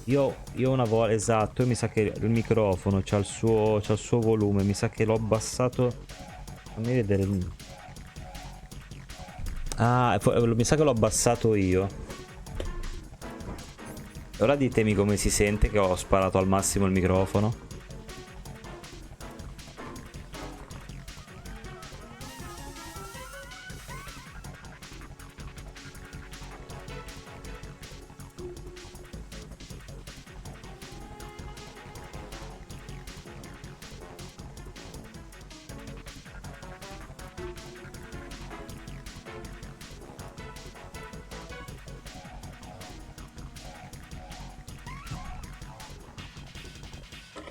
[SPEAKER 1] Io una volta, esatto, mi sa che il microfono c'ha il suo volume, mi sa che l'ho abbassato. Fammi vedere. Ah, mi sa che l'ho abbassato io. Ora ditemi come si sente che ho sparato al massimo il microfono.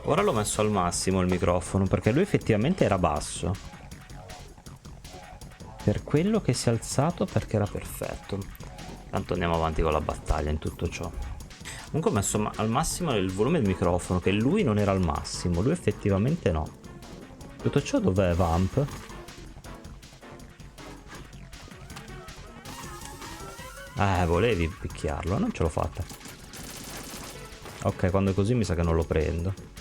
[SPEAKER 1] Ora l'ho messo al massimo il microfono perché lui effettivamente era basso. Per quello che si è alzato, perché era perfetto. Tanto andiamo avanti con la battaglia in tutto ciò. Comunque ho messo al massimo il volume del microfono, che lui non era al massimo, lui effettivamente no. Tutto ciò dov'è Vamp? Volevi picchiarlo, non ce l'ho fatta. Ok, quando è così mi sa che non lo prendo.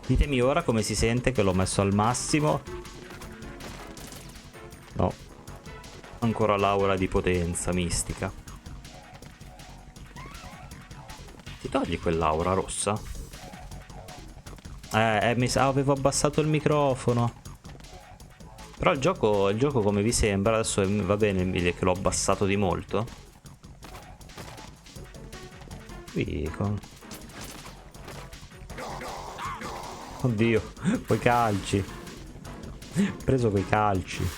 [SPEAKER 1] Ditemi ora come si sente che l'ho messo al massimo. No. Ancora l'aura di potenza mistica. Ti togli quell'aura rossa? Mi sa avevo abbassato il microfono. Però il gioco come vi sembra? Adesso va bene che l'ho abbassato di molto. Fico. Oddio, quei calci. Preso quei calci.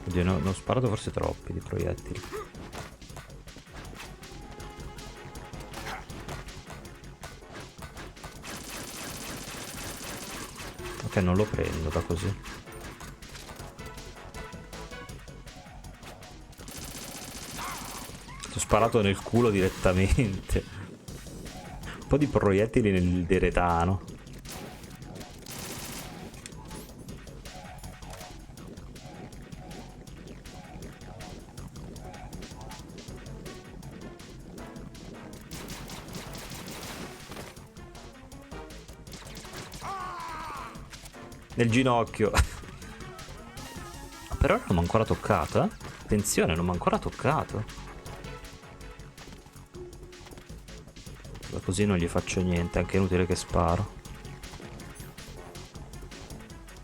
[SPEAKER 1] Oddio, ne ho sparato forse troppi di proiettili. Ok, non lo prendo da così. Ho sparato nel culo direttamente. Un po' di proiettili nel deretano. Nel ginocchio. Per ora non mi ha ancora toccato, eh? Attenzione, non mi ha ancora toccato. Così non gli faccio niente, anche inutile che sparo.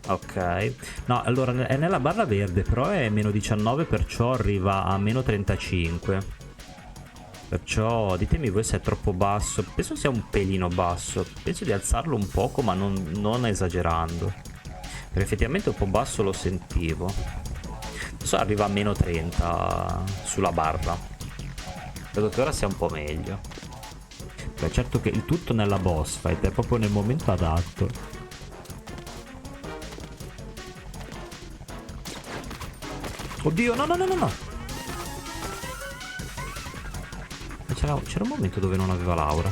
[SPEAKER 1] Ok. No, allora è nella barra verde, però è meno 19, perciò arriva a meno 35. Perciò ditemi voi se è troppo basso. Penso sia un pelino basso. Penso di alzarlo un poco, ma non esagerando. Perché effettivamente un po' basso lo sentivo. Adesso arriva a meno 30 sulla barra. Credo che ora sia un po' meglio. Beh, certo che il tutto nella boss fight è proprio nel momento adatto. Oddio, no. C'era un momento dove non aveva l'aura.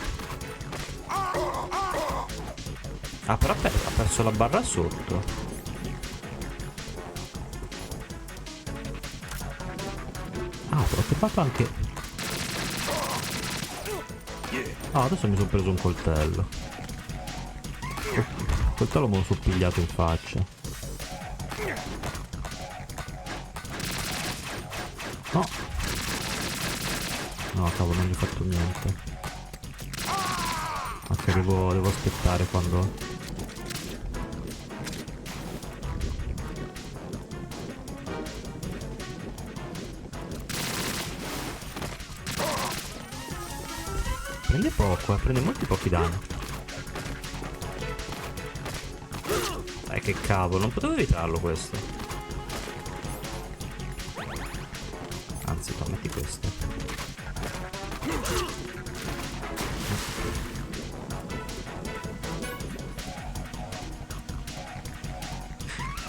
[SPEAKER 1] Ah, però ha perso la barra sotto. Ah, ho fatto anche... Ah, adesso mi sono preso un coltello. Il coltello me lo sono pigliato in faccia. No. No, cavolo, non gli ho fatto niente. Ok, devo aspettare quando... Prende poco, prende molti pochi danni. Che cavolo, non potevo evitarlo questo. Anzi, no, metti questo.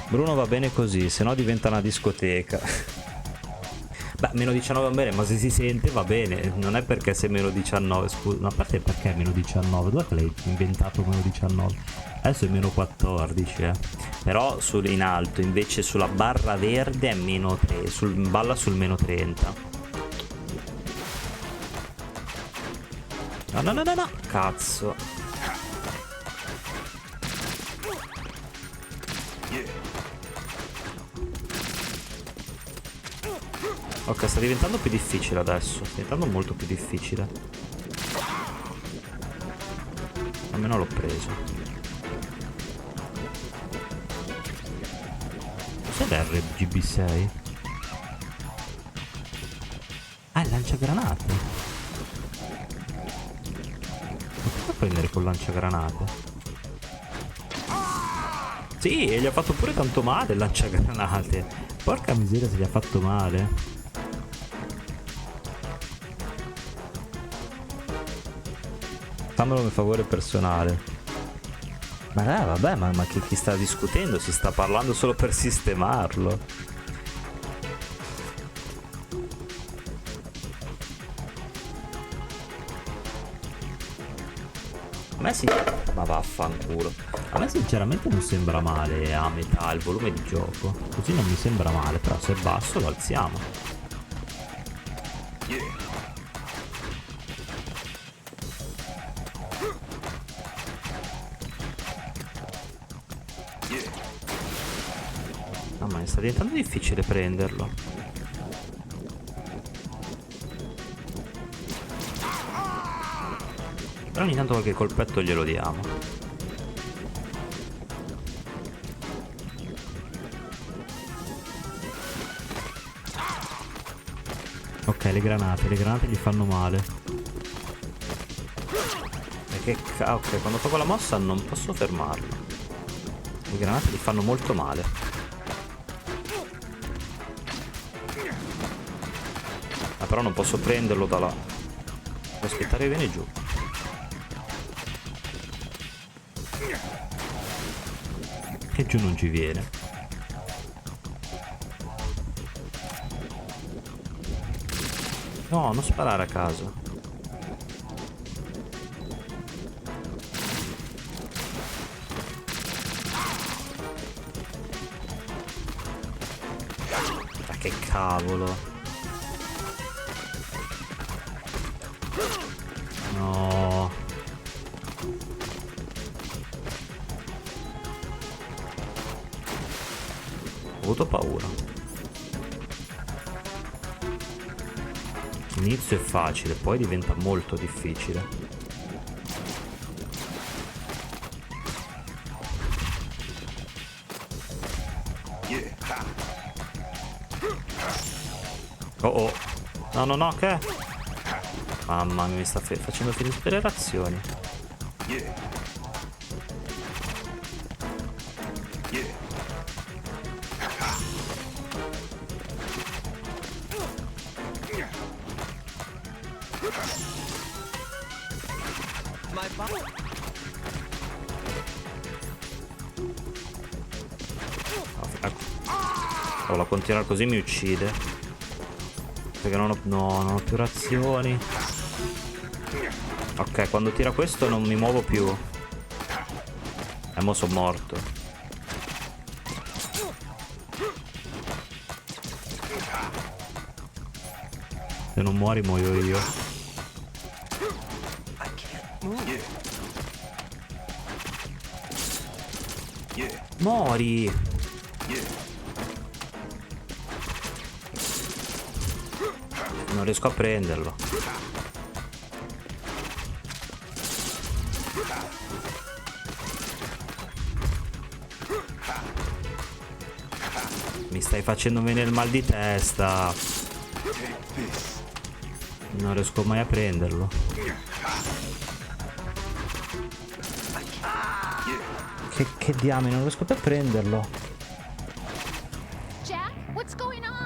[SPEAKER 1] Bruno va bene così, se no diventa una discoteca. Beh, meno 19 va bene, ma se si sente va bene. Non è perché sei meno 19, scusa. Ma a parte perché è meno 19? Dov'è che l'hai inventato meno 19? Adesso è meno 14, Però in alto, invece sulla barra verde è meno 3. Balla sul meno 30. No. Cazzo. Ok, sta diventando più difficile adesso. Sta diventando molto più difficile. Almeno l'ho preso. Cos'è l'RGB6? Ah, il lanciagranate. Ma come puoi prendere col lanciagranate? Sì, e gli ha fatto pure tanto male il lanciagranate. Porca miseria se gli ha fatto male. Fammelo per favore personale. Ma vabbè, ma chi sta discutendo? Si sta parlando solo per sistemarlo. A me sì. Ma vaffanculo. A me sinceramente non sembra male a metà il volume di gioco. Così non mi sembra male, però se è basso lo alziamo. ma mi sta diventando difficile prenderlo. Però ogni tanto qualche colpetto glielo diamo. Ok, le granate gli fanno male. Perché, ok, quando fa quella mossa non posso fermarlo. Le granate gli fanno molto male. Ah, però non posso prenderlo da là. Devo aspettare che viene giù. E giù non ci viene. No, non sparare a caso. Ma che cavolo. No. Ho avuto paura. L'inizio è facile, poi diventa molto difficile. Oh oh. No no no, che? Mamma mia, mi sta facendo finire tutte le razioni. Oh, la continuare così mi uccide. Perché non ho, no, non ho più razioni. Ok, quando tira questo non mi muovo più. E mo sono morto. Se non muori muoio io. Mori! Non riesco a prenderlo. Mi stai facendo venire il mal di testa. Non riesco mai a prenderlo. Che diamine, non riesco più a prenderlo.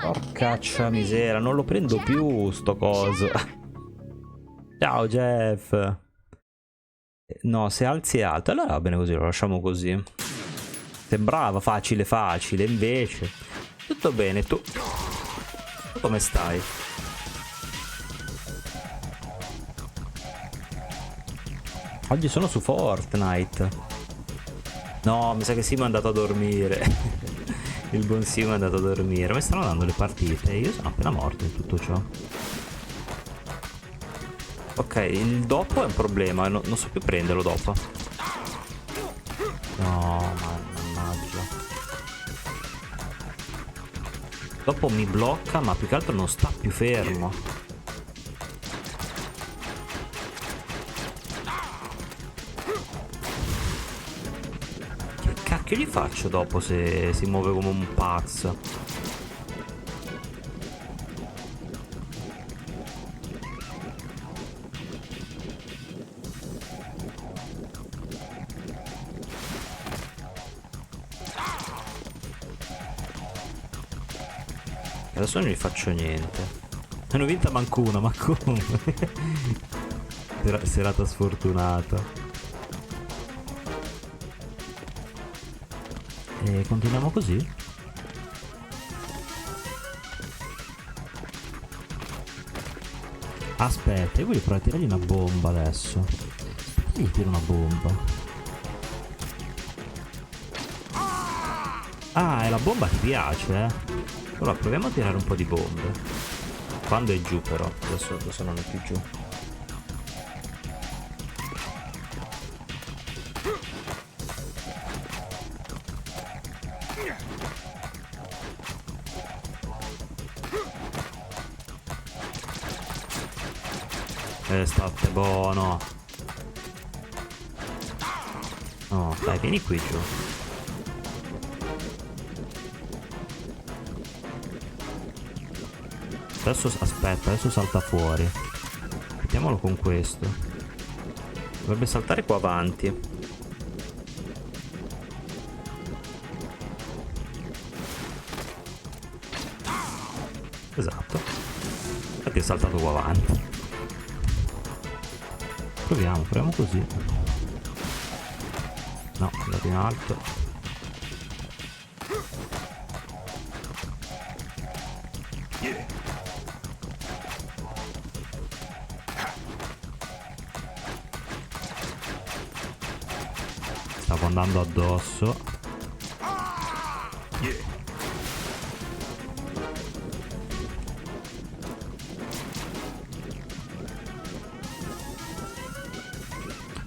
[SPEAKER 1] Porcaccia misera, non lo prendo più sto coso. Ciao Jeff. No, se alzi è alto. Allora va bene così, lo lasciamo così. Sembrava facile facile, invece. Tutto bene, tu come stai? Oggi sono su Fortnite. No, mi sa che Simo è andato a dormire. Il buon Simo è andato a dormire. Mi stanno dando le partite. Io sono appena morto in tutto ciò. Ok, il dopo è un problema. Non so più prenderlo dopo. No, mannaggia. Dopo mi blocca, ma più che altro non sta più fermo. Che gli faccio dopo se si muove come un pazzo? Adesso non gli faccio niente. Hanno vinta manco una, ma come? Serata sfortunata. E continuiamo così. Aspetta, io voglio provare a tirargli una bomba adesso. Gli tiro una bomba. Ah, e la bomba ti piace, eh? Allora proviamo a tirare un po' di bombe. Quando è giù però, adesso non è più giù. State buono. No, dai, vieni qui giù. Adesso aspetta, adesso salta fuori. Mettiamolo con questo. Dovrebbe saltare qua avanti. Esatto. Infatti è saltato qua avanti. Proviamo così. No, è andato in alto. Stavo andando addosso.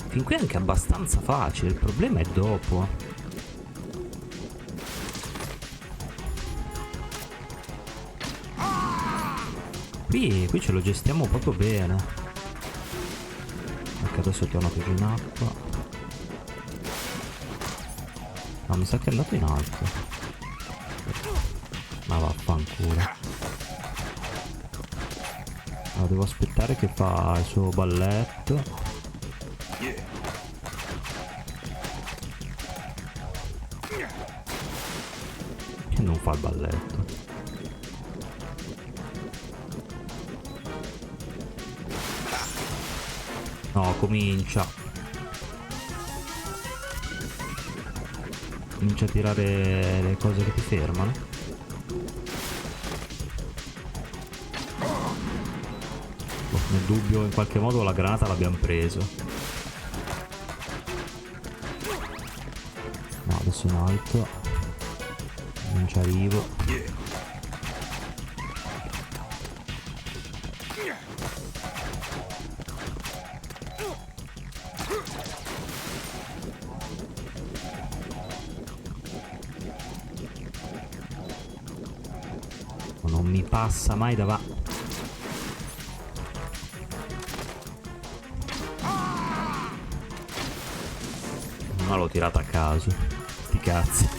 [SPEAKER 1] Fin qui è anche abbastanza facile, il problema è dopo. Qui ce lo gestiamo proprio bene. Ok, adesso è tornato giù in acqua. No, mi sa che è andato in alto. Ma vaffanculo. Allora, devo aspettare che fa il suo balletto. Che non fa il balletto. No, comincia a tirare le cose che ti fermano. Nel dubbio, in qualche modo la granata l'abbiamo preso. No, adesso in alto. Non ci arrivo. Non mi passa mai davanti. Ma l'ho tirata a caso. Sti cazzi.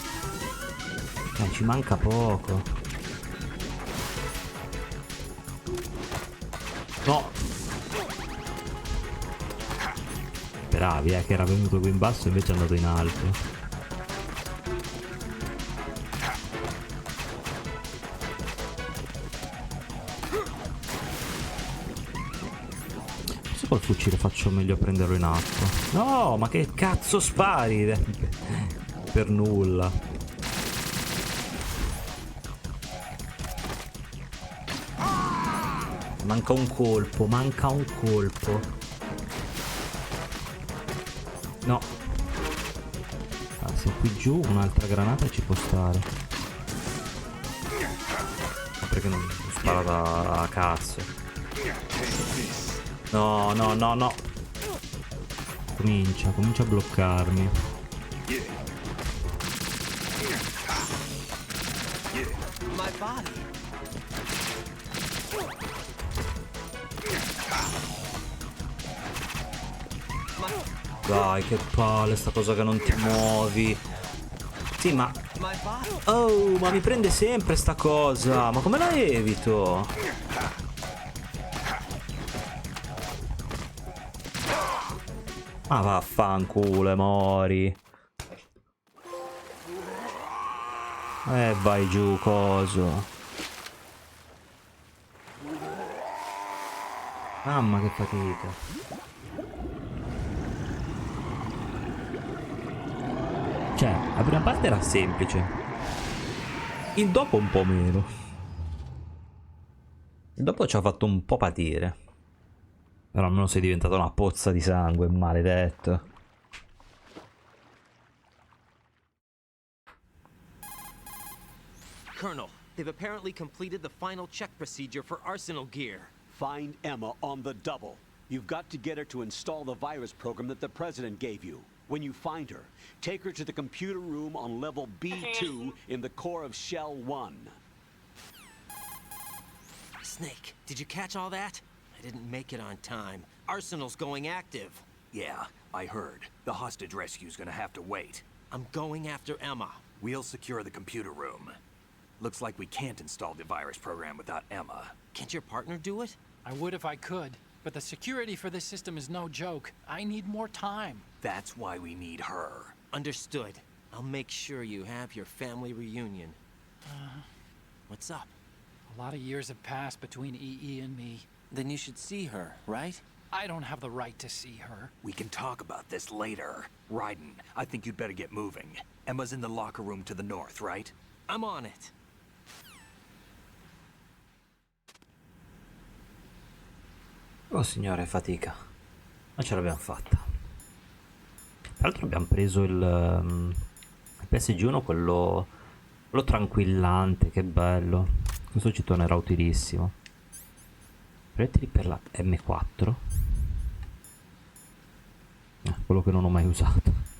[SPEAKER 1] Ci manca poco. No. Speravi che era venuto qui in basso e invece è andato in alto. Col fucile faccio meglio a prenderlo in acqua. No, ma che cazzo spari? Per nulla. Manca un colpo, manca un colpo. No. Ah, se qui giù un'altra granata ci può stare. Perché non spara a cazzo? No, no, no, no. Comincia a bloccarmi. Dai, che palle sta cosa che non ti muovi. Sì, ma... Oh, ma mi prende sempre sta cosa. Ma come la evito? Ah, vaffanculo, mori. Vai giù, coso. Mamma che fatica. Cioè, la prima parte era semplice. Il dopo un po' meno. Il dopo ci ha fatto un po' patire. Però almeno sei diventato una pozza di sangue, maledetto.
[SPEAKER 5] Colonel, they've apparently completed the final check procedure for arsenal gear.
[SPEAKER 7] Find Emma on the double. You've got to get her to install the virus program that the president gave you. When you find her, take her to the computer room on level B2 in the core of Shell 1.
[SPEAKER 5] Snake, did you catch all that? I didn't make it on time. Arsenal's going active.
[SPEAKER 4] Yeah, I heard. The hostage rescue's gonna have to wait.
[SPEAKER 5] I'm going after Emma.
[SPEAKER 4] We'll secure the computer room. Looks like we can't install the virus program without Emma.
[SPEAKER 5] Can't your partner do it?
[SPEAKER 6] I would if I could, but the security for this system is no joke. I need more time.
[SPEAKER 4] That's why we need her.
[SPEAKER 5] Understood. I'll make sure you have your family reunion. What's up?
[SPEAKER 6] A lot of years have passed between EE and me.
[SPEAKER 5] Then you should see her, right?
[SPEAKER 6] I don't have the right to see her.
[SPEAKER 4] We can talk about this later. Raiden, I think you'd better get moving. Emma's in the locker room to the north, right?
[SPEAKER 5] I'm on it.
[SPEAKER 1] Oh signore, fatica. Ma ce l'abbiamo fatta. Tra l'altro abbiamo preso il PSG1, quello tranquillante, che bello. Questo ci tornerà utilissimo. Proiettili per la M4. Quello che non ho mai usato.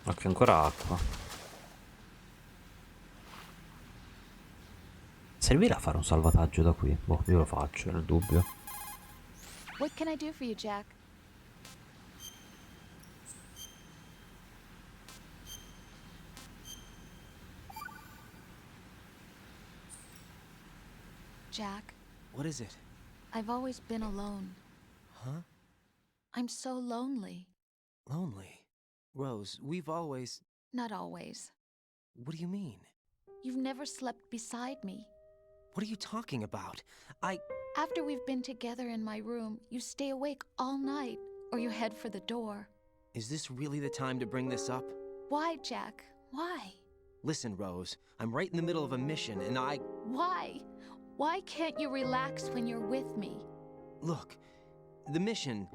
[SPEAKER 1] Ok, ancora acqua. Servirà a fare un salvataggio da qui? Boh, io lo faccio, nel dubbio.
[SPEAKER 3] What can I do for you, Jack? Jack,
[SPEAKER 5] What is it?
[SPEAKER 3] I've always been alone.
[SPEAKER 5] Huh?
[SPEAKER 3] I'm so lonely.
[SPEAKER 5] Lonely? Rose, we've always...
[SPEAKER 3] Not always.
[SPEAKER 5] What do you mean?
[SPEAKER 3] You've never slept beside me.
[SPEAKER 5] What are you talking about?
[SPEAKER 3] After we've been together in my room, you stay awake all night, or you head for the door.
[SPEAKER 5] Is this really the time to bring this up?
[SPEAKER 3] Why, Jack? Why?
[SPEAKER 5] Listen, Rose, I'm right in the middle of a mission, and
[SPEAKER 3] Why? Why can't you relax when you're with me?
[SPEAKER 5] Look, the mission,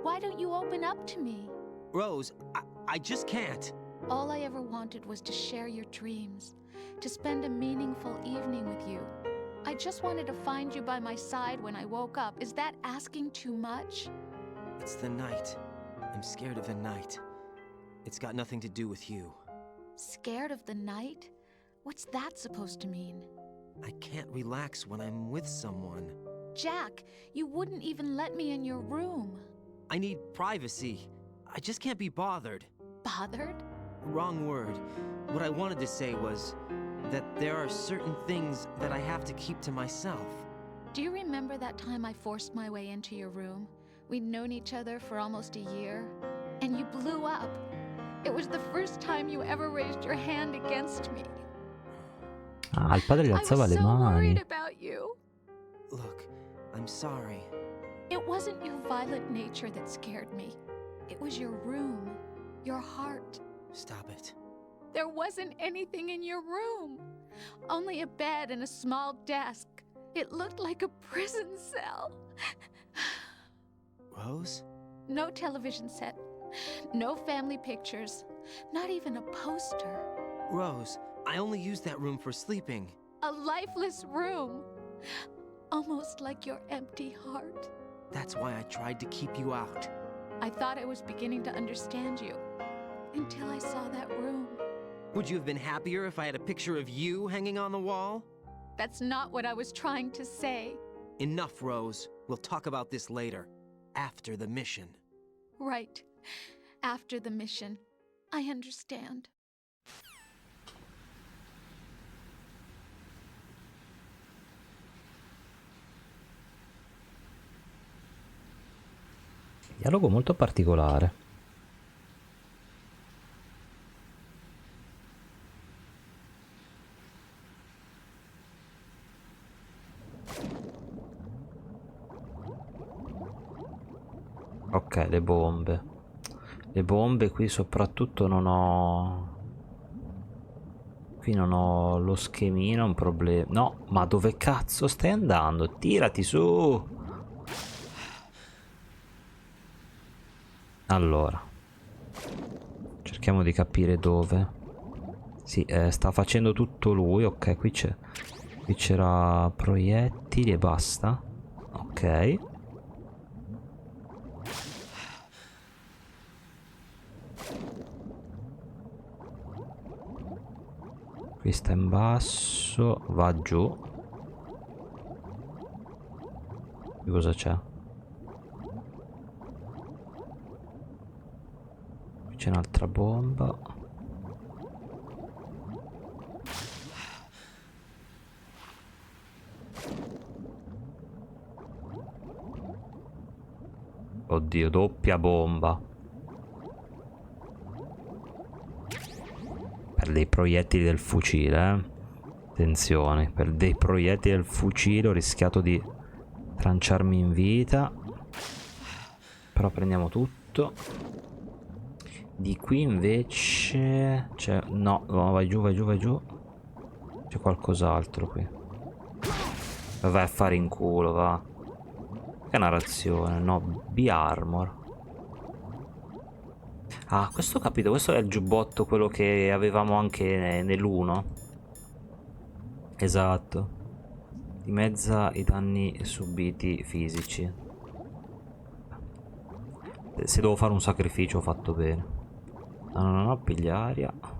[SPEAKER 3] Why don't you open up to me?
[SPEAKER 5] Rose, I just can't.
[SPEAKER 3] All I ever wanted was to share your dreams, to spend a meaningful evening with you. I just wanted to find you by my side when I woke up. Is that asking too much?
[SPEAKER 5] It's the night. I'm scared of the night. It's got nothing to do with you.
[SPEAKER 3] Scared of the night? What's that supposed to mean?
[SPEAKER 5] I can't relax when I'm with someone.
[SPEAKER 3] Jack, you wouldn't even let me in your room.
[SPEAKER 5] I need privacy. I just can't be bothered.
[SPEAKER 3] Bothered?
[SPEAKER 5] Wrong word. What I wanted to say was that there are certain things that I have to keep to myself.
[SPEAKER 3] Do you remember that time I forced my way into your room? We'd known each other for almost a year, and you blew up. It was the first time you ever raised your hand against me.
[SPEAKER 1] Ah, il padre gli alzava le
[SPEAKER 3] I was so worried
[SPEAKER 1] mani.
[SPEAKER 3] about you.
[SPEAKER 5] Look, I'm sorry.
[SPEAKER 3] It wasn't your violent nature that scared me. It was your room, your heart.
[SPEAKER 5] Stop it.
[SPEAKER 3] There wasn't anything in your room. Only a bed and a small desk. It looked like a prison cell.
[SPEAKER 5] Rose?
[SPEAKER 3] No television set. No family pictures. Not even a poster.
[SPEAKER 5] Rose, I only use that room for sleeping.
[SPEAKER 3] A lifeless room. Almost like your empty heart.
[SPEAKER 5] That's why I tried to keep you out.
[SPEAKER 3] I thought I was beginning to understand you. Until I saw that room.
[SPEAKER 5] Would you have been happier if I had a picture of you hanging on the wall?
[SPEAKER 3] That's not what I was trying to say.
[SPEAKER 5] Enough, Rose. We'll talk about this later. After the mission.
[SPEAKER 3] Right. After the mission. I understand.
[SPEAKER 1] Dialogo molto particolare. Ok, le bombe. Le bombe qui soprattutto non ho... Qui non ho lo schemino, un problema... No, ma dove cazzo stai andando? Tirati su! Allora. Cerchiamo di capire dove. Sì, sta facendo tutto lui. Ok, qui c'è... Qui c'era proiettili e basta. Ok. Qui sta in basso, va giù. Qui cosa c'è? Qui c'è un'altra bomba. Oddio, doppia bomba. Per dei proiettili del fucile, eh. Attenzione, per dei proiettili del fucile ho rischiato di tranciarmi in vita. Però prendiamo tutto. Di qui invece c'è... No, vai giù, vai giù, vai giù. C'è qualcos'altro qui. Vai a fare in culo, va. Che narrazione, no? B-Armor. Ah, questo ho capito, questo è il giubbotto, quello che avevamo anche nell'1. Esatto. Dimezza i danni subiti fisici. Se devo fare un sacrificio ho fatto bene. No, no, no, no, piglia aria. Un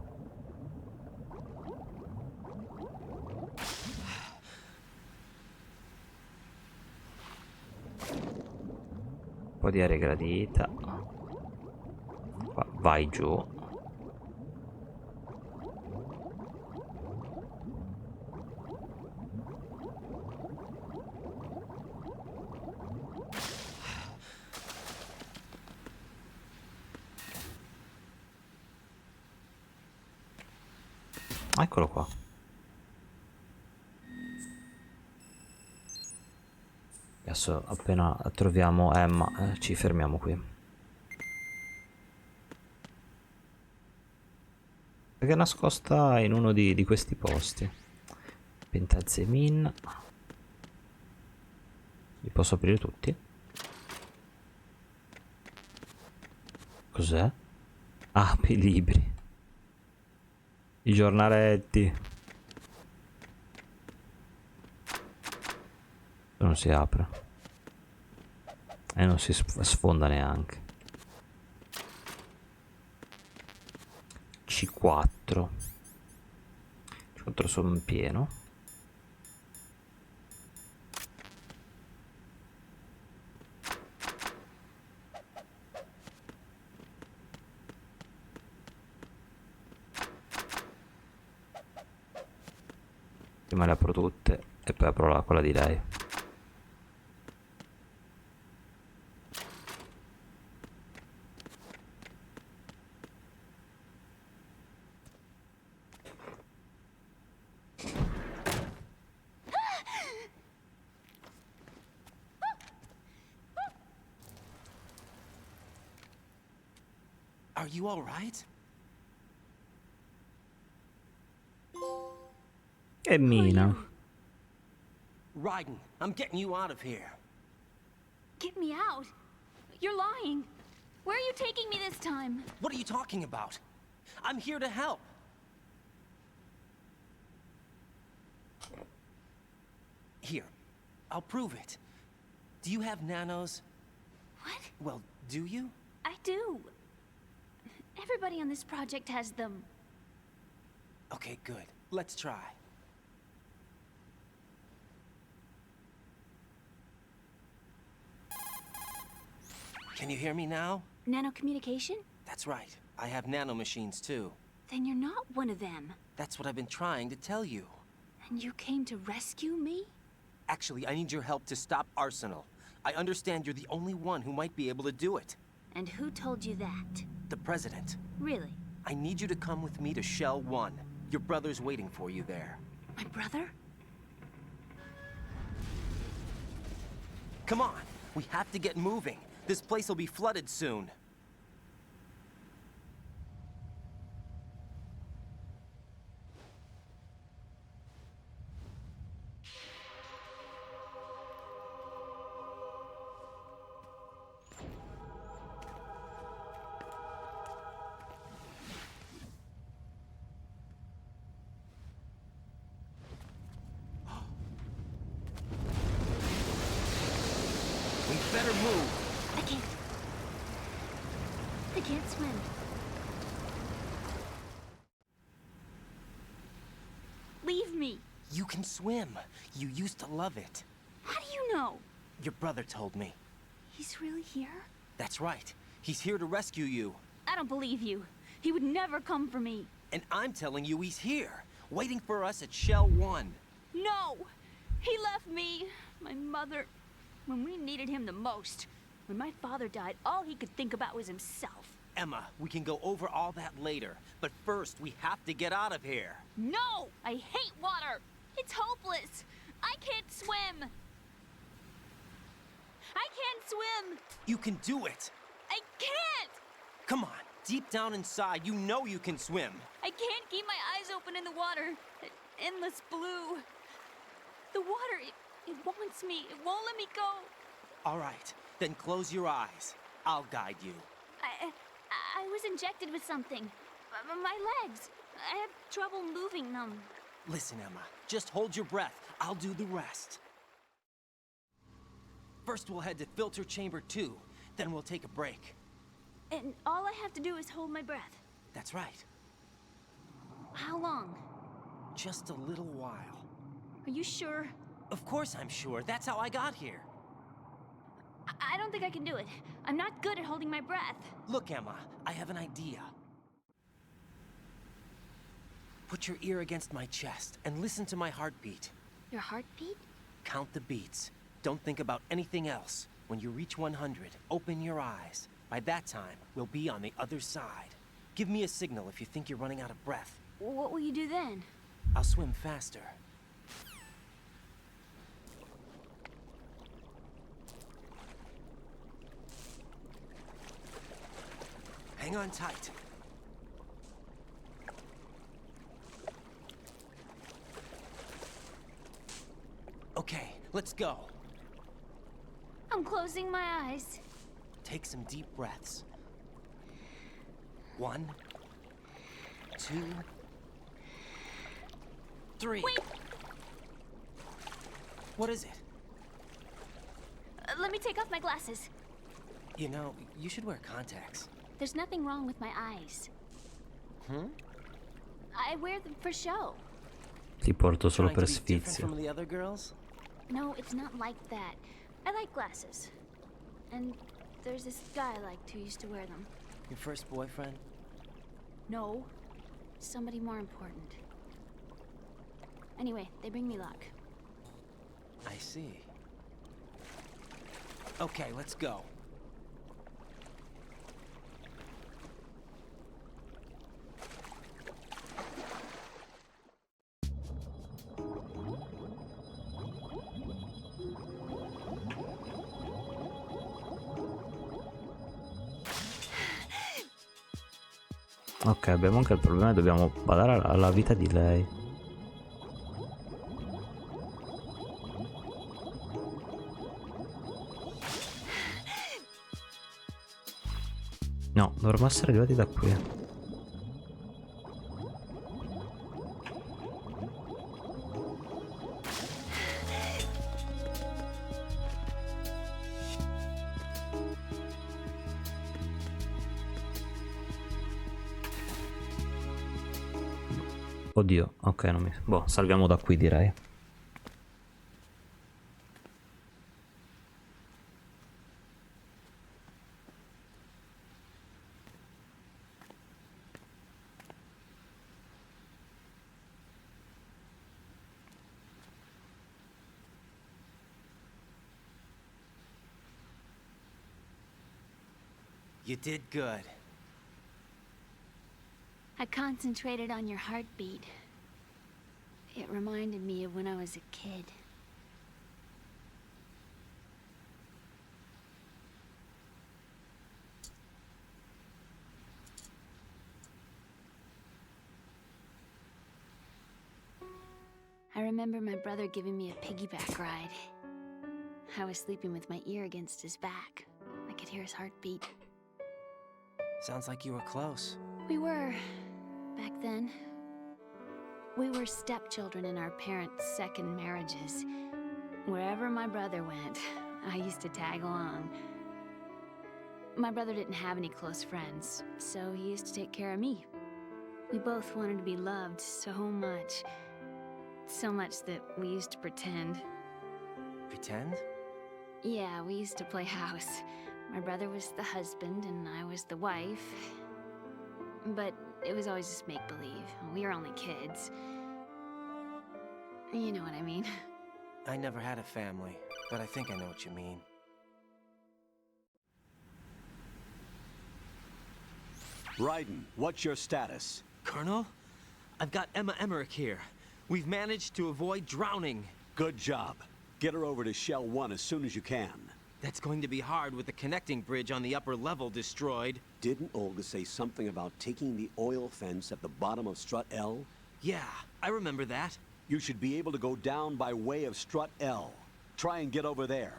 [SPEAKER 1] po' di aria gradita. Vai giù. Eccolo qua. Adesso appena troviamo Emma ci fermiamo qui. Perché è nascosta in uno di questi posti. Pentazemin. Li posso aprire tutti? Cos'è? Ah, i libri. I giornaletti. Non si apre. E non si sfonda neanche. C4. C4 sono in pieno. Prima le apro tutte e poi apro quella di lei.
[SPEAKER 5] Are you all right?
[SPEAKER 1] E Mina.
[SPEAKER 5] Raiden, I'm getting you out of here.
[SPEAKER 3] Get me out? You're lying. Where are you taking me this time?
[SPEAKER 5] What are you talking about? I'm here to help. Here, I'll prove it. Do you have nanos?
[SPEAKER 3] What?
[SPEAKER 5] Well, do you?
[SPEAKER 3] I do. Everybody on this project has them.
[SPEAKER 5] Okay, good. Let's try. Can you hear me now?
[SPEAKER 3] Nanocommunication?
[SPEAKER 5] That's right. I have nanomachines too.
[SPEAKER 3] Then you're not one of them.
[SPEAKER 5] That's what I've been trying to tell you.
[SPEAKER 3] And you came to rescue me?
[SPEAKER 5] Actually, I need your help to stop Arsenal. I understand you're the only one who might be able to do it.
[SPEAKER 3] And who told you that?
[SPEAKER 5] The President.
[SPEAKER 3] Really?
[SPEAKER 5] I need you to come with me to Shell 1. Your brother's waiting for you there.
[SPEAKER 3] My brother?
[SPEAKER 5] Come on, we have to get moving. This place will be flooded soon. We better move.
[SPEAKER 3] I can't. I can't swim.
[SPEAKER 5] You can swim. You used to love it.
[SPEAKER 14] How do you know?
[SPEAKER 5] Your brother told me.
[SPEAKER 14] He's really here?
[SPEAKER 5] That's right. He's here to rescue you.
[SPEAKER 14] I don't believe you. He would never come for me.
[SPEAKER 5] And I'm telling you he's here, waiting for us at Shell 1.
[SPEAKER 14] No! He left me, my mother, when we needed him the most. When my father died, all he could think about was himself.
[SPEAKER 5] Emma, we can go over all that later, but first we have to get out of here.
[SPEAKER 14] No! I hate water! It's hopeless! I can't swim! I can't swim!
[SPEAKER 5] You can do it!
[SPEAKER 14] I can't!
[SPEAKER 5] Come on, deep down inside, you know you can swim.
[SPEAKER 14] I can't keep my eyes open in the water. Endless blue. The water, it wants me. It won't let me go.
[SPEAKER 5] All right, then close your eyes. I'll guide you.
[SPEAKER 14] I was injected with something. My legs. I have trouble moving them.
[SPEAKER 5] Listen, Emma, just hold your breath. I'll do the rest. First, we'll head to filter chamber 2. Then we'll take a break.
[SPEAKER 14] And all I have to do is hold my breath.
[SPEAKER 5] That's right.
[SPEAKER 14] How long?
[SPEAKER 5] Just a little while.
[SPEAKER 14] Are you sure?
[SPEAKER 5] Of course I'm sure. That's how I got here.
[SPEAKER 14] I don't think I can do it. I'm not good at holding my breath.
[SPEAKER 5] Look, Emma, I have an idea. Put your ear against my chest and listen to my heartbeat.
[SPEAKER 14] Your heartbeat?
[SPEAKER 5] Count the beats. Don't think about anything else. When you reach 100, open your eyes. By that time, we'll be on the other side. Give me a signal if you think you're running out of breath.
[SPEAKER 14] What will you do then?
[SPEAKER 5] I'll swim faster. Hang on tight. Okay, let's go.
[SPEAKER 14] I'm closing my eyes.
[SPEAKER 5] Take some deep breaths. 1, 2, 3.
[SPEAKER 14] Wait!
[SPEAKER 5] What is it?
[SPEAKER 14] Let me take off my glasses.
[SPEAKER 5] You know, you should wear contacts.
[SPEAKER 14] There's nothing wrong with my eyes. I wear them for show.
[SPEAKER 1] Ti porto solo per
[SPEAKER 5] Trying to be different
[SPEAKER 1] sfizio.
[SPEAKER 5] from the other girls?
[SPEAKER 14] No, it's not like that. I like glasses. And there's this guy I liked who used to wear them.
[SPEAKER 5] Your first boyfriend?
[SPEAKER 14] No. Somebody more important. Anyway, they bring me luck.
[SPEAKER 5] I see. Okay, let's go.
[SPEAKER 1] Ok, abbiamo anche il problema, dobbiamo badare alla vita di lei. No, dovremmo essere arrivati da qui. Oddio, ok, non mi... Boh, salviamo da qui direi.
[SPEAKER 5] You did good.
[SPEAKER 14] I concentrated on your heartbeat. It reminded me of when I was a kid. I remember my brother giving me a piggyback ride. I was sleeping with my ear against his back. I could hear his heartbeat.
[SPEAKER 5] Sounds like you were close.
[SPEAKER 14] We were, back then. We were stepchildren in our parents' second marriages. Wherever my brother went, I used to tag along. My brother didn't have any close friends, so he used to take care of me. We both wanted to be loved so much. So much that we used to pretend.
[SPEAKER 5] Pretend?
[SPEAKER 14] Yeah, we used to play house. My brother was the husband and I was the wife. But it was always just make-believe. We were only kids. You know what I mean.
[SPEAKER 5] I never had a family, but I think I know what you mean.
[SPEAKER 7] Raiden, what's your status?
[SPEAKER 5] Colonel? I've got Emma Emmerich here. We've managed to avoid drowning.
[SPEAKER 7] Good job. Get her over to Shell 1 as soon as you can.
[SPEAKER 5] That's going to be hard with the connecting bridge on the upper level destroyed.
[SPEAKER 7] Didn't Olga say something about taking the oil fence at the bottom of Strut L?
[SPEAKER 5] Yeah, I remember that.
[SPEAKER 7] You should be able to go down by way of Strut L. Try and get over there.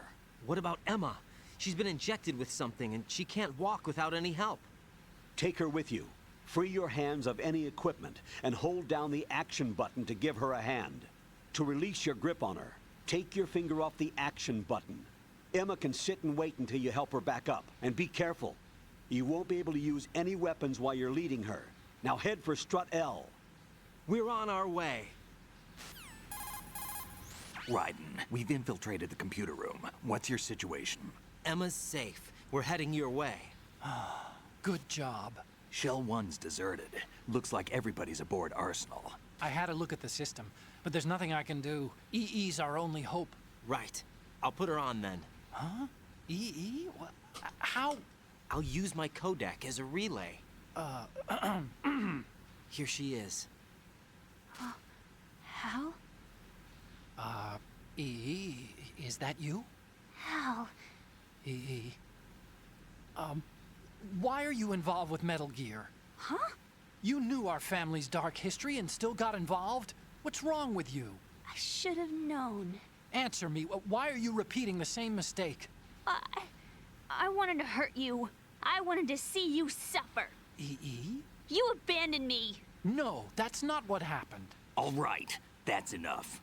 [SPEAKER 5] What about Emma? She's been injected with something and she can't walk without any help.
[SPEAKER 7] Take her with you. Free your hands of any equipment and hold down the action button to give her a hand. To release your grip on her, take your finger off the action button. Emma can sit and wait until you help her back up. And be careful. You won't be able to use any weapons while you're leading her. Now head for Strut L.
[SPEAKER 5] We're on our way.
[SPEAKER 4] Raiden, we've infiltrated the computer room. What's your situation?
[SPEAKER 5] Emma's safe. We're heading your way.
[SPEAKER 6] Good job.
[SPEAKER 4] Shell 1's deserted. Looks like everybody's aboard Arsenal.
[SPEAKER 6] I had a look at the system, but there's nothing I can do. EE's our only hope.
[SPEAKER 5] Right. I'll put her on then.
[SPEAKER 6] Huh? EE? What? How?
[SPEAKER 5] I'll use my Kodak as a relay. Here she is.
[SPEAKER 14] Hal?
[SPEAKER 6] EE, is that you?
[SPEAKER 14] Hal.
[SPEAKER 6] EE. Why are you involved with Metal Gear?
[SPEAKER 14] Huh?
[SPEAKER 6] You knew our family's dark history and still got involved? What's wrong with you?
[SPEAKER 14] I should have known.
[SPEAKER 6] Answer me. Why are you repeating the same mistake?
[SPEAKER 14] I wanted to hurt you. I wanted to see you suffer.
[SPEAKER 6] EE?
[SPEAKER 14] You abandoned me.
[SPEAKER 6] No, that's not what happened.
[SPEAKER 4] All right, that's enough.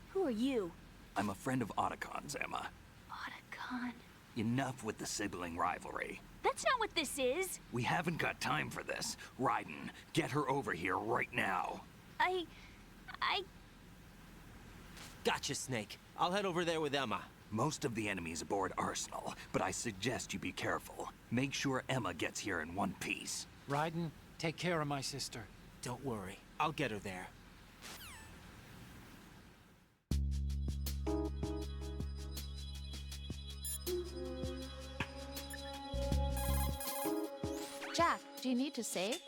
[SPEAKER 14] Who are you?
[SPEAKER 4] I'm a friend of Otacon's, Emma.
[SPEAKER 14] Otacon?
[SPEAKER 4] Enough with the sibling rivalry.
[SPEAKER 14] That's not what this is.
[SPEAKER 4] We haven't got time for this. Raiden, get her over here right now.
[SPEAKER 14] I...
[SPEAKER 5] Gotcha, Snake. I'll head over there with Emma.
[SPEAKER 4] Most of the enemy's aboard Arsenal, but I suggest you be careful. Make sure Emma gets here in one piece.
[SPEAKER 6] Raiden, take care of my sister.
[SPEAKER 5] Don't worry. I'll get her there.
[SPEAKER 3] Jack, do you need to save?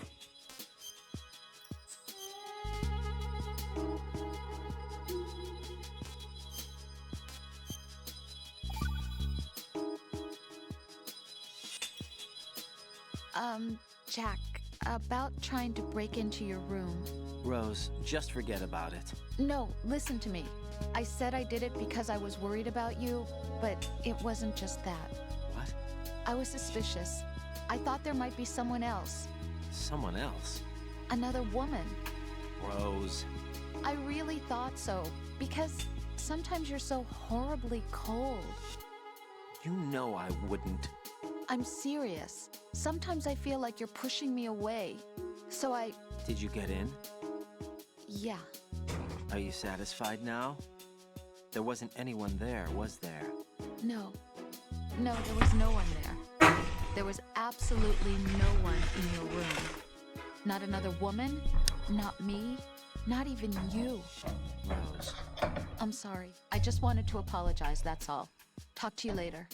[SPEAKER 3] Jack, about trying to break into your room.
[SPEAKER 5] Rose, just forget about it.
[SPEAKER 3] No, listen to me. I said I did it because I was worried about you, but it wasn't just that.
[SPEAKER 5] What?
[SPEAKER 3] I was suspicious. I thought there might be someone else.
[SPEAKER 5] Someone else?
[SPEAKER 3] Another woman.
[SPEAKER 5] Rose.
[SPEAKER 3] I really thought so, because sometimes you're so horribly cold.
[SPEAKER 5] You know I wouldn't.
[SPEAKER 3] I'm serious. Sometimes I feel like you're pushing me away. So I...
[SPEAKER 5] Did you get in?
[SPEAKER 3] Yeah.
[SPEAKER 5] Are you satisfied now? There wasn't anyone there, was there?
[SPEAKER 3] No. No, there was no one there. There was absolutely no one in your room. Not another woman, not me, not even you.
[SPEAKER 5] Rose.
[SPEAKER 3] I'm sorry. I just wanted to apologize, that's all. Talk to you later.